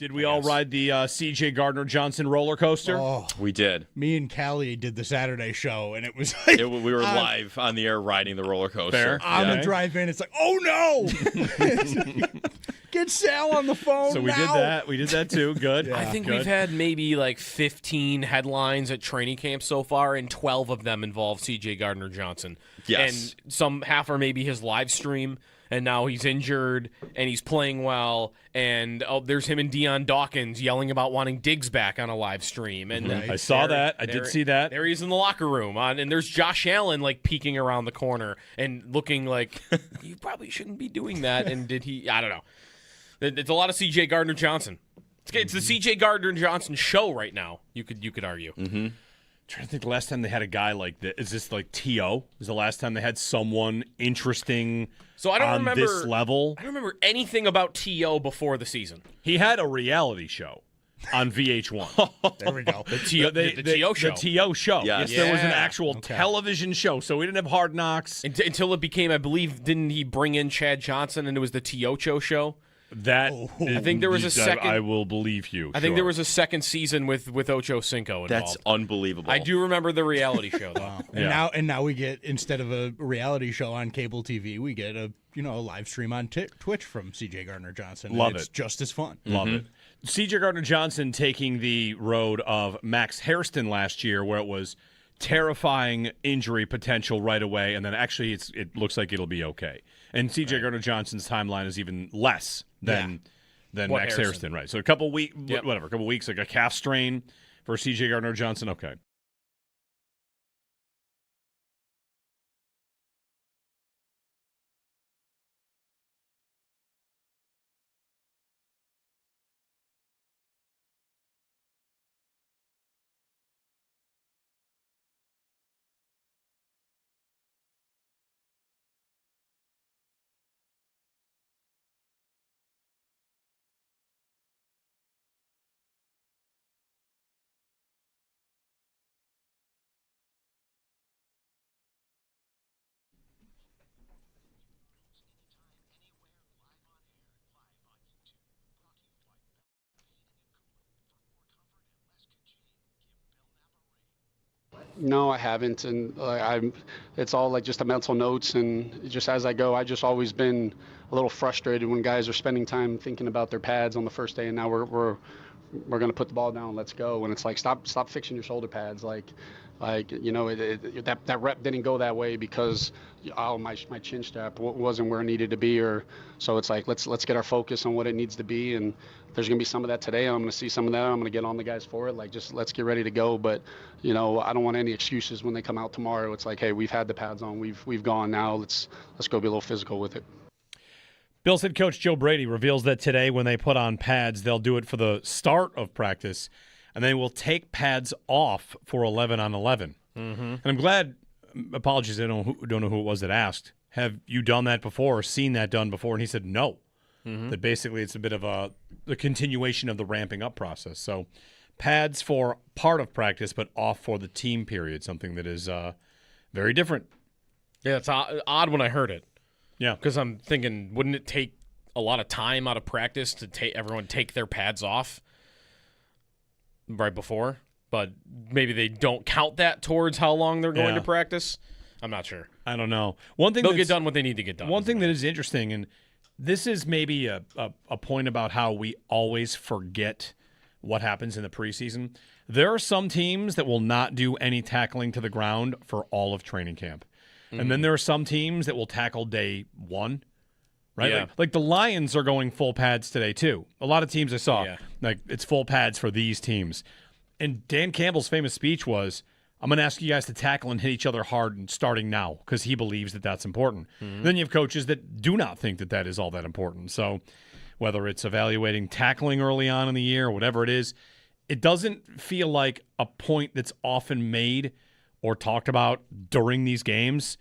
Did we all ride the C.J. Gardner-Johnson roller coaster? Oh, We did. me and Callie did the Saturday show, and it was like We were live on the air riding the roller coaster. on the drive in. It's like, oh no! Get Sal on the phone. So we did now. that. We did that too. Good. I think Good. we've had maybe like 15 headlines at training camp so far, and 12 of them involve C.J. Gardner-Johnson. Yes. And half are maybe his live stream, and now he's injured, and he's playing well, and there's him and Deion Dawkins yelling about wanting Diggs back on a live stream. And I saw that. I did see that. There he is in the locker room, and there's Josh Allen like peeking around the corner and looking like, you probably shouldn't be doing that. And did he? I don't know. It's a lot of C.J. Gardner-Johnson. It's the C.J. Gardner-Johnson show right now. You could argue. Mm-hmm. Trying to think the last time they had a guy like this. Is this like T.O.? Is the last time they had someone interesting So I don't on remember this level? I don't remember anything about T.O. before the season. He had a reality show on VH1. There we go. The T.O. show. The T.O. show. Yes. There was an actual television show, so we didn't have Hard Knocks. Until it became, I believe, didn't he bring in Chad Johnson and it was the T.O. show? That I think there was a second. I will believe you. I think there was a second season with Ocho Cinco involved. That's unbelievable. I do remember the reality show though. And now we get, instead of a reality show on cable TV, we get a live stream on Twitch from C.J. Gardner-Johnson. Love It's it. just as fun. Love it. C.J. Gardner-Johnson taking the road of Max Hairston last year, where it was terrifying injury potential right away, and then actually it looks like it'll be okay. And C.J. Gardner-Johnson's timeline is even less than Max Hairston, right? So a couple weeks, like a calf strain for C.J. Gardner-Johnson. Okay. No, I haven't, and it's all like just the mental notes, and just as I go, I just always been a little frustrated when guys are spending time thinking about their pads on the first day, and now we're gonna put the ball down, let's go, and it's like stop fixing your shoulder pads, that rep didn't go that way because my chin strap wasn't where it needed to be, or so it's like let's get our focus on what it needs to be, and there's gonna be some of that today. I'm gonna see some of that. I'm gonna get on the guys for it. Just let's get ready to go. But I don't want any excuses when they come out tomorrow. It's like, hey, we've had the pads on. We've gone now. Let's go be a little physical with it. Bills head coach Joe Brady reveals that today when they put on pads, they'll do it for the start of practice, and they will take pads off for 11 on 11. Mm-hmm. And I'm glad. Apologies, I don't know who it was that asked. Have you done that before or seen that done before? And he said no. Mm-hmm. That basically it's a bit of the continuation of the ramping up process. So pads for part of practice, but off for the team period, something that is very different. Yeah, it's odd when I heard it. Yeah. Because I'm thinking, wouldn't it take a lot of time out of practice to everyone take their pads off right before? But maybe they don't count that towards how long they're going to practice. I'm not sure. I don't know. One thing they'll get done what they need to get done. One thing that is interesting, and this is maybe a point about how we always forget what happens in the preseason. There are some teams that will not do any tackling to the ground for all of training camp. Mm-hmm. And then there are some teams that will tackle day one, right? Yeah. Like the Lions are going full pads today too. A lot of teams I saw, it's full pads for these teams. And Dan Campbell's famous speech was, I'm going to ask you guys to tackle and hit each other hard and starting now because he believes that that's important. Mm-hmm. Then you have coaches that do not think that that is all that important. So whether it's evaluating tackling early on in the year or whatever it is, it doesn't feel like a point that's often made or talked about during these games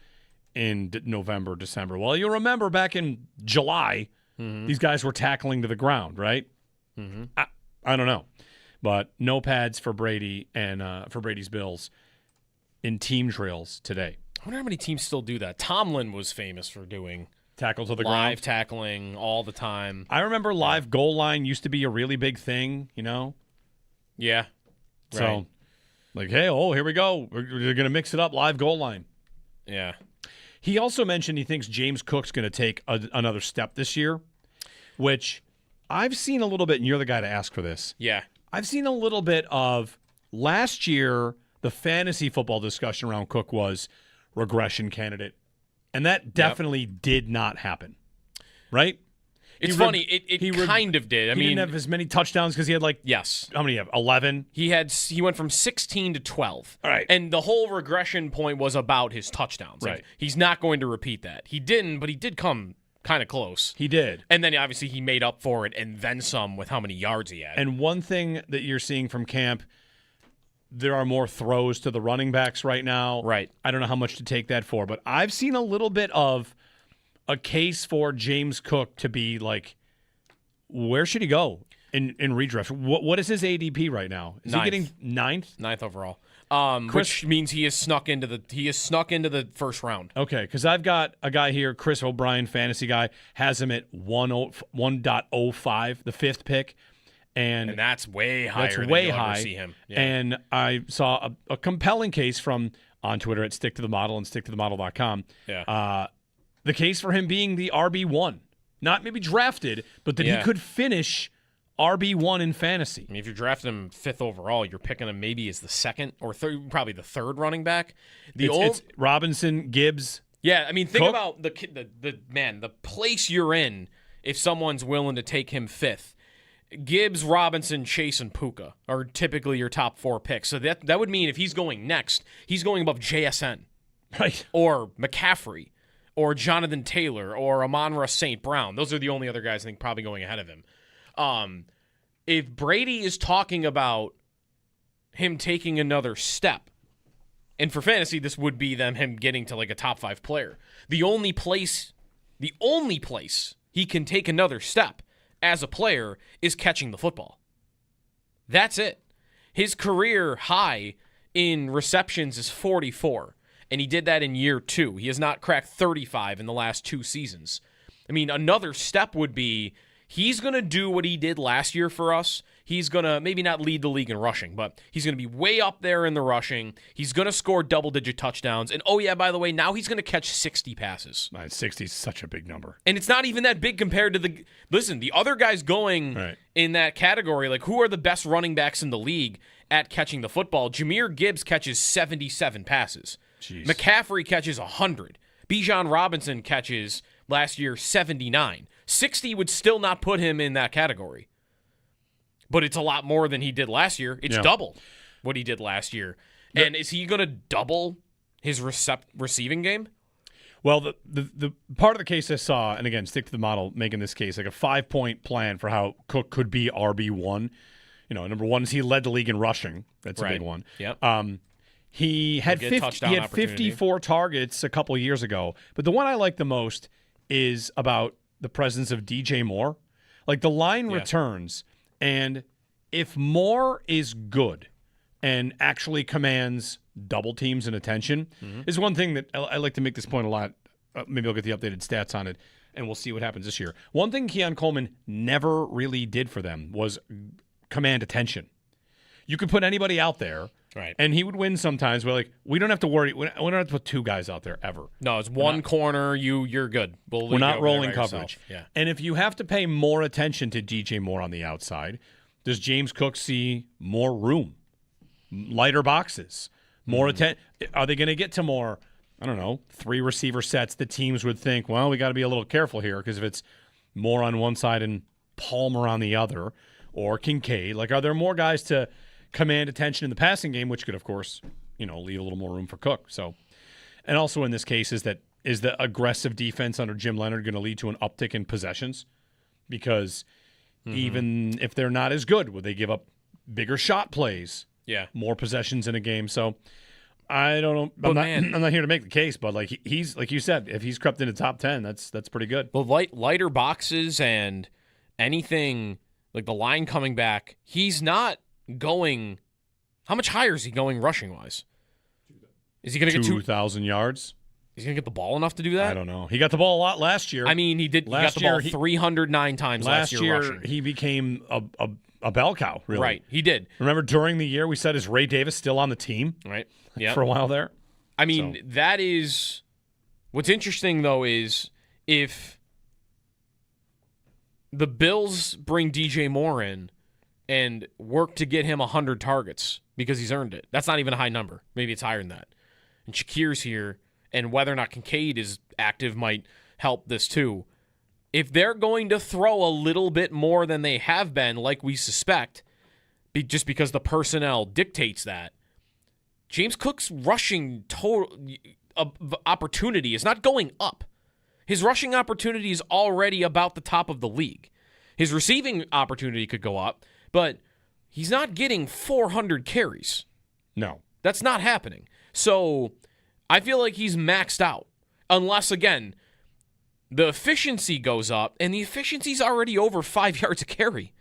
in November, December. Well, you'll remember back in July, these guys were tackling to the ground, right? Mm-hmm. I don't know. But no pads for Brady and for Brady's Bills in team drills today. I wonder how many teams still do that. Tomlin was famous for doing Tackle to the live ground. tackling all the time. I remember live goal line used to be a really big thing, Yeah. So, Right. like, hey, here we go. We're going to mix it up, live goal line. Yeah. He also mentioned he thinks James Cook's going to take another step this year, which I've seen a little bit, and you're the guy to ask for this. Yeah. I've seen a little bit of last year, the fantasy football discussion around Cook was regression candidate, and that definitely did not happen, right? It's funny. It kind of did. I mean, he didn't have as many touchdowns because he had yes. How many? 11. He went from 16 to 12. All right. And the whole regression point was about his touchdowns. Right. Like, he's not going to repeat that. He didn't, but he did come kind of close. He did. And then obviously he made up for it and then some with how many yards he had. And one thing that you're seeing from camp, there are more throws to the running backs right now. Right. I don't know how much to take that for, but I've seen a little bit of a case for James Cook to be like, where should he go in redraft? What is his ADP right now? Is he getting ninth? Ninth overall. Which means he is snuck into the first round. Okay, because I've got a guy here, Chris O'Brien, fantasy guy, has him at 1.05, the fifth pick. And that's way higher That's than way you'll ever high. see him. Yeah. And I saw a compelling case from on Twitter at Stick to the Model and sticktothemodel.com. Yeah. The case for him being the RB1. Not maybe drafted, but that he could finish RB1 in fantasy. I mean, if you're drafting him fifth overall, you're picking him maybe as the second or third, probably the third running back. It's Robinson, Gibbs. Yeah, I mean, think Cook. about the place you're in if someone's willing to take him fifth. Gibbs, Robinson, Chase, and Puka are typically your top four picks. So that would mean if he's going next, he's going above JSN. Right. Or McCaffrey. Or Jonathan Taylor. Or Amon-Ra St. Brown. Those are the only other guys I think probably going ahead of him. If Brady is talking about him taking another step, and for fantasy, this would be him getting to like a top 5 player. The only place he can take another step as a player is catching the football. That's it. His career high in receptions is 44, and he did that in year 2. He has not cracked 35 in the last 2 seasons. I mean, another step would be he's going to do what he did last year for us. He's going to maybe not lead the league in rushing, but he's going to be way up there in the rushing. He's going to score double-digit touchdowns. And, oh, yeah, by the way, now he's going to catch 60 passes. 60 is such a big number. And it's not even that big compared to the other guys going in that category. Like, who are the best running backs in the league at catching the football? Jahmyr Gibbs catches 77 passes. Jeez. McCaffrey catches 100. Bijan Robinson catches last year 79. 60 would still not put him in that category. But it's a lot more than he did last year. It's double what he did last year. And is he going to double his receiving game? Well, the part of the case I saw, and again, Stick to the Model making this case, like a 5-point plan for how Cook could be RB1. Number one is he led the league in rushing. That's a big one. Yep. He had 54 targets a couple of years ago. But the one I like the most is about the presence of DJ Moore. Like the line returns, and if Moore is good and actually commands double teams and attention, is one thing that I like to make this point a lot. Maybe I'll get the updated stats on it, and we'll see what happens this year. One thing Keon Coleman never really did for them was command attention. You could put anybody out there, and he would win sometimes. But we don't have to worry. We don't have to put 2 guys out there ever. No, it's one corner. You're good. We're not rolling coverage. Yeah. And if you have to pay more attention to DJ Moore on the outside, does James Cook see more room, lighter boxes, more attention? Are they going to get to more? I don't know, 3 receiver sets. The teams would think, well, we got to be a little careful here because if it's Moore on one side and Palmer on the other, or Kincaid, are there more guys to command attention in the passing game, which could, of course, leave a little more room for Cook. So, and also in this case is the aggressive defense under Jim Leonard going to lead to an uptick in possessions? Because even if they're not as good, would they give up bigger shot plays? Yeah, more possessions in a game. So I don't know. I'm not here to make the case, but he's like you said, if he's crept into top 10, that's pretty good. Well, lighter boxes and anything like the line coming back, he's not going. How much higher is he going rushing wise? Is he going to get 2,000 yards? He's going to get the ball enough to do that? I don't know. He got the ball a lot last year. I mean, he did. He got the ball 309 times last year rushing. He became a bell cow, really. Right, he did. Remember during the year we said, is Ray Davis still on the team? Right, yeah. For a while there. I mean, that is what's interesting though is if the Bills bring DJ Moore in and work to get him 100 targets because he's earned it. That's not even a high number. Maybe it's higher than that. And Shakir's here, and whether or not Kincaid is active might help this too. If they're going to throw a little bit more than they have been, like we suspect, just because the personnel dictates that, James Cook's rushing total opportunity is not going up. His rushing opportunity is already about the top of the league. His receiving opportunity could go up, but he's not getting 400 carries. No. That's not happening. So I feel like he's maxed out. Unless, again, the efficiency goes up, and the efficiency's already over 5 yards a carry.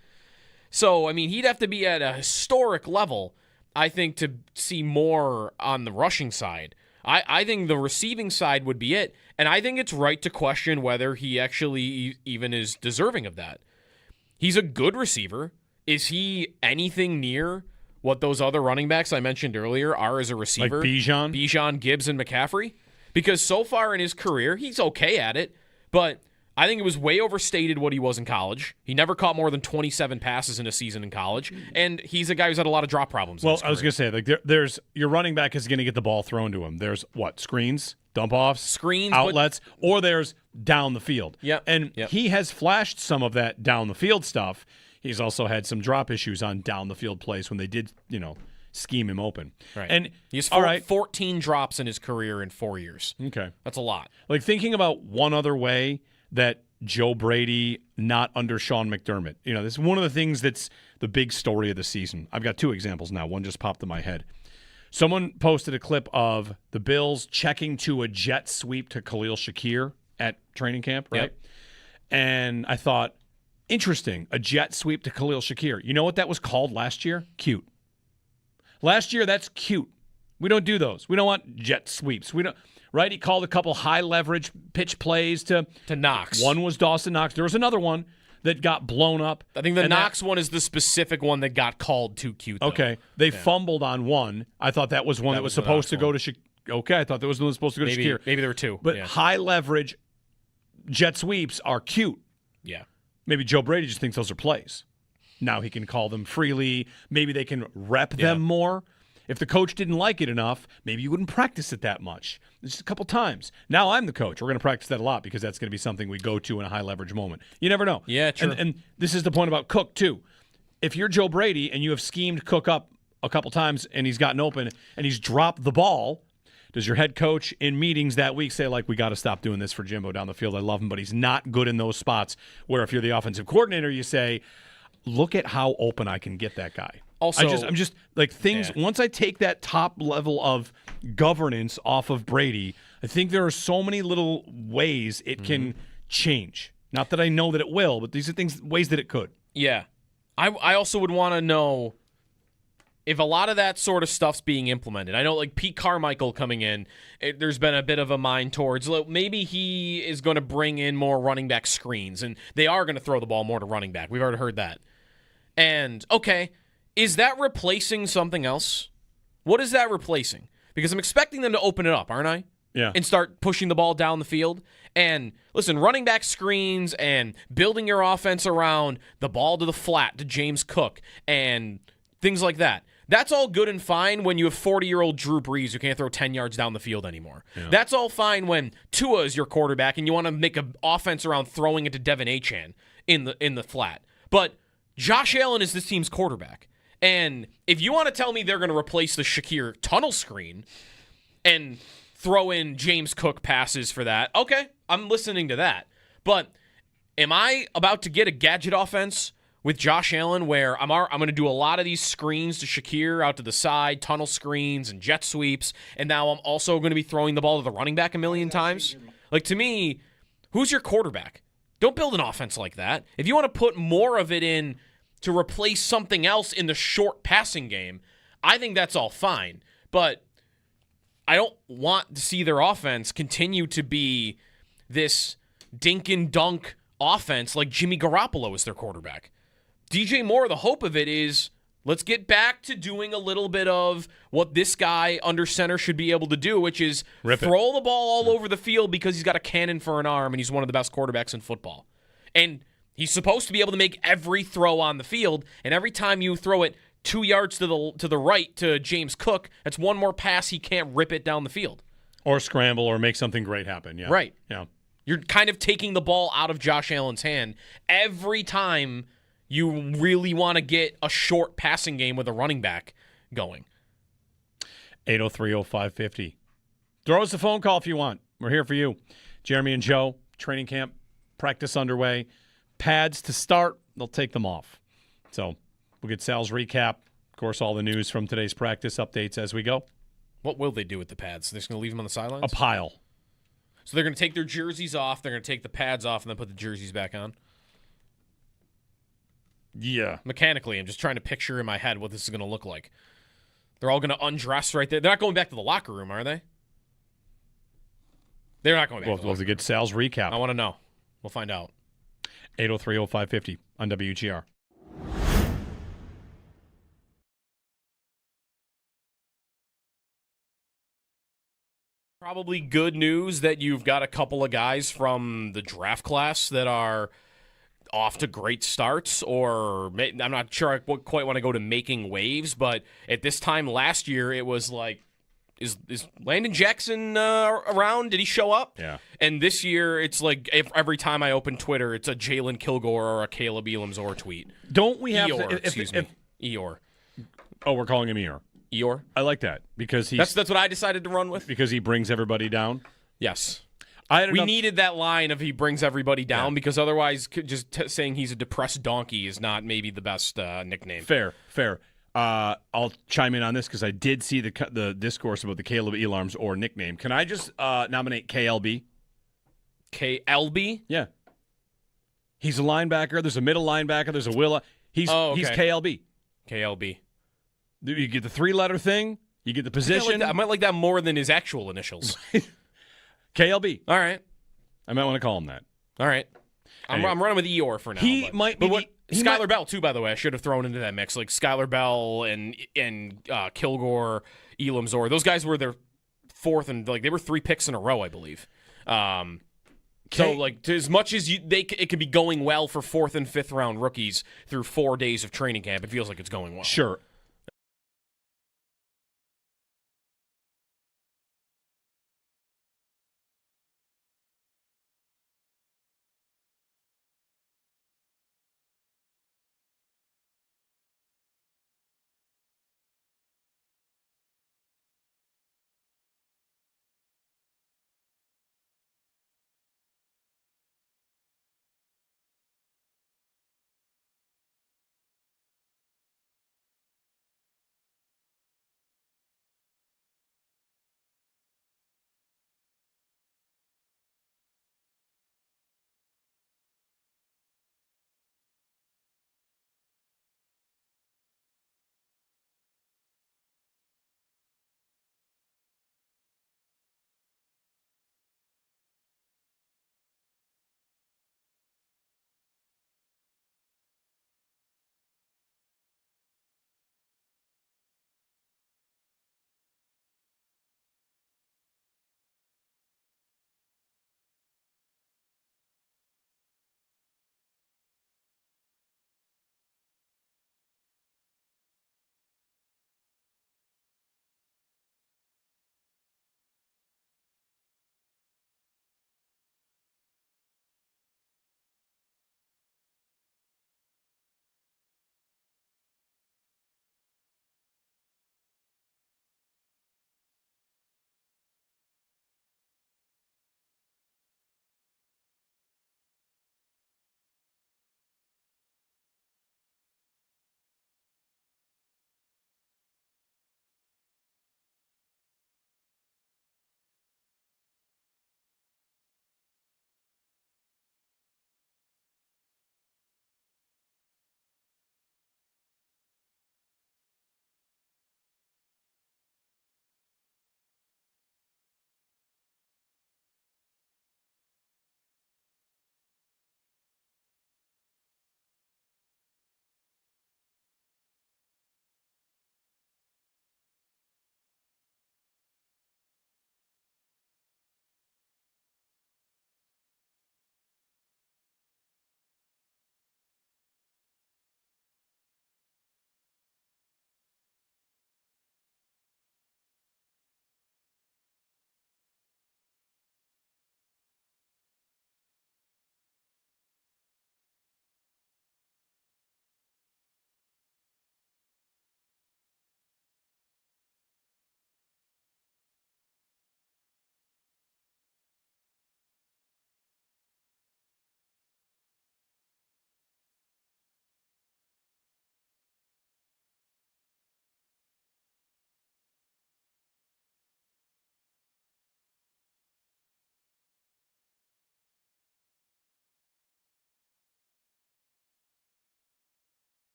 So, I mean, he'd have to be at a historic level, I think, to see more on the rushing side. I think the receiving side would be it, and I think it's right to question whether he actually even is deserving of that. He's a good receiver. Is he anything near what those other running backs I mentioned earlier are as a receiver? Like Bijan? Bijan, Gibbs, and McCaffrey? Because so far in his career, he's okay at it, but I think it was way overstated what he was in college. He never caught more than 27 passes in a season in college, and he's a guy who's had a lot of drop problems. Well, I was going to say, like, there's your running back is going to get the ball thrown to him. There's what? Screens, dump offs, screens, outlets, or there's down the field. Yep. And he has flashed some of that down the field stuff. He's also had some drop issues on down the field plays when they did, scheme him open. Right. And he's 14 drops in his career in 4 years. Okay. That's a lot. Like, thinking about one other way that Joe Brady not under Sean McDermott. This is one of the things that's the big story of the season. I've got two examples now. One just popped in my head. Someone posted a clip of the Bills checking to a jet sweep to Khalil Shakir at training camp, right? Yep. And I thought, interesting, a jet sweep to Khalil Shakir. You know what that was called last year? Cute. Last year, that's cute. We don't do those. We don't want jet sweeps. We don't. Right? He called a couple high leverage pitch plays to Knox. One was Dawson Knox. There was another one that got blown up. I think the Knox one is the specific one that got called too cute. Though. Okay. They fumbled on one. I thought that was one that was supposed to go to Shakir. Okay, I thought that was the one that was supposed to go to Shakir. Maybe there were two. But high leverage jet sweeps are cute. Yeah. Maybe Joe Brady just thinks those are plays. Now he can call them freely. Maybe they can rep them more. If the coach didn't like it enough, maybe you wouldn't practice it that much. Just a couple times. Now I'm the coach. We're going to practice that a lot because that's going to be something we go to in a high-leverage moment. You never know. Yeah, true. And this is the point about Cook, too. If you're Joe Brady and you have schemed Cook up a couple times and he's gotten open and he's dropped the ball, does your head coach in meetings that week say, like, we got to stop doing this for Jimbo down the field? I love him, but he's not good in those spots where if you're the offensive coordinator, you say, look at how open I can get that guy. Also, I'm just like things. Once I take that top level of governance off of Brady, I think there are so many little ways it can change. Not that I know that it will, but these are ways that it could. Yeah, I also would want to know if a lot of that sort of stuff's being implemented. I know, like Pete Carmichael coming in, there's been a bit of a mind towards maybe he is going to bring in more running back screens, and they are going to throw the ball more to running back. We've already heard that. And okay. Is that replacing something else? What is that replacing? Because I'm expecting them to open it up, aren't I? Yeah. And start pushing the ball down the field. And listen, running back screens and building your offense around the ball to the flat to James Cook and things like that. That's all good and fine when you have 40-year-old Drew Brees who can't throw 10 yards down the field anymore. Yeah. That's all fine when Tua is your quarterback and you want to make an offense around throwing it to Devin Achane in the flat. But Josh Allen is this team's quarterback. And if you want to tell me they're going to replace the Shakir tunnel screen and throw in James Cook passes for that, okay, I'm listening to that. But am I about to get a gadget offense with Josh Allen where I'm going to do a lot of these screens to Shakir out to the side, tunnel screens and jet sweeps, and now I'm also going to be throwing the ball to the running back a million times? Like, to me, who's your quarterback? Don't build an offense like that. If you want to put more of it in to replace something else in the short passing game, I think that's all fine. But I don't want to see their offense continue to be this dink and dunk offense like Jimmy Garoppolo is their quarterback. DJ Moore, the hope of it is, let's get back to doing a little bit of what this guy under center should be able to do, which is throw the ball all over the field because he's got a cannon for an arm and he's one of the best quarterbacks in football. And he's supposed to be able to make every throw on the field, and every time you throw it 2 yards to the right to James Cook, that's one more pass he can't rip it down the field. Or scramble or make something great happen. Yeah. Right. Yeah. You're kind of taking the ball out of Josh Allen's hand every time you really want to get a short passing game with a running back going. 803-0550. Throw us a phone call if you want. We're here for you. Jeremy and Joe, training camp, practice underway. Pads to start, they'll take them off. So we'll get Sal's recap. Of course, all the news from today's practice updates as we go. What will they do with the pads? They're just going to leave them on the sidelines? A pile. So they're going to take their jerseys off, they're going to take the pads off, and then put the jerseys back on? Yeah. Mechanically, I'm just trying to picture in my head what this is going to look like. They're all going to undress right there. They're not going back to the locker room, are they? They're not going back to the locker room. We'll get Sal's recap. I want to know. We'll find out. 803-0550 on WGR. Probably good news that you've got a couple of guys from the draft class that are off to great starts, or I'm not sure I quite want to go to making waves, but at this time last year, it was like, is Landon Jackson around? Did he show up? Yeah. And this year, it's like every time I open Twitter, it's a Jalen Kilgore or a Caleb Elamsor tweet. Don't we have Eeyore, excuse me. Eeyore. Oh, we're calling him Eeyore. Eeyore? I like that because that's what I decided to run with. Because he brings everybody down? Yes. We needed that line of he brings everybody down because otherwise just saying he's a depressed donkey is not maybe the best nickname. Fair. I'll chime in on this because I did see the discourse about the Caleb Elarms or nickname. Can I just nominate KLB? KLB? Yeah. He's a linebacker. There's a middle linebacker. There's a Willa. He's KLB. KLB. You get the three-letter thing. You get the position. I might like that more than his actual initials. KLB. All right. I might want to call him that. All right. I'm running with Eeyore for now. Skylar Bell, too, by the way. I should have thrown into that mix. Like Skylar Bell and Kilgore, Elamsor. Those guys were their fourth and they were 3 picks in a row, I believe. So as much as it could be going well for 4th and 5th round rookies through 4 days of training camp, it feels like it's going well. Sure.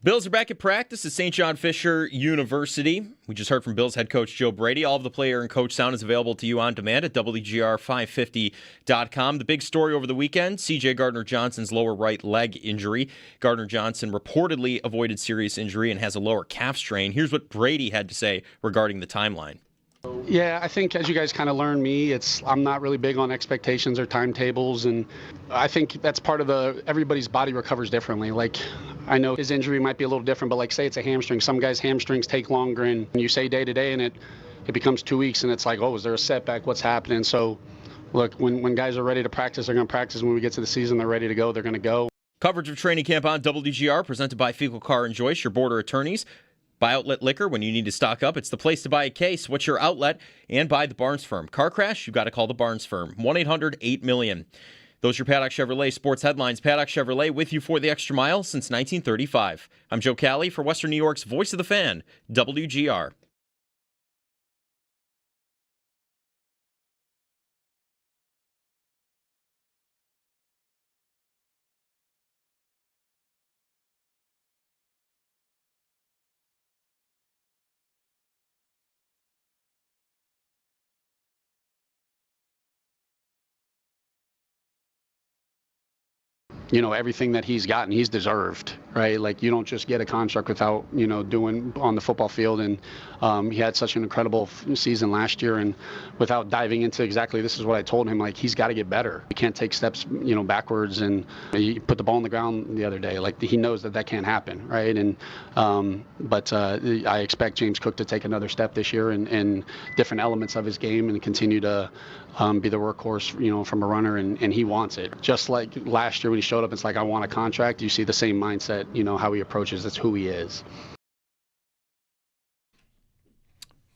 Bills are back at practice at St. John Fisher University. We just heard from Bills head coach Joe Brady. All of the player and coach sound is available to you on demand at WGR550.com. The big story over the weekend, C.J. Gardner-Johnson's lower right leg injury. Gardner-Johnson reportedly avoided serious injury and has a lower calf strain. Here's what Brady had to say regarding the timeline. Yeah, I think as you guys kind of learn me, I'm not really big on expectations or timetables, and I think that's part of everybody's body recovers differently. Like, I know his injury might be a little different, but like say it's a hamstring. Some guys' hamstrings take longer, and you say day to day, and it becomes 2 weeks, and it's like, oh, is there a setback? What's happening? So, look, when guys are ready to practice, they're going to practice. When we get to the season, they're ready to go. They're going to go. Coverage of training camp on WGR, presented by Fecal Car and Joyce, your border attorneys. Buy Outlet Liquor when you need to stock up. It's the place to buy a case. What's your outlet? And buy the Barnes Firm. Car crash? You've got to call the Barnes Firm. 1-800-8-million. Those are your Paddock Chevrolet sports headlines. Paddock Chevrolet with you for the extra mile since 1935. I'm Joe Cali for Western New York's Voice of the Fan, WGR. Everything that he's gotten, he's deserved, right? Like, you don't just get a contract without, doing on the football field. And he had such an incredible season last year. And without diving into exactly, this is what I told him, like, he's got to get better. He can't take steps, backwards. And he put the ball on the ground the other day. Like, he knows that can't happen, right? And but I expect James Cook to take another step this year in different elements of his game and continue to be the workhorse, from a runner, and he wants it. Just like last year when he showed up, it's like, I want a contract. You see the same mindset, how he approaches. That's who he is.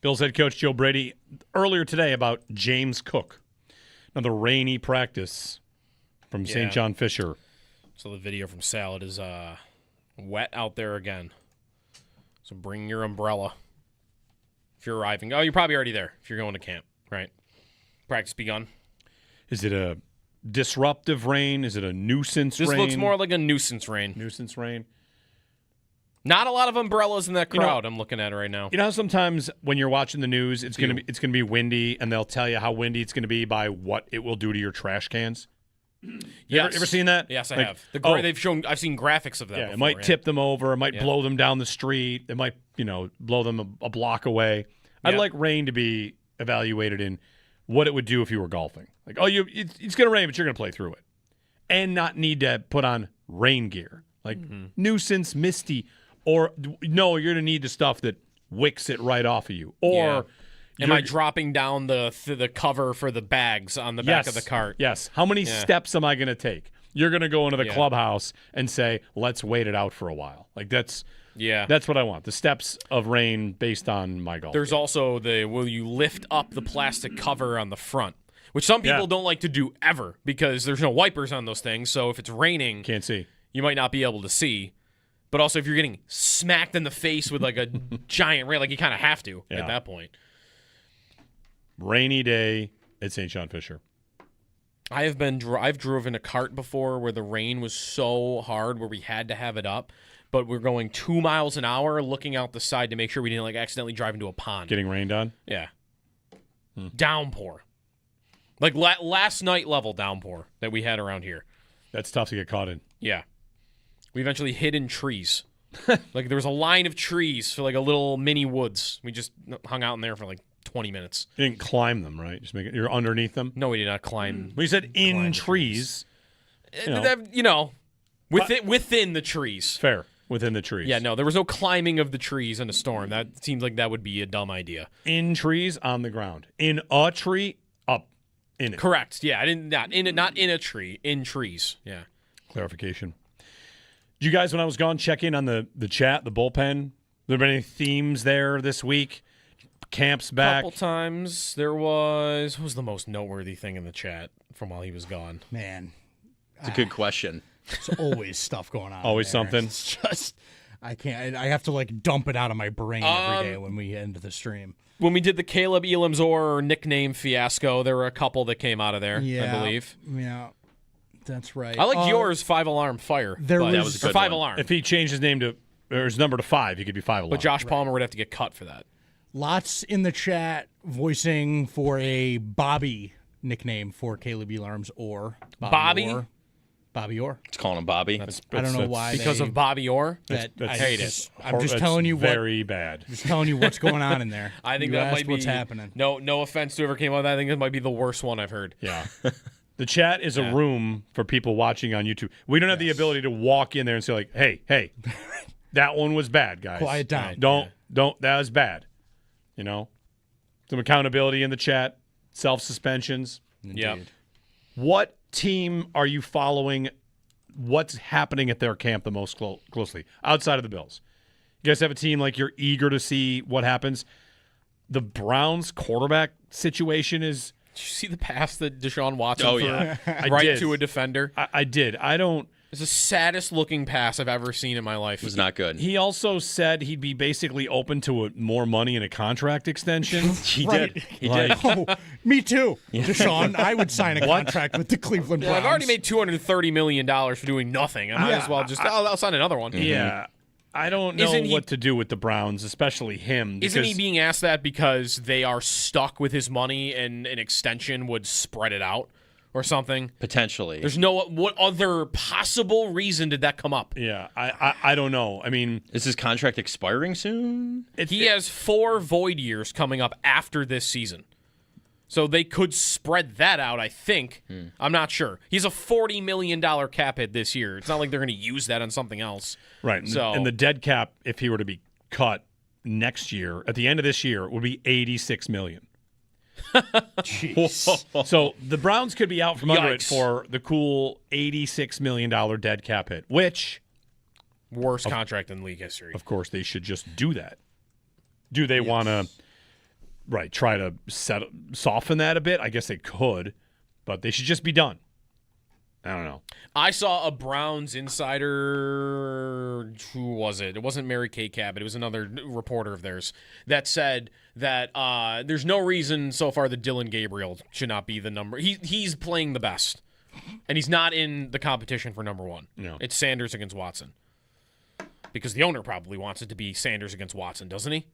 Bills head coach Joe Brady earlier today about James Cook. Another rainy practice from St. John Fisher. So the video from Sal, it is wet out there again. So bring your umbrella if you're arriving. Oh, you're probably already there if you're going to camp, right? Practice begun. Is it a disruptive rain? Is it a nuisance rain? This looks more like a nuisance rain. Nuisance rain. Not a lot of umbrellas in that crowd I'm looking at right now. You know how sometimes when you're watching the news, it's gonna be windy, and they'll tell you how windy it's gonna be by what it will do to your trash cans. You ever seen that? Yes, I have. I've seen graphics of that. Yeah, before, it might tip them over. It might blow them down the street. It might, blow them a block away. I'd like rain to be evaluated in what it would do if you were golfing. Like, it's going to rain, but you're going to play through it. And not need to put on rain gear. Like nuisance, misty, or no, you're going to need the stuff that wicks it right off of you. Or am I dropping down the cover for the bags on the back of the cart? Yes. How many steps am I going to take? You're going to go into the clubhouse and say, let's wait it out for a while. Like, that's what I want. The steps of rain based on my golf. There's also will you lift up the plastic cover on the front, which some people don't like to do ever because there's no wipers on those things. So if it's raining, can't see. You might not be able to see. But also if you're getting smacked in the face with like a giant rain, like you kind of have to at that point. Rainy day at St. John Fisher. I've driven a cart before where the rain was so hard where we had to have it up. But we're going 2 miles an hour looking out the side to make sure we didn't accidentally drive into a pond. Getting rained on? Yeah. Downpour. Like last night level downpour that we had around here. That's tough to get caught in. Yeah. We eventually hid in trees. Like there was a line of trees for like a little mini woods. We just hung out in there for like 20 minutes. You didn't climb them, right? You're underneath them? No, we did not climb. Well, you said in trees. Within the trees. Fair. Within the trees. Yeah, no, there was no climbing of the trees in a storm. That seems like that would be a dumb idea. In trees, on the ground. In a tree, up in it. Correct. Yeah, not in a tree, in trees. Yeah. Clarification. Did you guys, when I was gone, check in on the chat, the bullpen? There been any themes there this week? Camp's back. A couple times. There was. What was the most noteworthy thing in the chat from while he was gone? Man. It's a good question. There's always stuff going on. Always there. something. It's just, I can't. I have to dump it out of my brain every day when we end the stream. When we did the Caleb Elamsor nickname fiasco, there were a couple that came out of there, I believe. Yeah, that's right. I like yours, 5 Alarm Fire. That was a good 5 one. Alarm. If he changed his name to or his number to 5. He could be 5'11". But Josh Palmer would have to get cut for that. Lots in the chat voicing for a Bobby nickname for Caleb Elarms or Bobby? Orr. Bobby Orr. It's calling him Bobby. I don't know why. Because of Bobby Orr? I hate it. I'm just telling you very bad. Just telling you what's going on in there. I think You that asked might be what's happening. No offense to whoever came up with that. I think it might be the worst one I've heard. Yeah. The chat is a room for people watching on YouTube. We don't have the ability to walk in there and say, like, hey, that one was bad, guys. Quiet down. Don't, that was bad. You know? Some accountability in the chat, self-suspensions. Yeah. What team are you following? What's happening at their camp the most closely, outside of the Bills? You guys have a team like you're eager to see what happens? The Browns quarterback situation is... Did you see the pass that Deshaun Watson I right did. to a defender? I did. It's the saddest looking pass I've ever seen in my life. It was not good. He also said he'd be basically open to more money and a contract extension. He Right. did. He did. Oh, me too, Deshaun. I would sign a contract with the Cleveland Browns. I've already made $230 million for doing nothing. I might as well just, I'll sign another one. Yeah. I don't know what to do with the Browns, especially him. Isn't he being asked that because they are stuck with his money and an extension would spread it out or something? Potentially. There's what other possible reason did that come up? Yeah, I don't know. I mean, is his contract expiring soon? He has 4 void years coming up after this season. So they could spread that out, I think. I'm not sure. He's a $40 million cap hit this year. It's not like they're going to use that on something else. Right. So, and the dead cap, if he were to be cut next year, at the end of this year, would be $86 million. Jeez. So the Browns could be out from under it Yikes. for the cool $86 million dead cap hit, which... worst contract in league history. Of course, they should just do that. Do they want to... Right, try to soften that a bit? I guess they could, but they should just be done. I don't know. I saw a Browns insider. Who was it? It wasn't Mary Kay Cabot. It was another reporter of theirs that said that there's no reason so far that Dylan Gabriel should not be the number. He's playing the best, and he's not in the competition for number 1. No. It's Sanders against Watson, because the owner probably wants it to be Sanders against Watson, doesn't he?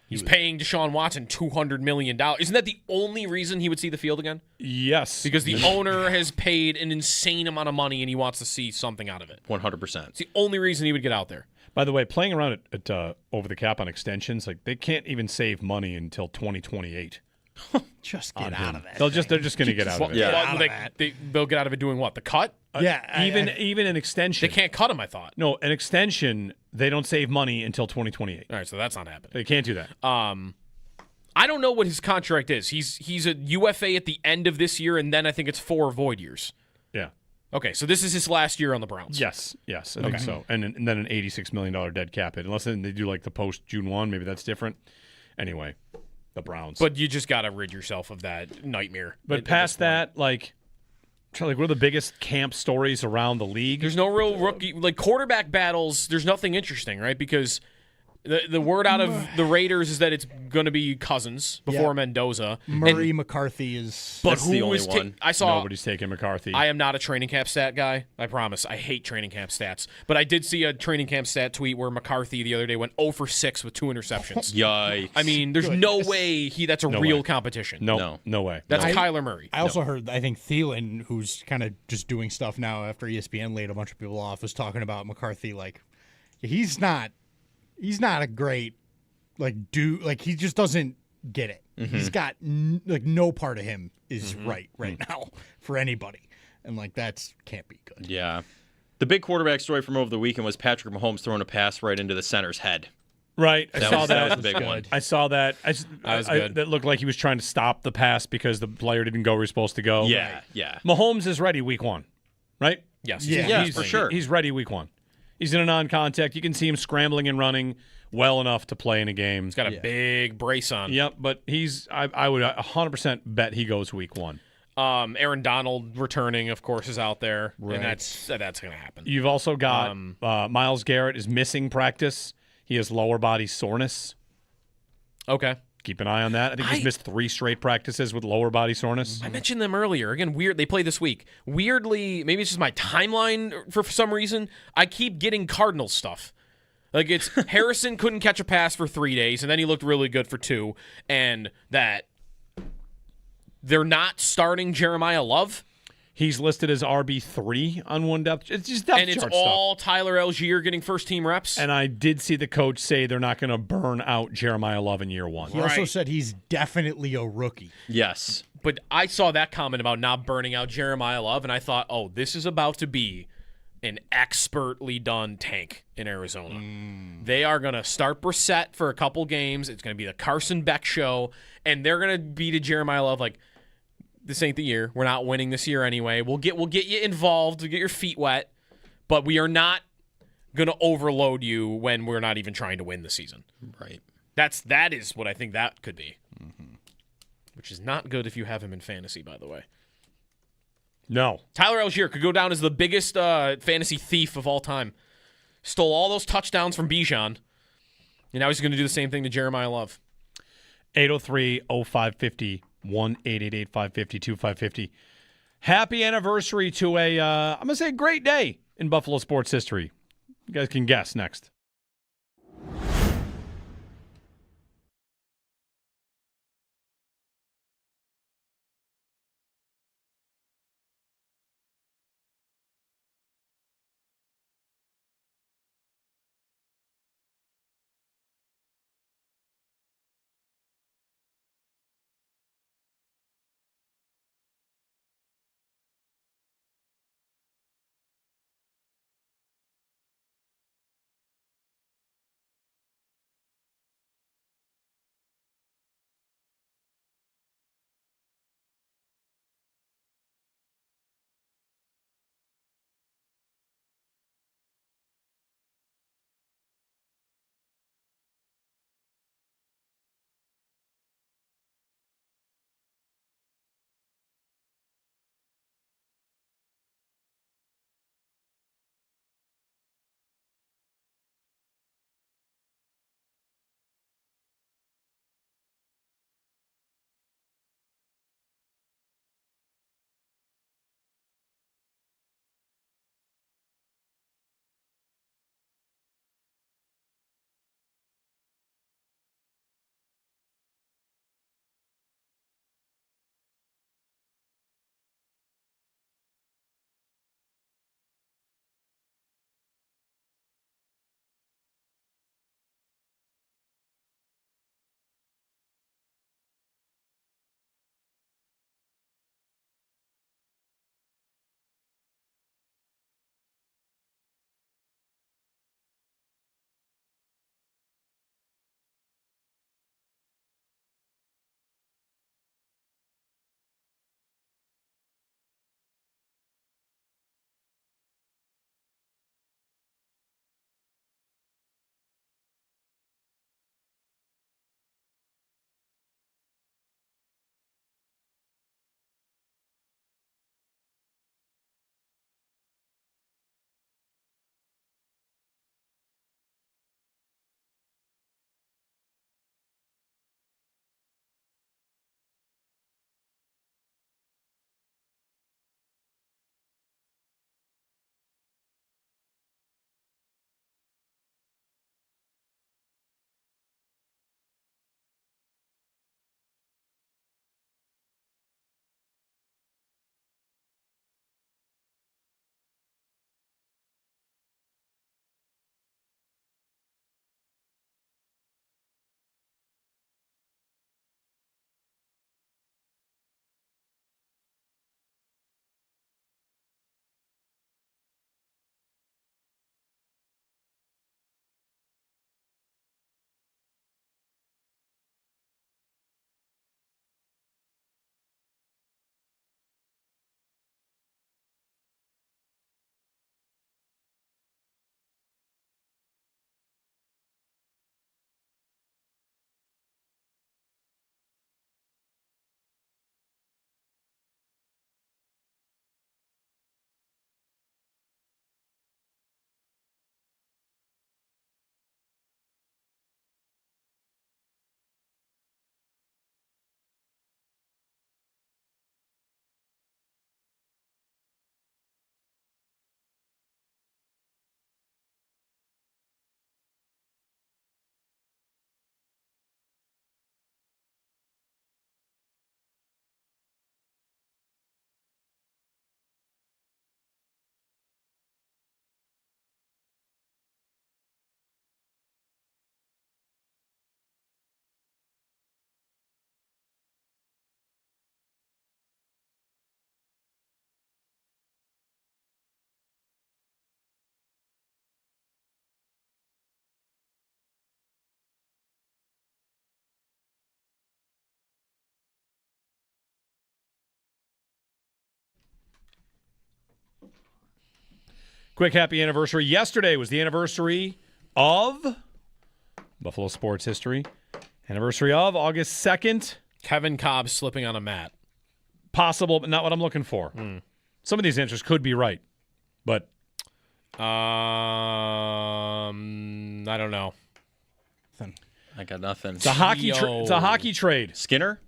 He's paying Deshaun Watson $200 million. Isn't that the only reason he would see the field again? Yes. Because the owner has paid an insane amount of money and he wants to see something out of it. 100%. It's the only reason he would get out there. By the way, playing around at over the cap on extensions, like they can't even save money until 2028. Just get out of that. They're just going to get out of it. Yeah. They'll get out of it doing what? The cut? Even an extension. They can't cut him, I thought. No, an extension, they don't save money until 2028. All right, so that's not happening. They can't do that. I don't know what his contract is. He's a UFA at the end of this year, and then I think it's 4 void years. Yeah. Okay, so this is his last year on the Browns. Yes, I think so. And then an $86 million dead cap hit. Unless then they do like the post June 1, maybe that's different. Anyway, the Browns. But you just got to rid yourself of that nightmare. But past that, like what are the biggest camp stories around the league? There's no real rookie, like quarterback battles. There's nothing interesting, right? Because the word out of the Raiders is that it's going to be Cousins before Mendoza. Murray McCarthy is. But That's the only is one. I saw Nobody's taking McCarthy. I am not a training camp stat guy. I promise. I hate training camp stats. But I did see a training camp stat tweet where McCarthy the other day went 0 for 6 with 2 interceptions. Yikes. I mean, there's no way that's a real competition. No way. That's Kyler Murray. I also heard, I think Thielen, who's kind of just doing stuff now after ESPN laid a bunch of people off, was talking about McCarthy like he's not a great he just doesn't get it. Mm-hmm. He's got no part of him is right now for anybody, and that's can't be good. Yeah. The big quarterback story from over the weekend was Patrick Mahomes throwing a pass right into the center's head. Right. I saw that. That was the big one. I saw that. That was good. That looked like he was trying to stop the pass because the player didn't go where he was supposed to go. Yeah, yeah. Mahomes is ready week 1, right? Yes. Yeah, for sure. He's ready week 1. He's in a non-contact. You can see him scrambling and running well enough to play in a game. He's got a big brace on. Yep, but I would 100% bet he goes week 1. Aaron Donald returning, of course, is out there, Right. and that's going to happen. You've also got Myles Garrett is missing practice. He has lower body soreness. Okay. Keep an eye on that. I think he's missed 3 straight practices with lower body soreness. I mentioned them earlier. Again, weird. They play this week. Weirdly, maybe it's just my timeline for some reason. I keep getting Cardinals stuff. Like, it's Harrison couldn't catch a pass for 3 days, and then he looked really good for 2, and that they're not starting Jeremiah Love. He's listed as RB3 on one depth. It's just depth And it's chart all stuff. Tyler Algier getting first-team reps. And I did see the coach say they're not going to burn out Jeremiah Love in year 1. He also said he's definitely a rookie. Yes. But I saw that comment about not burning out Jeremiah Love, and I thought, oh, this is about to be an expertly done tank in Arizona. They are going to start Brissett for a couple games. It's going to be the Carson Beck show, and they're going to be to Jeremiah Love like, this ain't the year. We're not winning this year anyway. We'll get you involved, we'll get your feet wet, but we are not going to overload you when we're not even trying to win the season. Right. That is what I think that could be. Which is not good if you have him in fantasy, by the way. No. Tyler Algier could go down as the biggest fantasy thief of all time. Stole all those touchdowns from Bijan, and now he's going to do the same thing to Jeremiah Love. 803-0550, 1-888-550-2550. Happy anniversary to I'm going to say a great day in Buffalo sports history. You guys can guess next. Quick happy anniversary. Yesterday was the anniversary of Buffalo sports history. Anniversary of August 2nd. Kevin Cobb slipping on a mat. Possible, but not what I'm looking for. Some of these answers could be right, but I don't know. I got nothing. It's a hockey trade. Skinner?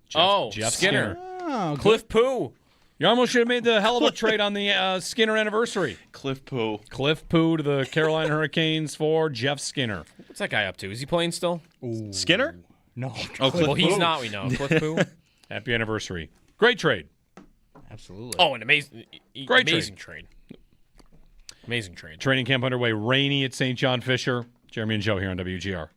Jeff Skinner. Oh, Cliff Poo. You almost should have made the hell of a trade on the Skinner anniversary. Cliff Poo. Cliff Poo to the Carolina Hurricanes for Jeff Skinner. What's that guy up to? Is he playing still? Ooh. Skinner? No. Oh, Cliff Well, Poo. he's not, we know. Cliff Poo. Happy anniversary. Great trade. Absolutely. Oh, an amazing trade. Amazing trade. Training camp underway. Rainy at St. John Fisher. Jeremy and Joe here on WGR.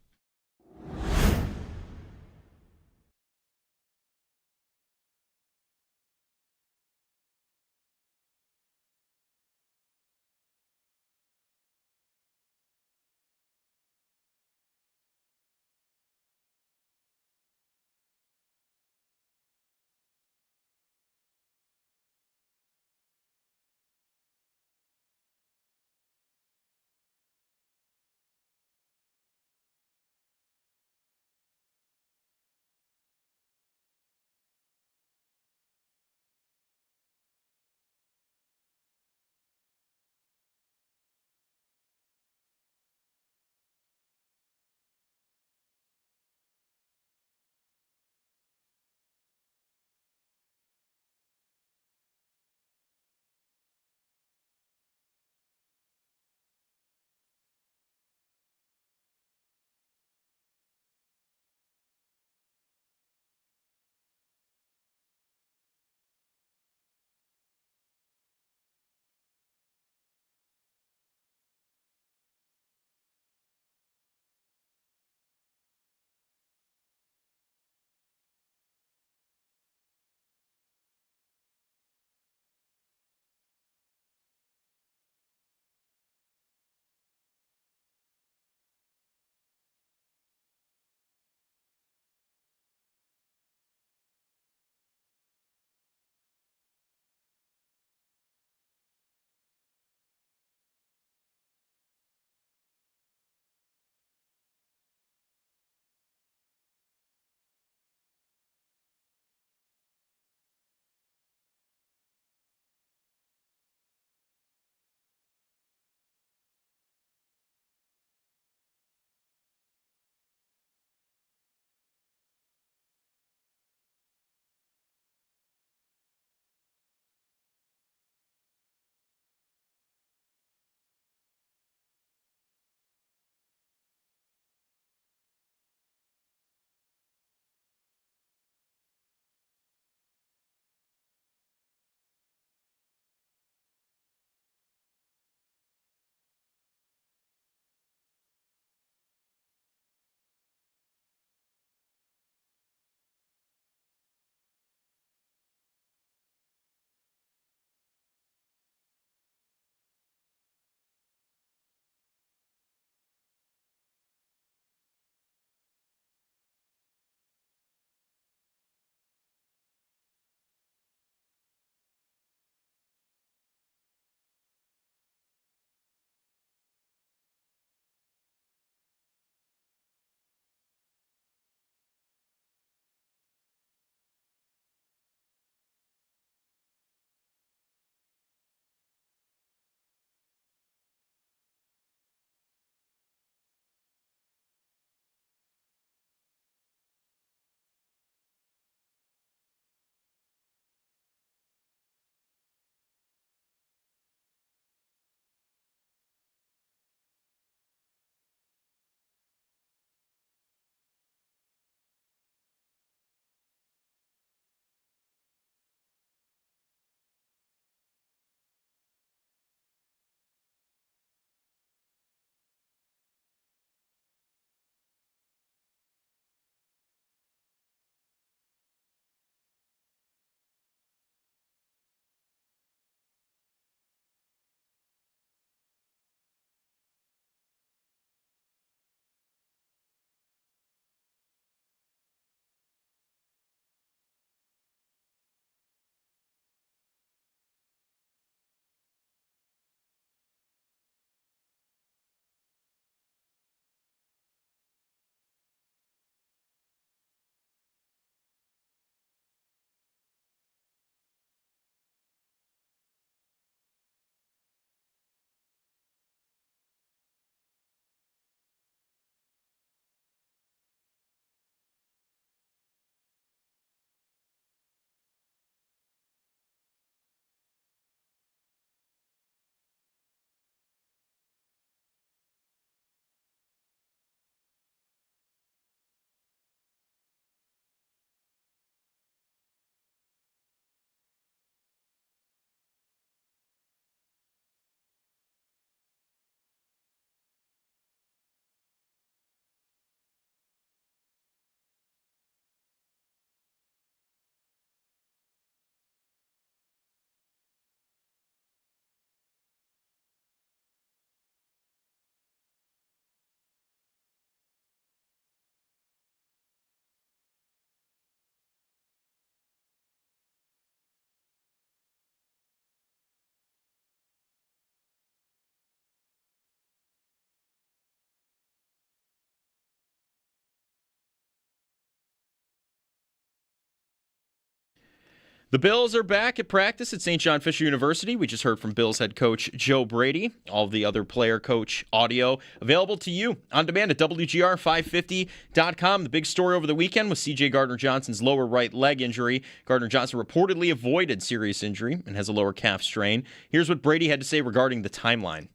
The Bills are back at practice at St. John Fisher University. We just heard from Bills head coach Joe Brady. All of the other player coach audio available to you on demand at WGR550.com. The big story over the weekend was C.J. Gardner-Johnson's lower right leg injury. Gardner-Johnson reportedly avoided serious injury and has a lower calf strain. Here's what Brady had to say regarding the timeline.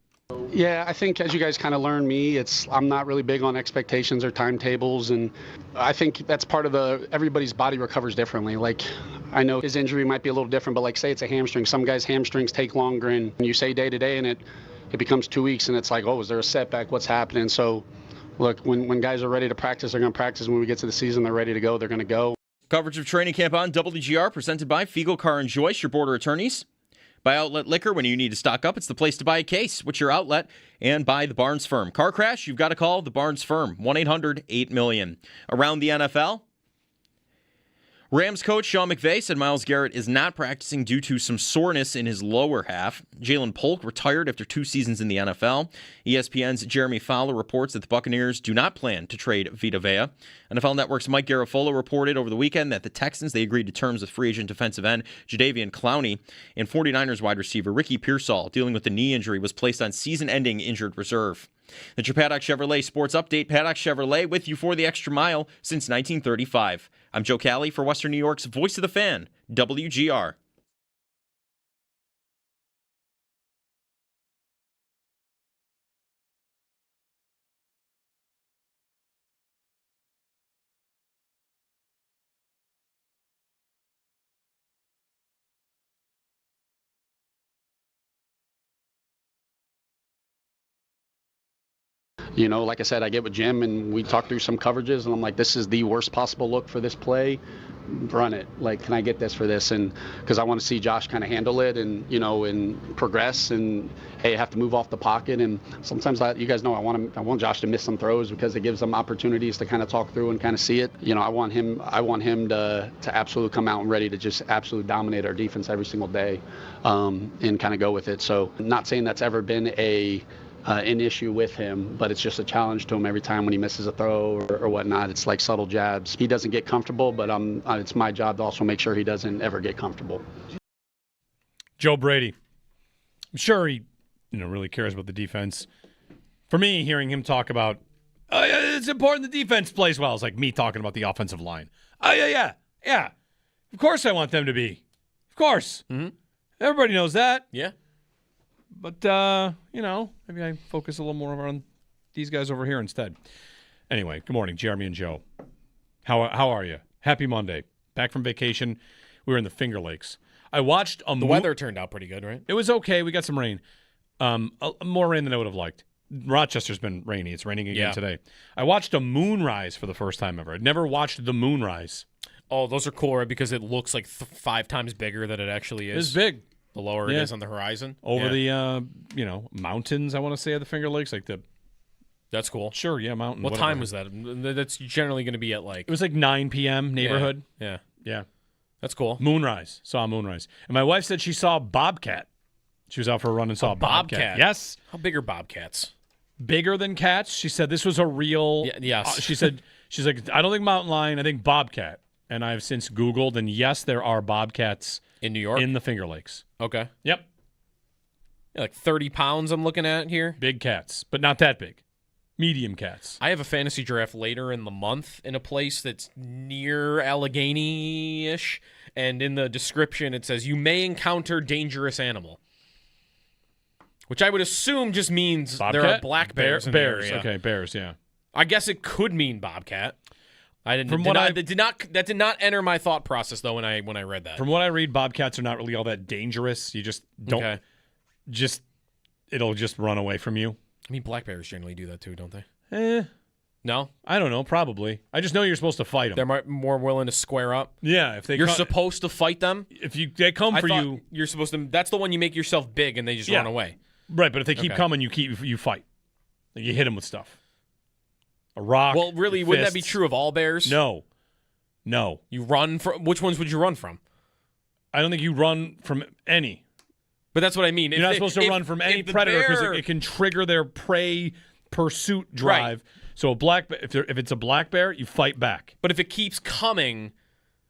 Yeah, I think as you guys kind of learn me, I'm not really big on expectations or timetables, and I think that's part of everybody's body recovers differently. Like, I know his injury might be a little different, but like say it's a hamstring. Some guys' hamstrings take longer, and you say day to day, and it becomes 2 weeks, and it's like, oh, is there a setback? What's happening? So, look, when guys are ready to practice, they're going to practice. When we get to the season, they're ready to go. They're going to go. Coverage of training camp on WGR presented by Fiegel Car and Joyce, your border attorneys. By Outlet Liquor, when you need to stock up, it's the place to buy a case. What's your outlet? And by the Barnes Firm. Car crash, you've got to call the Barnes Firm, 1-800-8-million. Around the NFL, Rams coach Sean McVay said Myles Garrett is not practicing due to some soreness in his lower half. Jalen Polk retired after 2 seasons in the NFL. ESPN's Jeremy Fowler reports that the Buccaneers do not plan to trade Vita Vea. NFL Network's Mike Garafolo reported over the weekend that the Texans, they agreed to terms with free agent defensive end Jadeveon Clowney, and 49ers wide receiver Ricky Pearsall, dealing with the knee injury, was placed on season-ending injured reserve. That's your Paddock Chevrolet Sports Update. Paddock Chevrolet with you for the extra mile since 1935. I'm Joe Cali for Western New York's Voice of the Fan, WGR. You know, like I said, I get with Jim and we talk through some coverages, and I'm like, this is the worst possible look for this play. Run it. Like, can I get this for this? And because I want to see Josh kind of handle it and, you know, and progress, and hey, I have to move off the pocket. And sometimes you guys know I want Josh to miss some throws because it gives them opportunities to kind of talk through and kind of see it. You know, I want him to absolutely come out and ready to just absolutely dominate our defense every single day, and kind of go with it. So not saying that's ever been an issue with him, but it's just a challenge to him every time when he misses a throw or whatnot. It's like subtle jabs. He doesn't get comfortable, but it's my job to also make sure he doesn't ever get comfortable. Joe Brady. I'm sure he really cares about the defense. For me, hearing him talk about, oh, yeah, it's important the defense plays well. It's like me talking about the offensive line. Oh, yeah. Of course I want them to be. Of course. Mm-hmm. Everybody knows that. Yeah. But, maybe I focus a little more on these guys over here instead. Anyway, good morning, Jeremy and Joe. How are you? Happy Monday. Back from vacation. We were in the Finger Lakes. I watched the weather turned out pretty good, right? It was okay. We got some rain. More rain than I would have liked. Rochester's been rainy. It's raining again today. I watched a moonrise for the first time ever. I'd never watched the moonrise. Oh, those are cool, right? Because it looks like 5 times bigger than it actually is. It's big. The lower it is on the horizon. Over the, mountains, I want to say, of the Finger Lakes. That's cool. Sure, yeah, mountain. What whatever. time was that? That's generally going to be at It was 9 p.m. neighborhood. Yeah. That's cool. Moonrise. Saw a moonrise. And my wife said she saw a bobcat. She was out for a run and saw a bobcat. Yes. How big are bobcats? Bigger than cats. She said this was a real. Yes. She's like, I don't think mountain lion. I think bobcat. And I've since Googled, and yes, there are bobcats in New York, in the Finger Lakes. Okay. Yep. Yeah, like 30 pounds I'm looking at here. Big cats, but not that big. Medium cats. I have a fantasy draft later in the month in a place that's near Allegheny-ish, and in the description it says, you may encounter dangerous animal. Which I would assume just means bobcat? There are black bears in the area. Okay, bears, yeah. I guess it could mean bobcat. That did not enter my thought process though when I read that. From what I read, bobcats are not really all that dangerous. You just don't. Okay. It'll just run away from you. I mean, black bears generally do that too, don't they? No, I don't know. Probably. I just know you're supposed to fight them. They're more willing to square up. Yeah, if you're supposed to fight them. If they come for you, you're supposed to. That's the one you make yourself big and they just run away. Right, but if they keep coming, you fight. You hit them with stuff. A rock. Well, really, wouldn't that be true of all bears? No. You run from which ones would you run from? I don't think you run from any. But that's what I mean. You're not supposed to run from any predator because it can trigger their prey pursuit drive. Right. So if it's a black bear, you fight back. But if it keeps coming,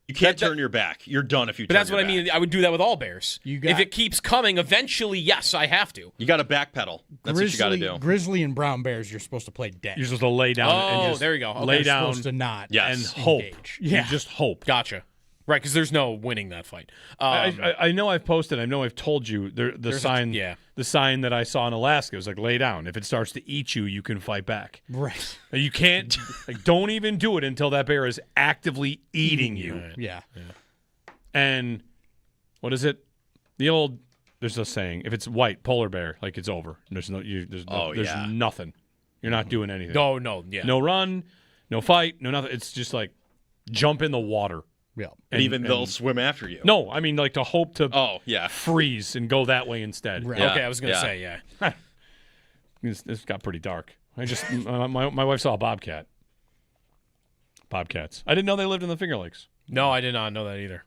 You can't turn your back. You're done if you. But turn that's what your I mean. back. I would do that with all bears. If it keeps coming, eventually, yes, I have to. You got to backpedal. That's what you got to do. Grizzly and brown bears, you're supposed to play dead. You're supposed to lay down. and just there you go. Okay. Lay You're down supposed to not and hope. Yeah. You just hope. Gotcha. Right, because there's no winning that fight. I know I've posted. I know I've told you the sign. The sign that I saw in Alaska was like, lay down. If it starts to eat you, you can fight back. Right. You can't. Don't even do it until that bear is actively eating you. Right. Yeah. And what is it? There's a saying: if it's white polar bear, like it's over. There's nothing. You're not doing anything. No run, no fight, no nothing. It's just like jump in the water. Yeah. And they'll swim after you. No, I mean like to hope to yeah. freeze and go that way instead. Right. Okay, I was going to say, yeah. This got pretty dark. My wife saw a bobcat. Bobcats. I didn't know they lived in the Finger Lakes. No, I did not know that either.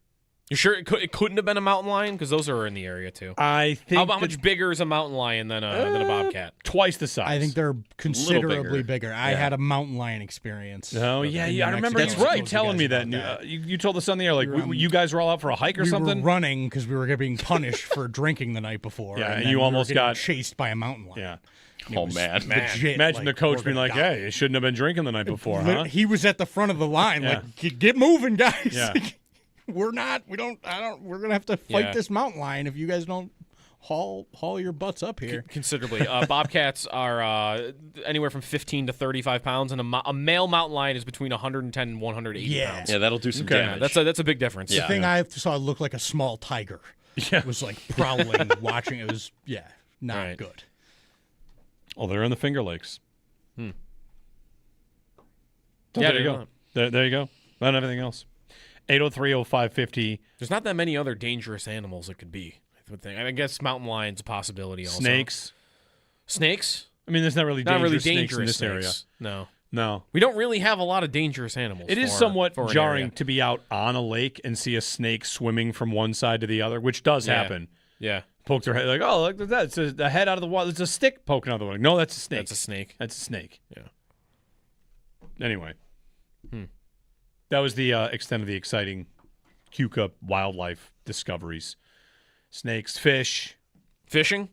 You sure it couldn't have been a mountain lion? Because those are in the area, too. I think. How much bigger is a mountain lion than a bobcat? Twice the size. I think they're considerably bigger. Yeah. I had a mountain lion experience. Oh, yeah. I remember you telling me that. You told us on the air, like, you guys were all out for a hike or something? We were running because we were being punished for drinking the night before. Yeah, and you we almost were getting got chased by a mountain lion. Yeah. Oh, man. Legit, Imagine the coach being like, die. hey, you shouldn't have been drinking the night before, huh? He was at the front of the line, Yeah. like, get moving, guys. Yeah. We're going to have to fight this mountain lion if you guys don't haul your butts up here. Considerably. Bobcats are anywhere from 15 to 35 pounds, and a male mountain lion is between 110 and 180 pounds. Yeah, that'll do some damage. That's a big difference. The thing I saw looked like a small tiger. It was like prowling, watching. It was, not good. Oh, they're in the Finger Lakes. Yeah, there you go. There you go. Not everything else. 803-0550. There's not that many other dangerous animals it could be. I guess mountain lion's a possibility also. Snakes? I mean, there's not really dangerous snakes in this snakes. area. No. We don't really have a lot of dangerous animals. It is somewhat jarring to be out on a lake and see a snake swimming from one side to the other, which does happen. Yeah. Poke their head, like, oh, look at that. It's the head out of the water. It's a stick poking out of the water. No, that's a snake. That's a snake. That's a snake. Yeah. Anyway. That was the extent of the exciting Q-Cup wildlife discoveries. Snakes, fish. Fishing?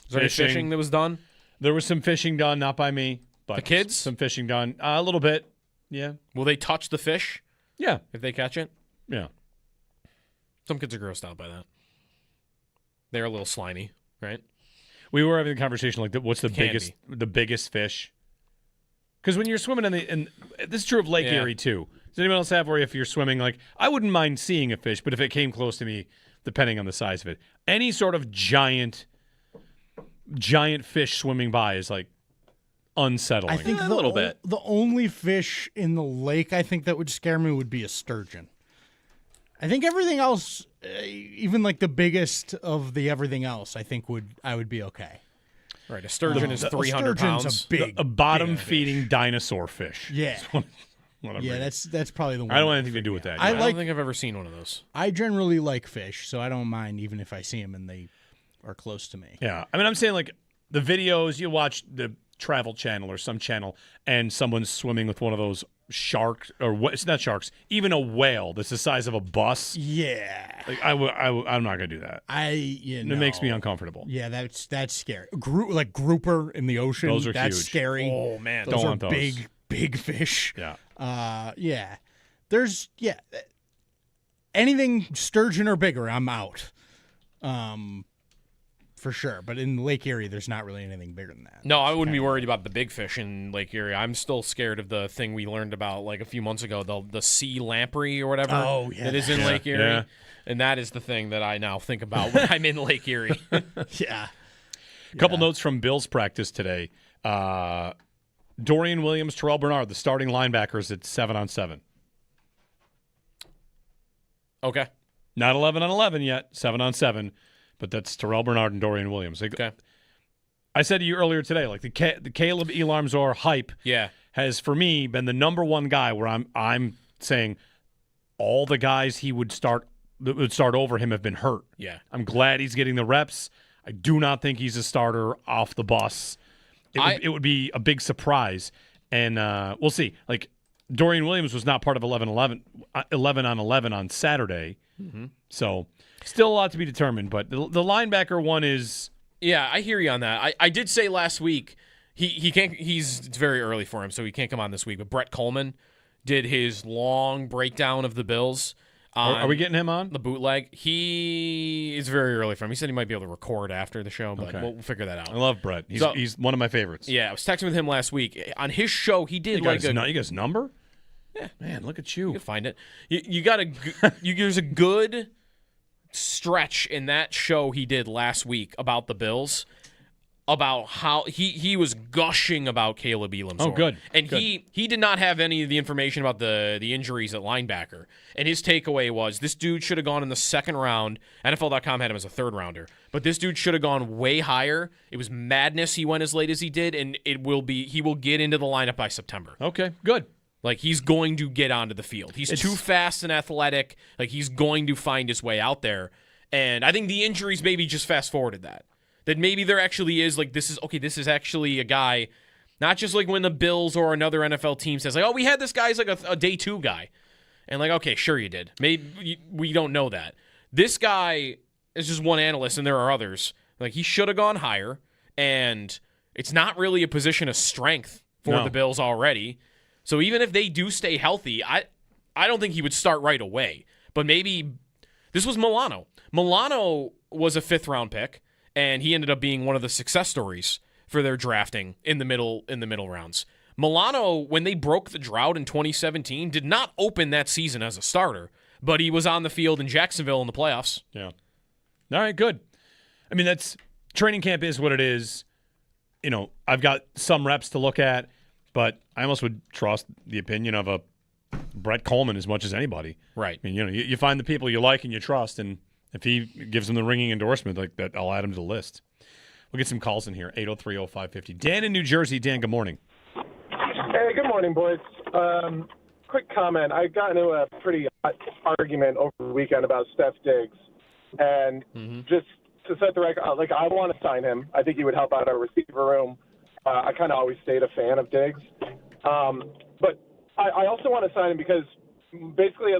Is there any fishing that was done? There was some fishing done, not by me. But the kids? Some fishing done. A little bit. Yeah. Will they touch the fish? Yeah. If they catch it? Yeah. Some kids are grossed out by that. They're a little slimy, right? We were having a conversation like, what's the biggest fish? Because when you're swimming and this is true of Lake Erie too. Does anyone else have where if you're swimming, like, I wouldn't mind seeing a fish, but if it came close to me, depending on the size of it, any sort of giant fish swimming by is like unsettling. I think a little bit. The only fish in the lake I think that would scare me would be a sturgeon. I think everything else, even like the biggest of the everything else, I think I would be okay. Right, a sturgeon is 300 pounds. A bottom-feeding dinosaur fish. Yeah. That's probably the one. I don't want anything to do with that. I don't think I've ever seen one of those. I generally like fish, so I don't mind even if I see them and they are close to me. Yeah. I mean, I'm saying like the videos, you watch the Travel Channel or some channel, and someone's swimming with one of those sharks, or what? It's not sharks, even a whale that's the size of a bus. Yeah. Like I'm not going to do that. It makes me uncomfortable. Yeah, that's scary. Like grouper in the ocean. Those are that's huge. Scary. Oh, man. Those don't are want those. Big fish. Yeah. Yeah. There's anything sturgeon or bigger, I'm out. For sure. But in Lake Erie, there's not really anything bigger than that. No, I wouldn't be worried about the big fish in Lake Erie. I'm still scared of the thing we learned about like a few months ago, the sea lamprey or whatever. Oh, yeah. That is in Lake Erie. Yeah. And that is the thing that I now think about when I'm in Lake Erie. Yeah. A couple notes from Bills practice today. Dorian Williams, Terrell Bernard, the starting linebackers at 7-on-7. Okay. Not 11-on-11 yet, 7-on-7, but that's Terrell Bernard and Dorian Williams. Okay. I said to you earlier today, like the Caleb Elarmzor hype has, for me, been the number one guy where I'm saying all the guys he would start over him have been hurt. Yeah. I'm glad he's getting the reps. I do not think he's a starter off the bus. It would be a big surprise, and we'll see. Like, Dorian Williams was not part of 11 on 11 on Saturday. Mm-hmm. So still a lot to be determined. But the linebacker one is. Yeah, I hear you on that. I did say last week he can't. It's very early for him, so he can't come on this week. But Brett Coleman did his long breakdown of the Bills. Are we getting him on? The bootleg. He is very early for him. He said he might be able to record after the show, but Okay. we'll figure that out. I love Brett. He's one of my favorites. Yeah, I was texting with him last week. On his show, he did You got his number? Yeah. Man, look at you. You can find it. You got there's a good stretch in that show he did last week about the Bills, about how he was gushing about Caleb Elam's. Oh, good. And Good. he did not have any of the information about the injuries at linebacker. And his takeaway was this dude should have gone in the second round. NFL.com had him as a third rounder. But this dude should have gone way higher. It was madness he went as late as he did, and he will get into the lineup by September. Okay, good. Like, he's going to get onto the field. He's too fast and athletic. Like, he's going to find his way out there. And I think the injuries maybe just fast-forwarded that. That maybe there actually is, like, this is actually a guy, not just like when the Bills or another NFL team says, like, oh, we had this guy as like a day two guy. And like, okay, sure you did. Maybe we don't know that. This guy is just one analyst, and there are others. Like, he should have gone higher, and it's not really a position of strength for the Bills already. So even if they do stay healthy, I don't think he would start right away. But maybe this was Milano. Milano was a 5th-round pick, and he ended up being one of the success stories for their drafting in the middle rounds. Milano, when they broke the drought in 2017, did not open that season as a starter, but he was on the field in Jacksonville in the playoffs. Yeah. All right, good. I mean, that's training camp is what it is. You know, I've got some reps to look at, but I almost would trust the opinion of a Brett Coleman as much as anybody. Right. I mean, you find the people you like and you trust, and if he gives them the ringing endorsement like that, I'll add him to the list. We'll get some calls in here. 803-0550. Dan in New Jersey. Dan, good morning. Hey, good morning, boys. Quick comment. I got into a pretty hot argument over the weekend about Steph Diggs. And just to set the record, I want to sign him. I think he would help out our receiver room. I kind of always stayed a fan of Diggs. But I also want to sign him because basically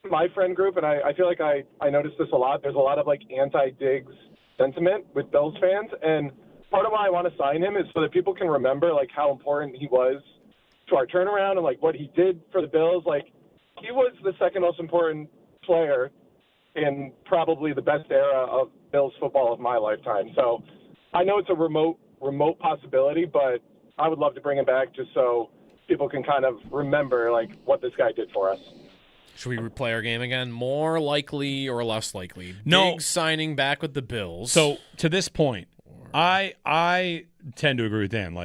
my friend group, and I feel like I noticed this a lot, there's a lot of anti-Diggs sentiment with Bills fans. And part of why I want to sign him is so that people can remember how important he was to our turnaround and what he did for the Bills. He was the second most important player in probably the best era of Bills football of my lifetime. So I know it's a remote possibility, but I would love to bring him back just so people can kind of remember what this guy did for us. Should we replay our game again? More likely or less likely? No. Diggs signing back with the Bills. So to this point, I tend to agree with Dan.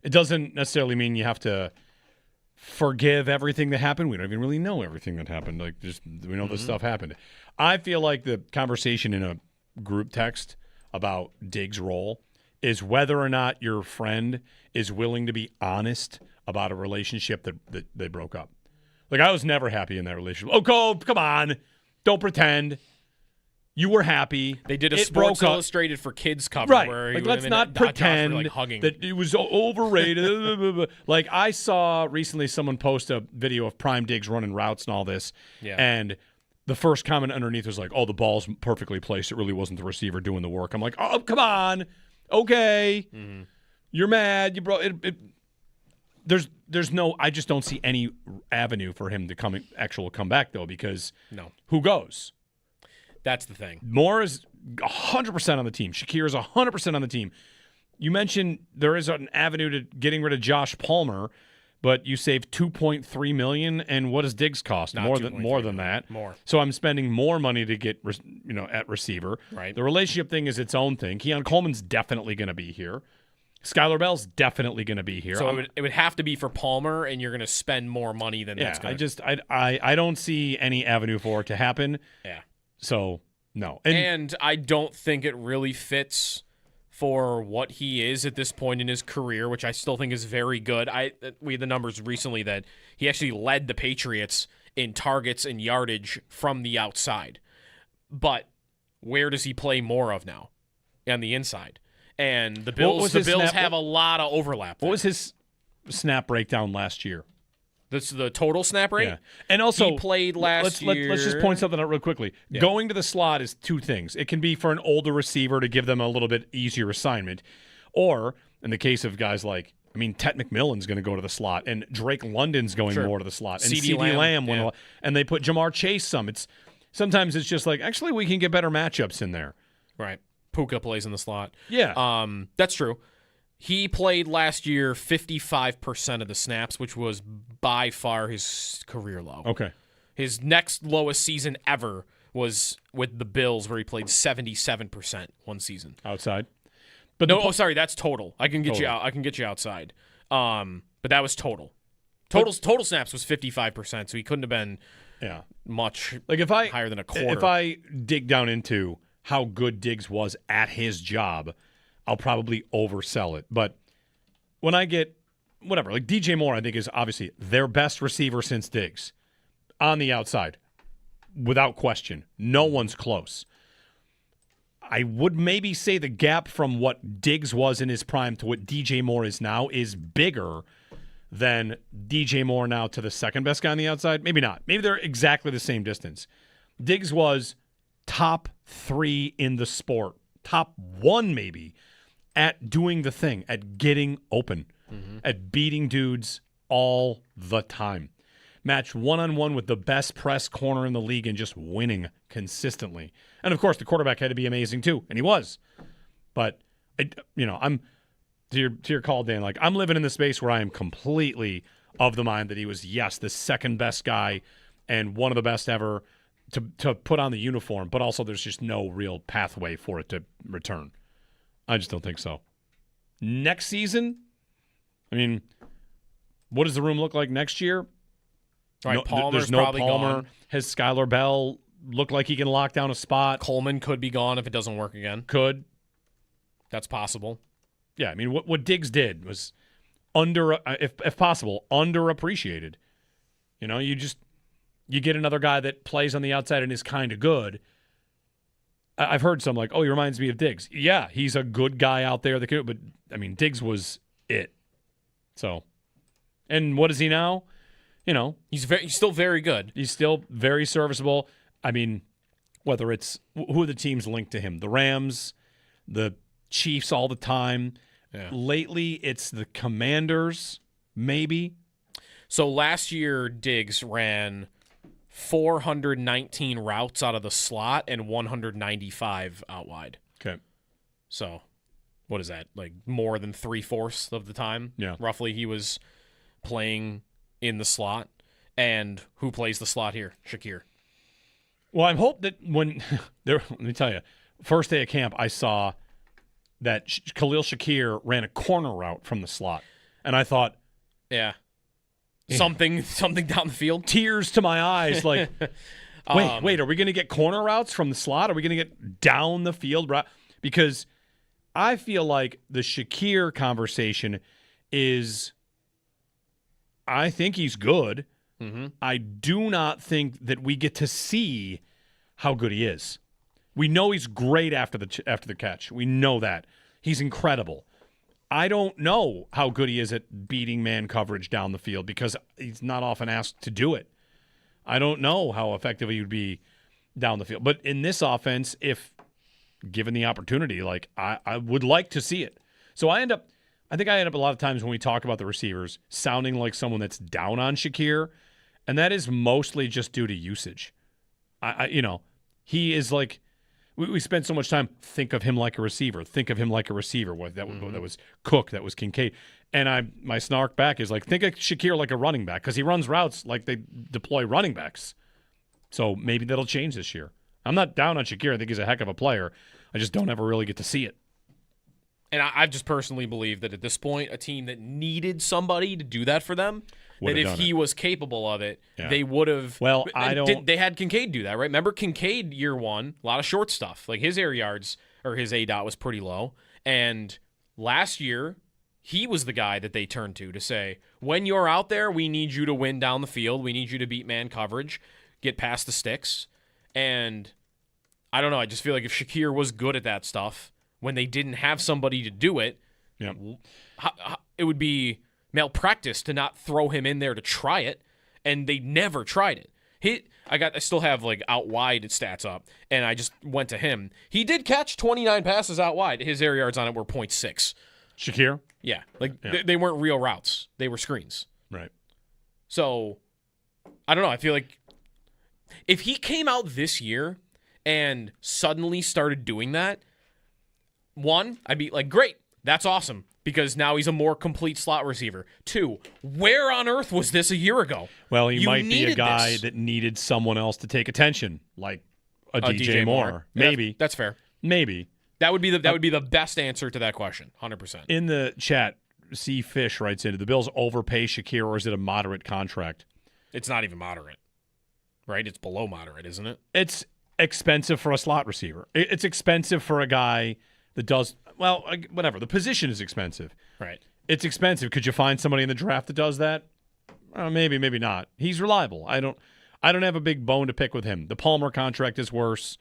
It doesn't necessarily mean you have to forgive everything that happened. We don't even really know everything that happened. We know this stuff happened. I feel like the conversation in a group text about Diggs' role is whether or not your friend is willing to be honest about a relationship that they broke up. I was never happy in that relationship. Oh, Cole, come on. Don't pretend. You were happy. They did a It Sports broke up. Illustrated for Kids cover. Right. Where Let's not Josh were, pretend hugging. that it was overrated. I saw recently someone post a video of Prime Diggs running routes and all this. Yeah. And the first comment underneath was oh, the ball's perfectly placed. It really wasn't the receiver doing the work. I'm like, oh, come on. Okay. You're mad. You brought it. There's no, I just don't see any avenue for him to come back, though, because who goes? That's the thing. Moore is 100% on the team. Shakir is 100% on the team. You mentioned there is an avenue to getting rid of Josh Palmer, but you save $2.3 million, and what does Diggs cost? Not more than that. More. So I'm spending more money to get at receiver. Right. The relationship thing is its own thing. Keon Coleman's definitely going to be here. Skylar Bell's definitely going to be here. So it would have to be for Palmer, and you're going to spend more money than that's going to. I don't see any avenue for it to happen. Yeah. So no, and I don't think it really fits for what he is at this point in his career, which I still think is very good. We had the numbers recently that he actually led the Patriots in targets and yardage from the outside. But where does he play more of now? On the inside. And the Bills have a lot of overlap there. What was his snap breakdown last year? This is the total snap rate. Yeah. And also, he played last year. Let's just point something out real quickly. Yeah. Going to the slot is two things. It can be for an older receiver to give them a little bit easier assignment, or in the case of guys like, Ted McMillan's going to go to the slot, and Drake London's going more to the slot, and CeeDee Lamb and they put Jamar Chase some. Sometimes it's just like, actually, we can get better matchups in there. Right. Puka plays in the slot. Yeah. That's true. He played last year 55% of the snaps, which was by far his career low. Okay. His next lowest season ever was with the Bills, where he played 77% one season. Outside? But sorry, that's total. I can get you out. I can get you outside. But that was total. Total snaps was 55%, so he couldn't have been much higher than a quarter. If I dig down into how good Diggs was at his job, I'll probably oversell it. But when I get whatever, like DJ Moore, I think is obviously their best receiver since Diggs on the outside, without question. No one's close. I would maybe say the gap from what Diggs was in his prime to what DJ Moore is now is bigger than DJ Moore now to the second best guy on the outside. Maybe not. Maybe they're exactly the same distance. Diggs was top 3 in the sport, top 1 maybe, at doing the thing, at getting open, at beating dudes all the time. Matched one-on-one with the best press corner in the league and just winning consistently. And, of course, the quarterback had to be amazing too, and he was. But, I'm to your call, Dan, like I'm living in the space where I am completely of the mind that he was, yes, the second best guy and one of the best ever to put on the uniform, but also there's just no real pathway for it to return. I just don't think so. Next season, what does the room look like next year? Right, There's no probably Palmer. gone. Has Skylar Bell looked like he can lock down a spot? Coleman could be gone if it doesn't work again. Could. That's possible. Yeah, what Diggs did was if possible, underappreciated. You get another guy that plays on the outside and is kind of good. I've heard some like, he reminds me of Diggs. Yeah, he's a good guy out there. But Diggs was it. So, and what is he now? He's still very good. He's still very serviceable. Whether it's who are the teams linked to him, the Rams, the Chiefs all the time. Yeah. Lately, it's the Commanders, maybe. So last year, Diggs ran 419 routes out of the slot and 195 out wide. Okay. So what is that? Like more than 3/4 of the time? Yeah. Roughly, he was playing in the slot. And who plays the slot here? Shakir. Well, I hope that let me tell you, first day of camp, I saw that Khalil Shakir ran a corner route from the slot. And I thought, yeah. Something down the field. Tears to my eyes, like, wait, are we going to get corner routes from the slot? Are we going to get down the field route? Because I feel like the Shakir conversation is, I think he's good. Mm-hmm. I do not think that we get to see how good he is. We know he's great after the catch. We know that. He's incredible. I don't know how good he is at beating man coverage down the field because he's not often asked to do it. I don't know how effective he would be down the field. But in this offense, if given the opportunity, like I would like to see it. So I end up a lot of times when we talk about the receivers sounding like someone that's down on Shakir, and that is mostly just due to usage. He is like, we spend so much time, think of him like a receiver. That was Cook, that was Kincaid. And my snark back is like, think of Shakir like a running back because he runs routes like they deploy running backs. So maybe that'll change this year. I'm not down on Shakir. I think he's a heck of a player. I just don't ever really get to see it. And I just personally believe that at this point, a team that needed somebody to do that for them, that if he was capable of it, they would have. Well, they had Kincaid do that, right? Remember Kincaid year one, a lot of short stuff. Like his air yards or his ADOT was pretty low. And last year, he was the guy that they turned to say, when you're out there, we need you to win down the field. We need you to beat man coverage, get past the sticks. And I don't know. I just feel like if Shakir was good at that stuff, when they didn't have somebody to do it, it would be malpractice to not throw him in there to try it, and they never tried it. I still have like out wide stats up, and I just went to him. He did catch 29 passes out wide. His air yards on it were 0.6. Shakir? Yeah, they weren't real routes. They were screens. Right. So, I don't know. I feel like if he came out this year and suddenly started doing that, one, I'd be like, great, that's awesome, because now he's a more complete slot receiver. Two, where on earth was this a year ago? Well, he You might be a needed guy this. that needed someone else to take attention, like a DJ Moore. Yeah, Maybe. that's fair. Maybe. That would be the best answer to that question, 100%. In the chat, C. Fish writes in, did the Bills overpay Shakir, or is it a moderate contract? It's not even moderate, right? It's below moderate, isn't it? It's expensive for a slot receiver. It's expensive for a guy that does, well, whatever. The position is expensive. Right. It's expensive. Could you find somebody in the draft that does that? Maybe, maybe not. He's reliable. I don't have a big bone to pick with him. The Palmer contract is worse,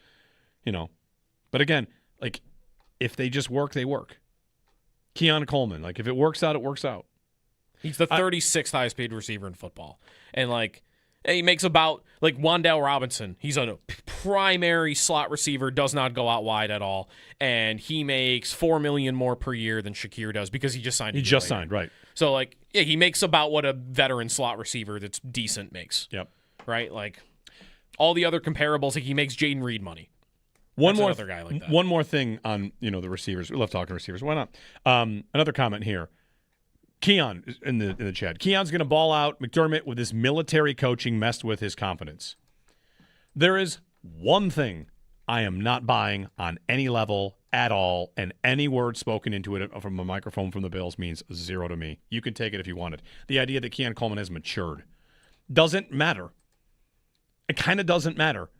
But again, like, if they just work, they work. Keon Coleman, like, if it works out, it works out. He's the 36th highest paid receiver in football. And, like, he makes about, like, Wan'Dale Robinson. He's a primary slot receiver, does not go out wide at all. And he makes $4 million more per year than Shakir does because he just signed. He just signed, right. So, like, yeah, he makes about what a veteran slot receiver that's decent makes. Yep. Right? Like, all the other comparables, like, he makes Jaden Reed money. One That's more another guy like that. One more thing on the receivers. We love talking receivers. Why not? Another comment here. Keon in the chat. Keon's going to ball out. McDermott with his military coaching messed with his confidence. There is one thing I am not buying on any level at all, and any word spoken into it from a microphone from the Bills means zero to me. You can take it if you want it. The idea that Keon Coleman has matured doesn't matter. It kind of doesn't matter.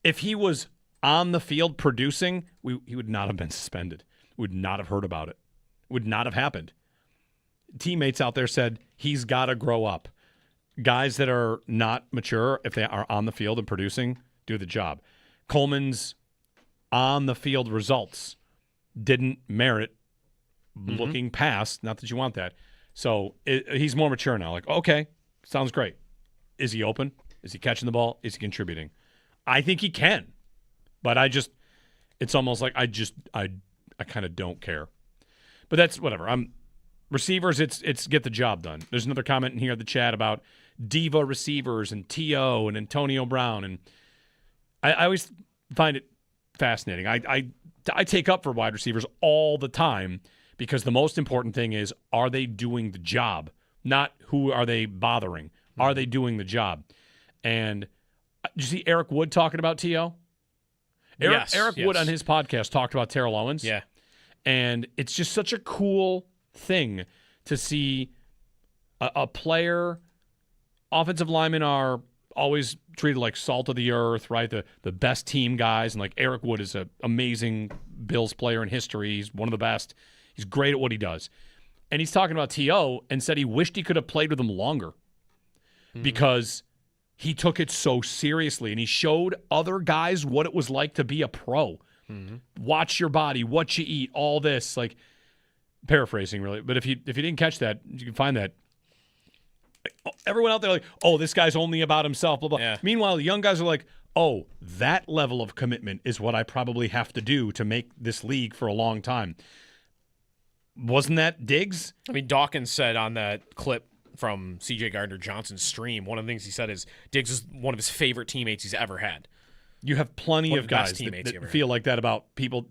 If he was on the field producing, he would not have been suspended. We would not have heard about it. It would not have happened. Teammates out there said he's got to grow up. Guys that are not mature, if they are on the field and producing, do the job. Coleman's on-the-field results didn't merit looking past. Not that you want that. So he's more mature now. Like, okay, sounds great. Is he open? Is he catching the ball? Is he contributing? I think he can. But it's almost like I kind of don't care. But that's whatever. Receivers, it's get the job done. There's another comment in here in the chat about diva receivers and T.O. and Antonio Brown. And I always find it fascinating. I take up for wide receivers all the time because the most important thing is, are they doing the job? Not who are they bothering. Are they doing the job? And did you see Eric Wood talking about T.O.? Eric Wood on his podcast talked about Terrell Owens. Yeah. And it's just such a cool thing to see a player. Offensive linemen are always treated like salt of the earth, right? The best team guys. And like Eric Wood is an amazing Bills player in history. He's one of the best. He's great at what he does. And he's talking about T.O. and said he wished he could have played with him longer because he took it so seriously, and he showed other guys what it was like to be a pro. Watch your body, what you eat, all this. Like, paraphrasing, really. But if you didn't catch that, you can find that. Everyone out there like, oh, this guy's only about himself, blah, blah. Yeah. Meanwhile, the young guys are like, oh, that level of commitment is what I probably have to do to make this league for a long time. Wasn't that Diggs? I mean, Dawkins said on that clip from C.J. Gardner-Johnson's stream, one of the things he said is Diggs is one of his favorite teammates he's ever had. You have plenty of guys that feel like that about people.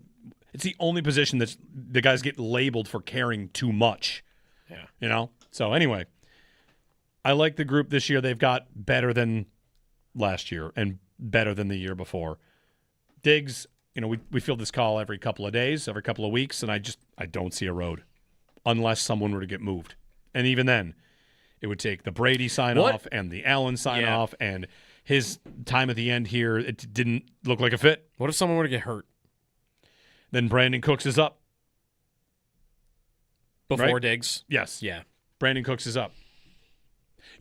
It's the only position that the guys get labeled for caring too much. Yeah. So anyway, I like the group this year. They've got better than last year and better than the year before. Diggs, we field this call every couple of days, every couple of weeks, and I don't see a road unless someone were to get moved. And even then, it would take the Brady sign-off and the Allen sign-off and his time at the end here. It didn't look like a fit. What if someone were to get hurt? Then Brandon Cooks is up. Before right? Diggs? Yes. Yeah. Brandon Cooks is up.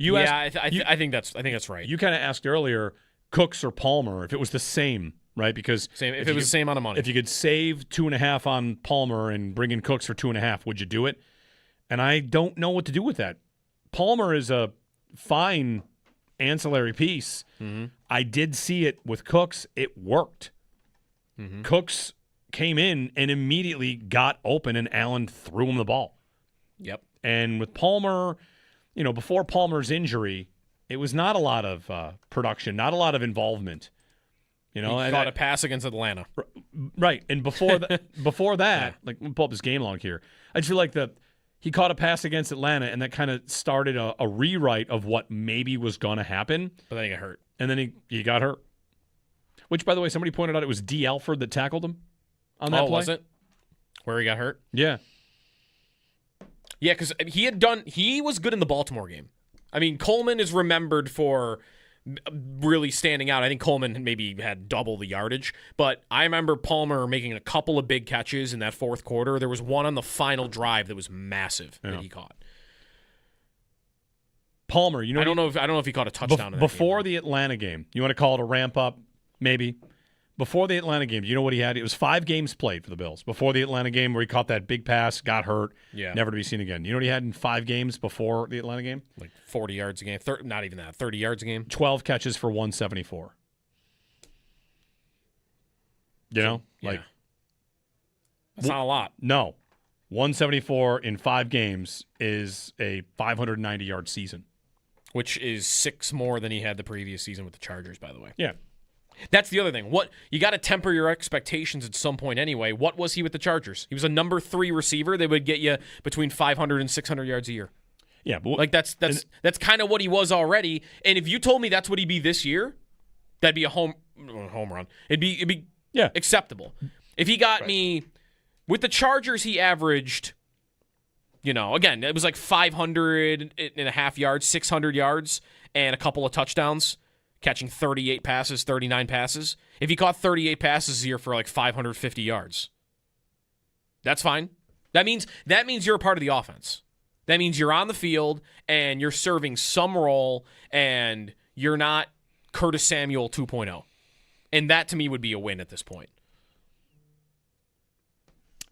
I think that's right. You kind of asked earlier, Cooks or Palmer, if it was the same, right? Because if it was the same amount of money. If you could save 2.5 on Palmer and bring in Cooks for 2.5, would you do it? And I don't know what to do with that. Palmer is a fine ancillary piece. Mm-hmm. I did see it with Cooks. It worked. Mm-hmm. Cooks came in and immediately got open, and Allen threw him the ball. Yep. And with Palmer, before Palmer's injury, it was not a lot of production, not a lot of involvement. He caught a pass against Atlanta. Right. And before that, like, we'll pull up his game log here. I just feel like he caught a pass against Atlanta, and that kind of started a rewrite of what maybe was going to happen. But then he got hurt. And then he got hurt. Which, by the way, somebody pointed out it was D. Alford that tackled him on that play. Was it? Where he got hurt? Yeah. Yeah, because he was good in the Baltimore game. I mean, Coleman is remembered for really standing out. I think Coleman maybe had double the yardage, but I remember Palmer making a couple of big catches in that fourth quarter. There was one on the final drive that was massive that he caught. Palmer, I don't know if he caught a touchdown in that before game. The Atlanta game. You want to call it a ramp up? Maybe. Before the Atlanta game, do you know what he had? It was 5 games played for the Bills. Before the Atlanta game where he caught that big pass, got hurt, never to be seen again. You know what he had in 5 games before the Atlanta game? Like 40 yards a game. Not even that. 30 yards a game. 12 catches for 174. That's not a lot. No. 174 in 5 games is a 590-yard season. Which is 6 more than he had the previous season with the Chargers, by the way. Yeah. That's the other thing. You got to temper your expectations at some point anyway. What was he with the Chargers? He was a number 3 receiver. They would get you between 500 and 600 yards a year. Yeah, but like that's kind of what he was already. And if you told me that's what he'd be this year, that'd be a home run. It'd be acceptable. If he got me with the Chargers, he averaged, again, it was like 500.5 yards, 600 yards, and a couple of touchdowns. Catching 38 passes, 39 passes. If he caught 38 passes a year for like 550 yards, that's fine. That means you're a part of the offense. That means you're on the field and you're serving some role and you're not Curtis Samuel 2.0. And that to me would be a win at this point.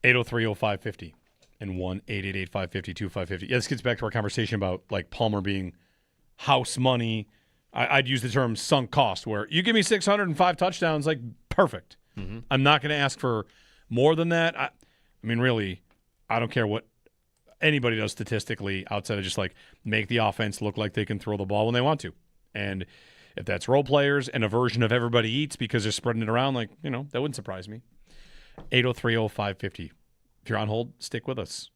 803-0550 and 1-888-550-2550. Yeah, this gets back to our conversation about like Palmer being house money. I'd use the term sunk cost, where you give me 605 touchdowns, like, perfect. Mm-hmm. I'm not going to ask for more than that. I mean, really, I don't care what anybody does statistically outside of just, like, make the offense look like they can throw the ball when they want to. And if that's role players and a version of everybody eats because they're spreading it around, like, that wouldn't surprise me. 803-0550. If you're on hold, stick with us.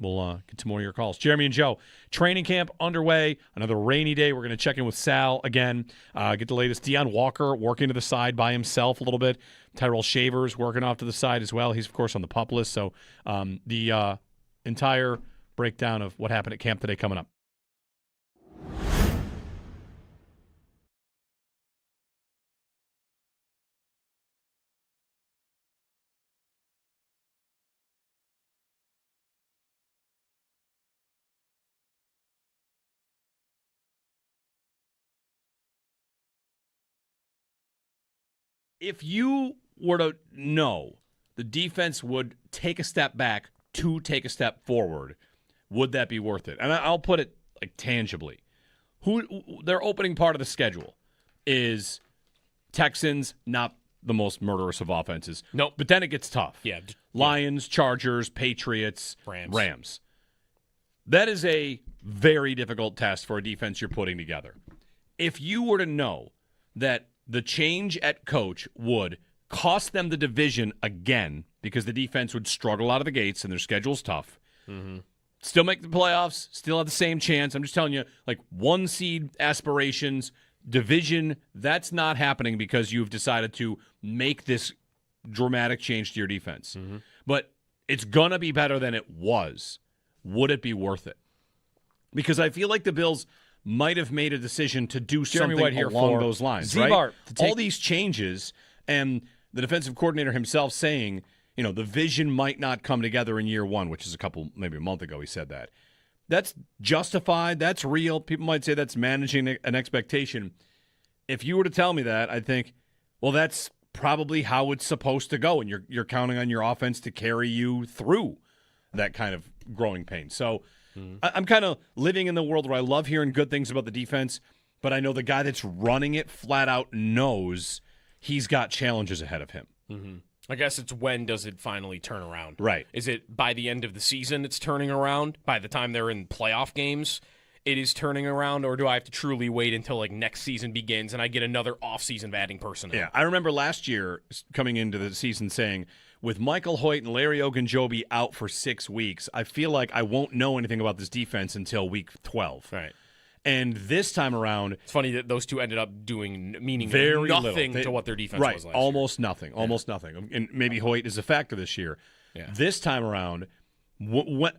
We'll get to more of your calls. Jeremy and Joe, training camp underway. Another rainy day. We're going to check in with Sal again. Get the latest. Deion Walker working to the side by himself a little bit. Tyrell Shavers working off to the side as well. He's, of course, on the PUP list. So the entire breakdown of what happened at camp today coming up. If you were to know the defense would take a step back to take a step forward, would that be worth it? And I'll put it like tangibly. Their opening part of the schedule is Texans, not the most murderous of offenses. Nope. But then it gets tough. Yeah. Lions, Chargers, Patriots, Rams. That is a very difficult test for a defense you're putting together. If you were to know that the change at coach would cost them the division again because the defense would struggle out of the gates and their schedule's tough. Mm-hmm. Still make the playoffs, still have the same chance. I'm just telling you, like 1 seed aspirations, division, that's not happening because you've decided to make this dramatic change to your defense. Mm-hmm. But it's going to be better than it was. Would it be worth it? Because I feel like the Bills might have made a decision to do something along those lines, right? All these changes, and the defensive coordinator himself saying, the vision might not come together in year 1, which is maybe a month ago he said that. That's justified. That's real. People might say that's managing an expectation. If you were to tell me that, I'd think, well, that's probably how it's supposed to go, and you're counting on your offense to carry you through that kind of growing pain. So I'm kind of living in the world where I love hearing good things about the defense, but I know the guy that's running it flat out knows he's got challenges ahead of him. I guess it's when does it finally turn around? Right. Is it by the end of the season it's turning around? By the time they're in playoff games, it is turning around? Or do I have to truly wait until like next season begins and I get another offseason of adding personnel? Yeah, I remember last year coming into the season saying, with Michael Hoyt and Larry Ogunjobi out for 6 weeks, I feel like I won't know anything about this defense until week 12. Right. And this time around, it's funny that those two ended up meaning very nothing little. to what their defense right, was last almost year. nothing, almost nothing. And maybe Hoyt is a factor this year. Yeah. This time around, what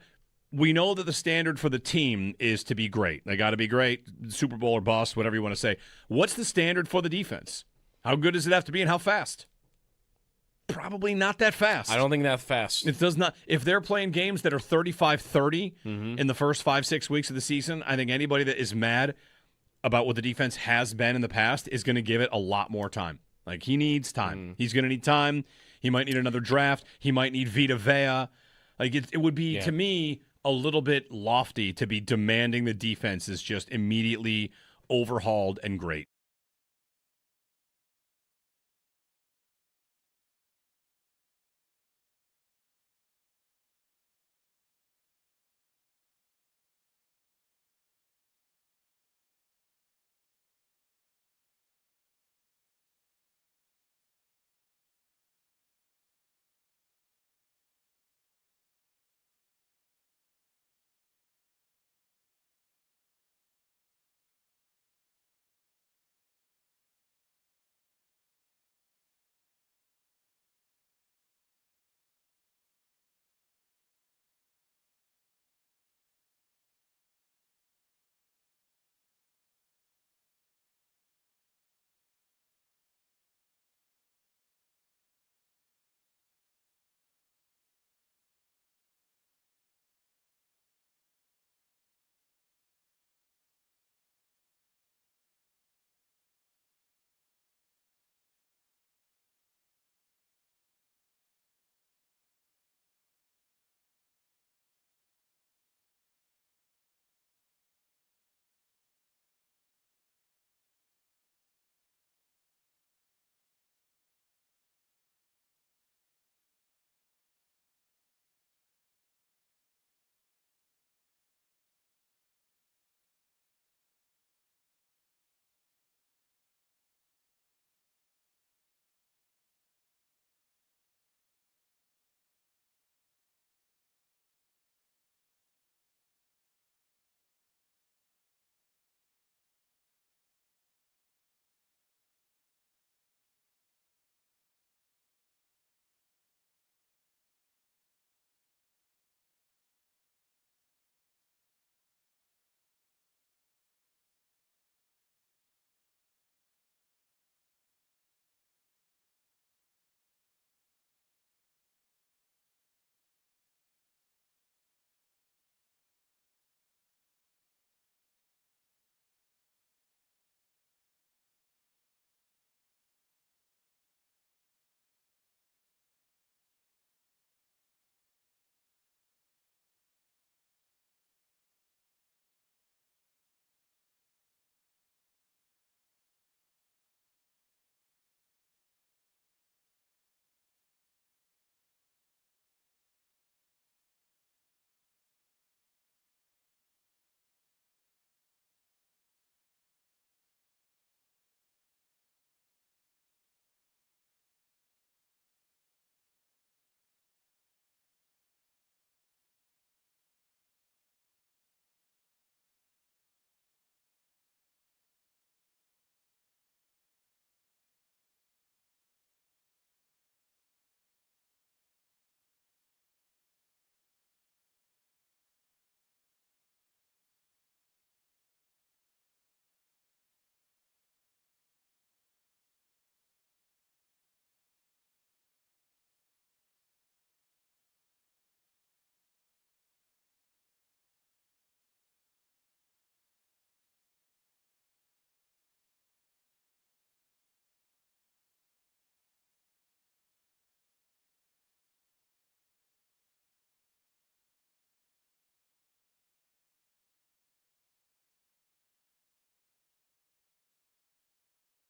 we know that the standard for the team is to be great. They got to be great, Super Bowl or bust, whatever you want to say. What's the standard for the defense? How good does it have to be, and how fast? Probably not that fast. I don't think that fast. It does not. If they're playing games that are 35-30 in the first 5-6 weeks of the season, I think anybody that is mad about what the defense has been in the past is going to give it a lot more time. Like, he needs time. He's going to need time. He might need another draft. He might need Vita Vea. Like, it would be, to me, a little bit lofty to be demanding the defense is just immediately overhauled and great.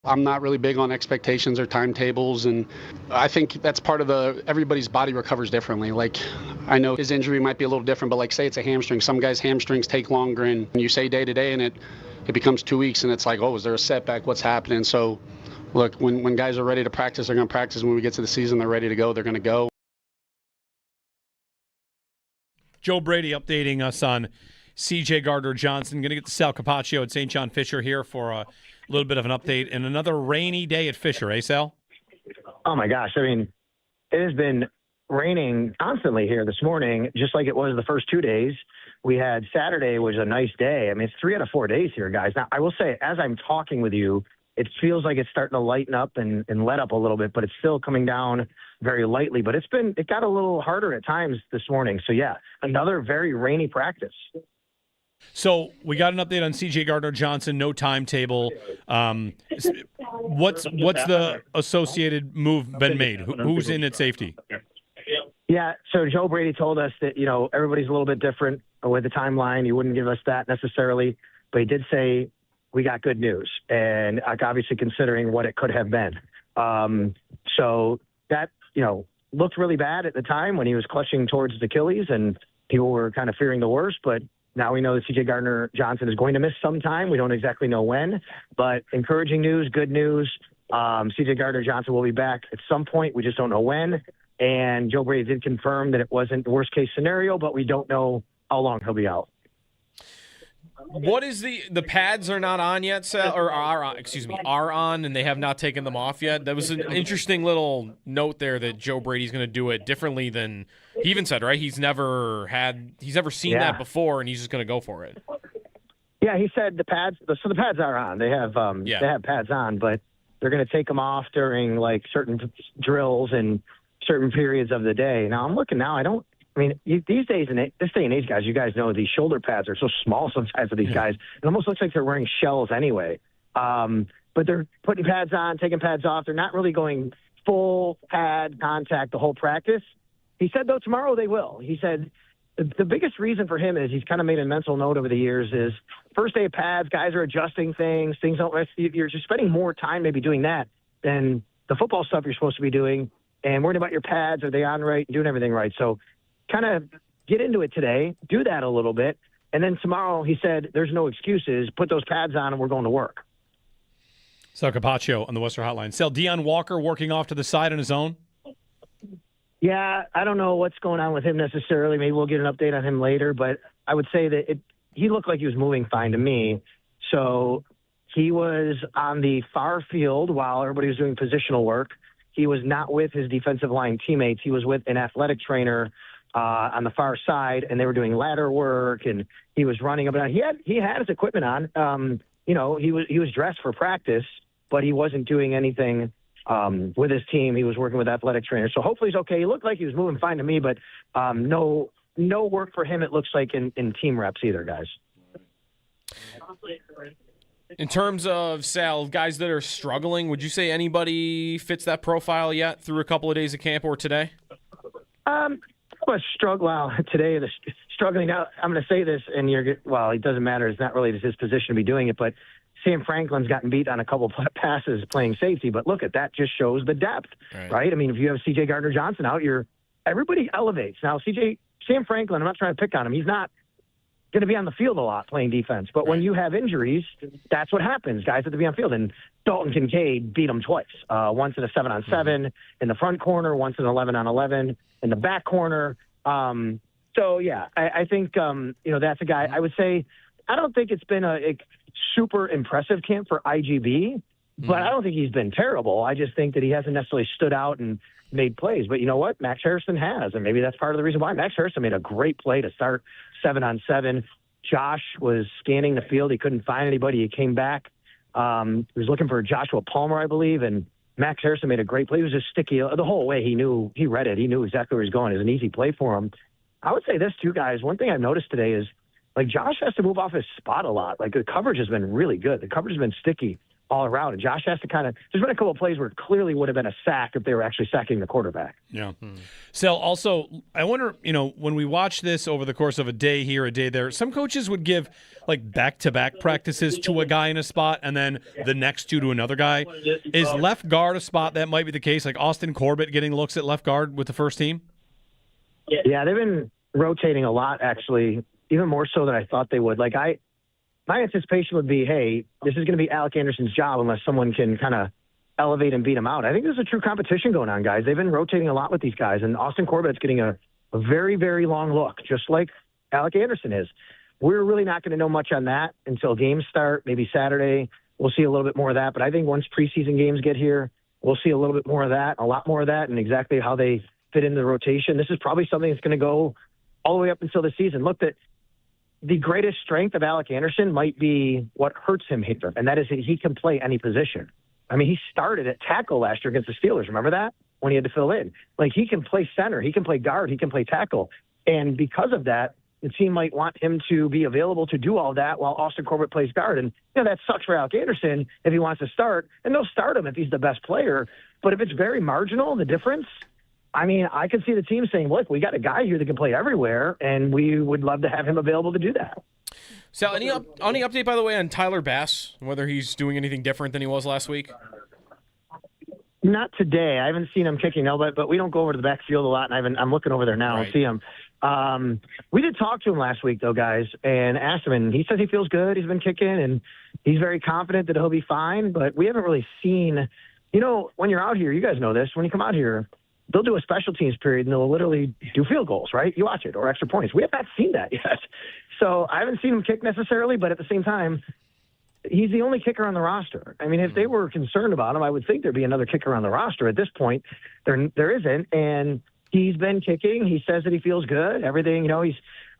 I'm not really big on expectations or timetables, and I think that's part of everybody's body recovers differently. Like, I know his injury might be a little different, but like, say it's a hamstring. Some guys' hamstrings take longer, and you say day to day, and it becomes 2 weeks, and it's like, oh, is there a setback? What's happening? So, look, when guys are ready to practice, they're going to practice. When we get to the season, they're ready to go. They're going to go. Joe Brady updating us on C.J. Gardner-Johnson. Going to get to Sal Capaccio at St. John Fisher here for a little bit of an update. And another rainy day at Fisher, eh, Sal? Oh, my gosh. I mean, it has been raining constantly here this morning, just like it was the first 2 days. We had Saturday was a nice day. I mean, it's 3 out of 4 days here, guys. Now, I will say, as I'm talking with you, it feels like it's starting to lighten up and let up a little bit, but it's still coming down very lightly. But it got a little harder at times this morning. So, yeah, another very rainy practice. So we got an update on C.J. Gardner-Johnson, no timetable. What's the associated move been made? Who's in at safety? Yeah, so Joe Brady told us that, everybody's a little bit different with the timeline. He wouldn't give us that necessarily, but he did say we got good news, and obviously considering what it could have been. So that, looked really bad at the time when he was clutching towards his Achilles, and people were kind of fearing the worst, but now we know that C.J. Gardner-Johnson is going to miss some time. We don't exactly know when, but encouraging news, good news. C.J. Gardner-Johnson will be back at some point. We just don't know when. And Joe Brady did confirm that it wasn't the worst case scenario, but we don't know how long he'll be out. What is the pads are not on yet, Sal, or are on, and they have not taken them off yet? That was an interesting little note there that Joe Brady's going to do it differently than he even said, right? He's never seen that before, and he's just going to go for it. Yeah, he said the pads are on. They have they have pads on, but they're going to take them off during like certain drills and certain periods of the day. Now I'm looking now. These days, in this day and age, guys, you guys know these shoulder pads are so small sometimes for these guys. It almost looks like they're wearing shells anyway. But they're putting pads on, taking pads off. They're not really going full pad contact the whole practice. He said, though, tomorrow they will. He said the biggest reason for him is he's kind of made a mental note over the years is first day of pads, guys are adjusting things. Things don't – you're just spending more time maybe doing that than the football stuff you're supposed to be doing and worrying about your pads. Are they on right? Doing everything right. So – kind of get into it today, do that a little bit, and then tomorrow he said there's no excuses, put those pads on and we're going to work. Sal Capaccio on the Western Hotline. Sal, Deion Walker working off to the side on his own? Yeah, I don't know what's going on with him necessarily. Maybe we'll get an update on him later, but I would say that he looked like he was moving fine to me. So he was on the far field while everybody was doing positional work. He was not with his defensive line teammates. He was with an athletic trainer on the far side, and they were doing ladder work, and he was running up and down. He had his equipment on. He was dressed for practice, but he wasn't doing anything with his team. He was working with athletic trainers, so hopefully he's okay. He looked like he was moving fine to me, but no work for him. It looks like in team reps either, guys. In terms of, Sal, guys that are struggling, would you say anybody fits that profile yet through a couple of days of camp or today? Today, the struggling. Now, I'm going to say this, and it doesn't matter. It's not really his position to be doing it, but Sam Franklin's gotten beat on a couple of passes playing safety. But look, that just shows the depth, right? I mean, if you have C.J. Gardner-Johnson out, everybody elevates. Now, Sam Franklin, I'm not trying to pick on him. He's not going to be on the field a lot playing defense. But when you have injuries, that's what happens. Guys have to be on field. And Dalton Kincaid beat him twice, once in a 7-on-7 in the front corner, once in 11-on-11 in the back corner. I think, that's a guy. I would say I don't think it's been a super impressive camp for IGB, but I don't think he's been terrible. I just think that he hasn't necessarily stood out and made plays. But you know what? Max Harrison has, and maybe that's part of the reason why. Max Harrison made a great play to start 7-on-7. Josh was scanning the field. He couldn't find anybody. He came back. He was looking for Joshua Palmer, I believe, and Max Harrison made a great play. He was just sticky the whole way. He read it. He knew exactly where he was going. It was an easy play for him. I would say this too, guys. One thing I've noticed today is, like, Josh has to move off his spot a lot. Like, the coverage has been really good. The coverage has been sticky. all around. And Josh has to there's been a couple of plays where it clearly would have been a sack if they were actually sacking the quarterback. Yeah. So also, I wonder, when we watch this over the course of a day here, a day there, some coaches would give like back-to-back practices to a guy in a spot and then the next two to another guy. Is left guard a spot that might be the case? Like Austin Corbett getting looks at left guard with the first team? Yeah, they've been rotating a lot, actually, even more so than I thought they would. Like my anticipation would be, hey, this is going to be Alec Anderson's job unless someone can kind of elevate and beat him out. I think there's a true competition going on, guys. They've been rotating a lot with these guys, and Austin Corbett's getting a very, very long look, just like Alec Anderson is. We're really not going to know much on that until games start, maybe Saturday. We'll see a little bit more of that, but I think once preseason games get here, we'll see a little bit more of that, a lot more of that, and exactly how they fit into the rotation. This is probably something that's going to go all the way up until the season. Look, the greatest strength of Alec Anderson might be what hurts him here, and that is that he can play any position. I mean, he started at tackle last year against the Steelers. Remember that? When he had to fill in. Like, he can play center, he can play guard, he can play tackle. And because of that, the team might want him to be available to do all that while Austin Corbett plays guard. And, that sucks for Alec Anderson if he wants to start, and they'll start him if he's the best player. But if it's very marginal, the difference, I mean, I could see the team saying, look, we got a guy here that can play everywhere, and we would love to have him available to do that. Sal, any update, by the way, on Tyler Bass, whether he's doing anything different than he was last week? Not today. I haven't seen him kicking, but we don't go over to the backfield a lot, and I'm looking over there now and see him. We did talk to him last week, though, guys, and asked him, and he says he feels good. He's been kicking, and he's very confident that he'll be fine, but we haven't really seen, when you're out here, you guys know this, when you come out here, they'll do a special teams period, and they'll literally do field goals, right? You watch it, or extra points. We have not seen that yet. So I haven't seen him kick necessarily, but at the same time, he's the only kicker on the roster. I mean, if they were concerned about him, I would think there'd be another kicker on the roster. At this point, there isn't, and he's been kicking. He says that he feels good. Everything, he's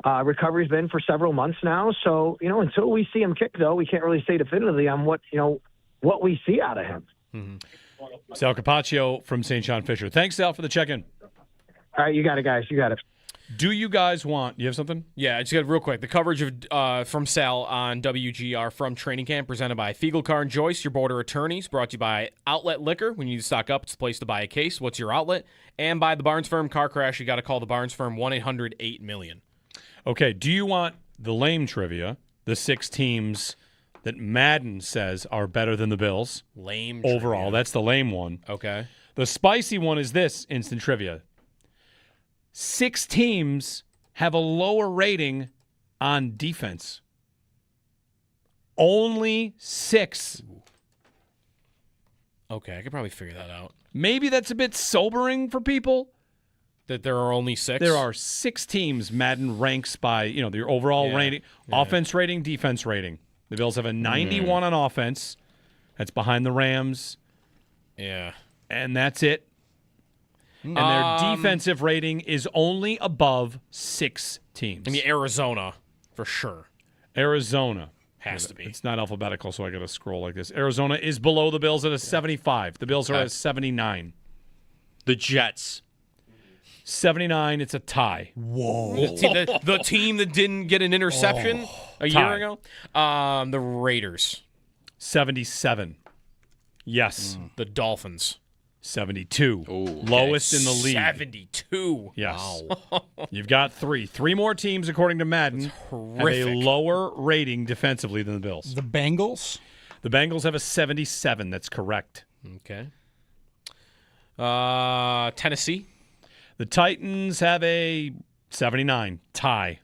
recovery's been for several months now. So, until we see him kick, though, we can't really say definitively on what we see out of him. Mm-hmm. Sal Capaccio from St. John Fisher. Thanks, Sal, for the check-in. All right, you got it, guys. You got it. Do you guys want? You have something? Yeah, I just got real quick. The coverage of from Sal on WGR from training camp, presented by Fiegelcar and Joyce, your border attorneys. Brought to you by Outlet Liquor. When you need to stock up, it's the place to buy a case. What's your outlet? And by the Barnes Firm car crash. You got to call the Barnes Firm 1-800-8-million. Okay. Do you want the lame trivia? The 6 teams that Madden says are better than the Bills. Lame overall. trivia. That's the lame one. Okay. The spicy one is this instant trivia. 6 teams have a lower rating on defense. Only 6. Okay, I could probably figure that out. Maybe that's a bit sobering for people. That there are only 6? There are 6 teams Madden ranks by, their overall rating, offense rating, defense rating. The Bills have a 91 on offense. That's behind the Rams. Yeah. And that's it. And their defensive rating is only above 6 teams. I mean, Arizona, for sure. Arizona. Has to be. It's not alphabetical, so I got to scroll like this. Arizona is below the Bills at a 75. The Bills are at a 79. The Jets. 79, it's a tie. Whoa. The team that didn't get an interception a year ago? The Raiders. 77. Yes. The Dolphins. 72. Lowest in the league. 72. Yes. Wow. You've got 3. 3 more teams, according to Madden, have a lower rating defensively than the Bills. The Bengals? The Bengals have a 77. That's correct. Okay. Tennessee? The Titans have a 79. Tie.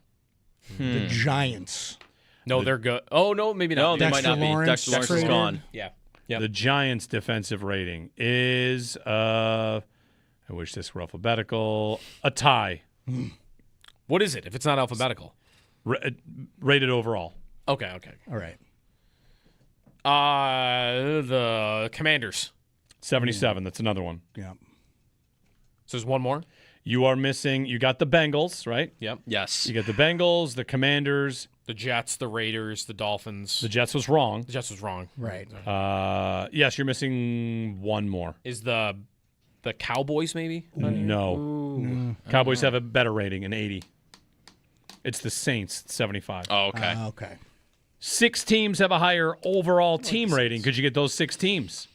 The Giants. No, they're good. Oh, no, maybe not. No, they might not be. Dexter Lawrence is gone. Yeah. Yep. The Giants' defensive rating is, I wish this were alphabetical, a tie. What is it if it's not alphabetical? Rated overall. Okay. All right. The Commanders. 77. That's another one. Yeah. So there's one more? You are missing, you got the Bengals, right? Yep. Yes. You got the Bengals, the Commanders. The Jets, the Raiders, the Dolphins. The Jets was wrong. The Jets was wrong. Right. Yes, you're missing one more. Is the Cowboys maybe? No. Cowboys have a better rating, an 80. It's the Saints, 75. Oh, okay. Okay. 6 teams have a higher overall team rating. Could you get those 6 teams?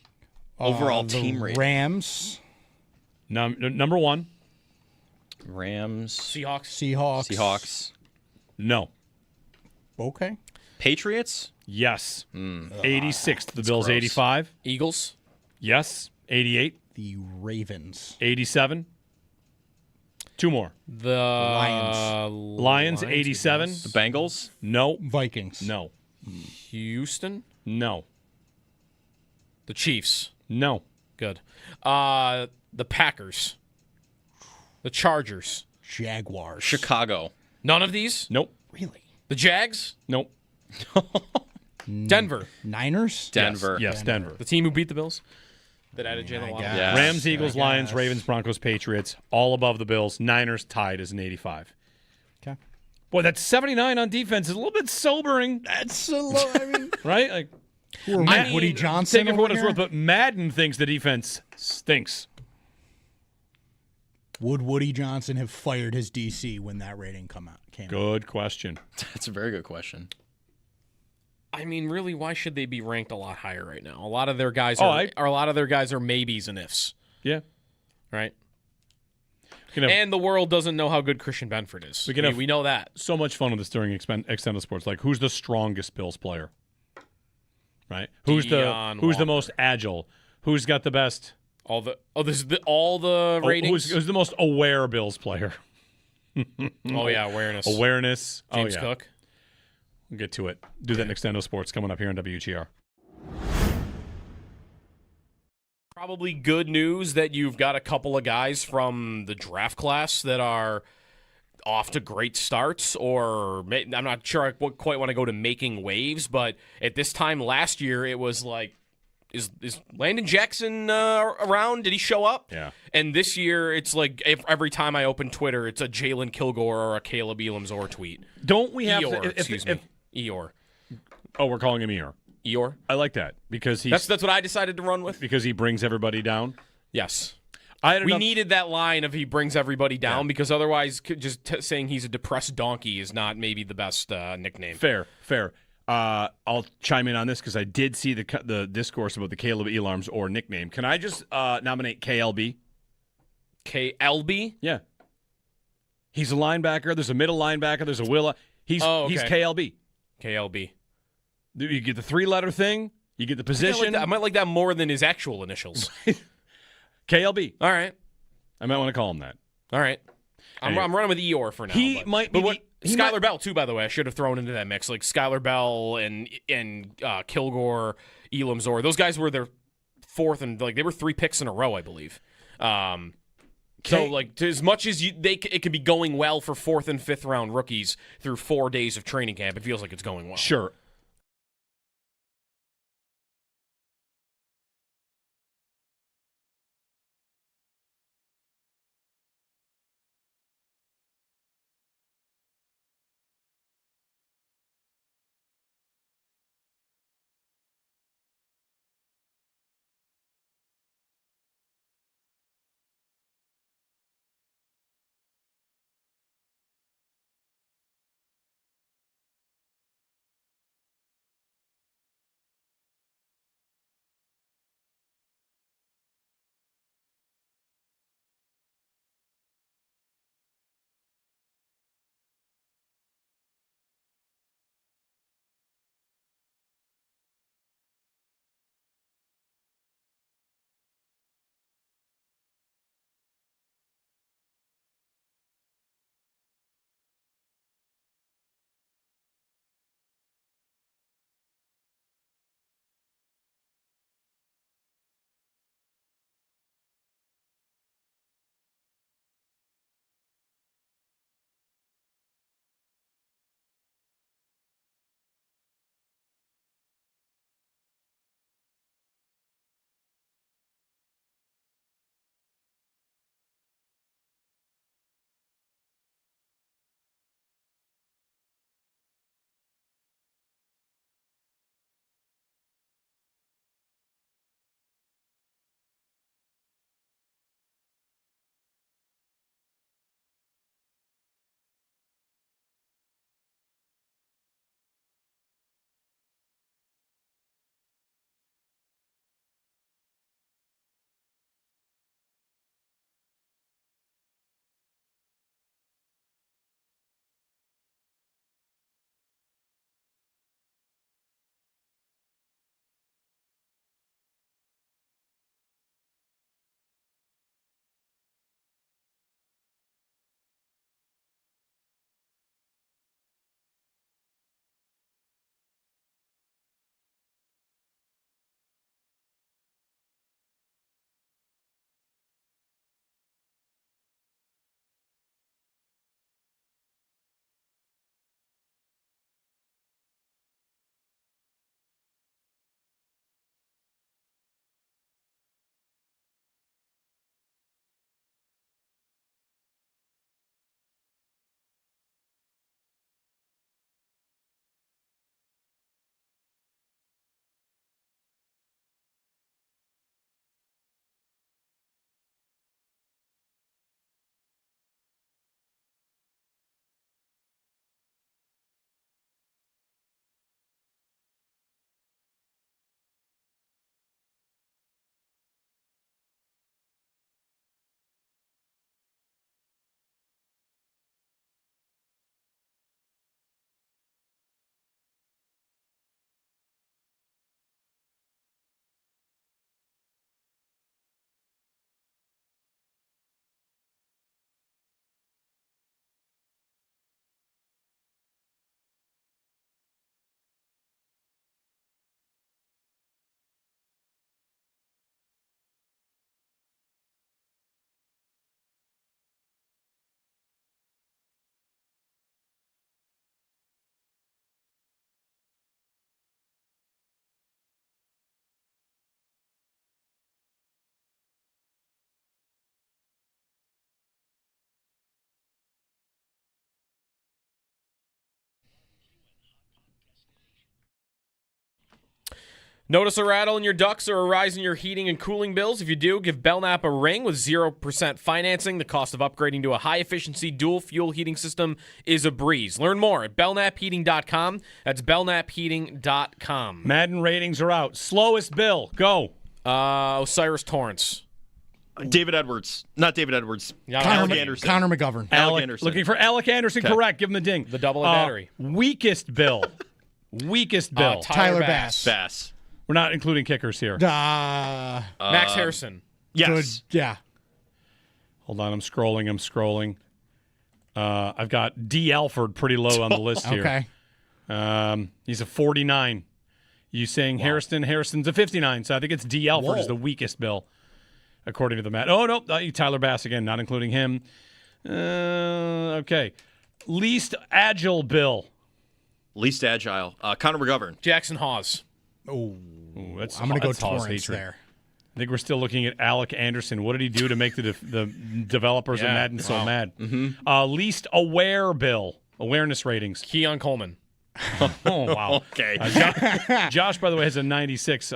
Overall The team rating. Rams. Number 1. Rams. Seahawks. No. Okay. Patriots? Yes. 86th. The Bills, gross. 85. Eagles? Yes. 88. The Ravens. 87. 2 more. The Lions, 87. The Bengals? No. Vikings. No. Houston? No. The Chiefs? No. Good. The Packers? The Chargers? Jaguars. Chicago? None of these? Nope. Really? The Jags? Nope. Denver? Niners? Denver. Yes, Denver. The team who beat the Bills? That added Jalen Waddle? Yeah. Rams, Eagles, I Lions, guess. Ravens, Broncos, Patriots, all above the Bills. Niners tied as an 85. Okay. Boy, that's 79 on defense is a little bit sobering. That's a low. I mean, right? Like, poor Woody Johnson. take it for over what it's here. worth, but Madden thinks the defense stinks. Would Woody Johnson have fired his DC when that rating came out? Good question. That's a very good question. I mean, really, why should they be ranked a lot higher right now? A lot of their guys are maybes and ifs. Yeah. Right? We can have, And the world doesn't know how good Christian Benford is. We know that. so much fun with this during extended sports. Like, who's the strongest Bills player? Right? Who's Deion the Walker. most agile? Who's got the best? All the ratings. Who's the most aware Bills player? Oh yeah, awareness. Awareness. James oh, yeah. Cook. We'll get to it. Do that in Extendo Sports coming up here on WGR. Probably good news that you've got a couple of guys from the draft class that are off to great starts, or I'm not sure I quite want to go to making waves, but at this time last year, it was like, is Landon Jackson around? Did he show up? Yeah. And this year, it's like every time I open Twitter, it's a Jalen Kilgore or a Caleb Elamzor tweet. Don't we have Eeyore, to? excuse me. Eeyore. Oh, we're calling him Eeyore. Eeyore? I like that because That's what I decided to run with. because he brings everybody down. Yes. I We needed that line of he brings everybody down because otherwise just saying he's a depressed donkey is not maybe the best nickname. Fair. I'll chime in on this because I did see the discourse about the Caleb Elarms or nickname. Can I just nominate KLB? KLB? Yeah. He's a linebacker. There's a middle linebacker. There's a Willa. He's KLB. KLB. You get the 3-letter thing. You get the position. I might like that more than his actual initials. KLB. All right. I might want to call him that. All right. Anyway. I'm running with Eeyore for now. He might be. Skylar Bell too, by the way. I should have thrown into that mix. Like Skylar Bell and Kilgore, Elamzor. Those guys were their fourth and they were 3 picks in a row, I believe. So as much as it could be going well for 4th and 5th round rookies through 4 days of training camp, it feels like it's going well. Sure. Notice a rattle in your ducts or a rise in your heating and cooling bills? If you do, give Belknap a ring with 0% financing. The cost of upgrading to a high-efficiency dual-fuel heating system is a breeze. Learn more at belknapheating.com. That's belknapheating.com. Madden ratings are out. Slowest bill. Go. Osiris Torrance. David Edwards. Not David Edwards. Connor Anderson. Connor McGovern. Alec Anderson. Looking for Alec Anderson. Okay. Correct. Give him the ding. The double A battery. Weakest bill. Weakest bill. Tyler Bass. Bass. We're not including kickers here. Max Harrison. Yes. Good. Yeah. Hold on. I'm scrolling. I've got D. Alford pretty low on the list here. Okay. He's a 49. You saying Harrison? Harrison's a 59, so I think it's D. Alford is the weakest bill, according to the mat. Oh, no. Tyler Bass again, not including him. Okay. Least agile bill. Least agile. Connor McGovern. Jackson Hawes. Oh, that's I'm going to go that's Hawes Torrance hatred. there. I think we're still looking at Alec Anderson. What did he do to make the developers of Madden so mad? Least aware bill. Awareness ratings. Keon Coleman. Oh, wow. Okay. Josh, by the way, has a 96.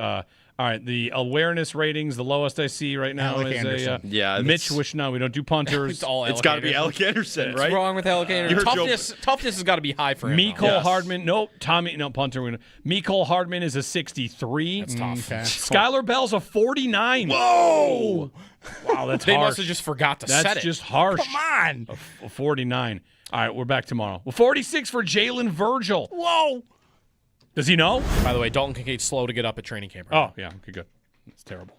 All right, the awareness ratings, the lowest I see right now Alec is Anderson. Mitch Wishnow. We don't do punters. It's all It's got to be Alec Anderson, right? What's wrong with Alec Anderson? Toughness has got to be high for him. Mecole Hardman. Nope. Punter. Mecole Hardman is a 63. That's tough. Okay. Skylar Bell's a 49. Whoa! Wow, that's They harsh. must have just forgot to set it. That's just harsh. Come on. A 49. All right, we're back tomorrow. Well, 46 for Jalen Virgil. Whoa. Does he know? By the way, Dalton Kincaid's slow to get up at training camp. Oh, yeah. Okay, good. That's terrible.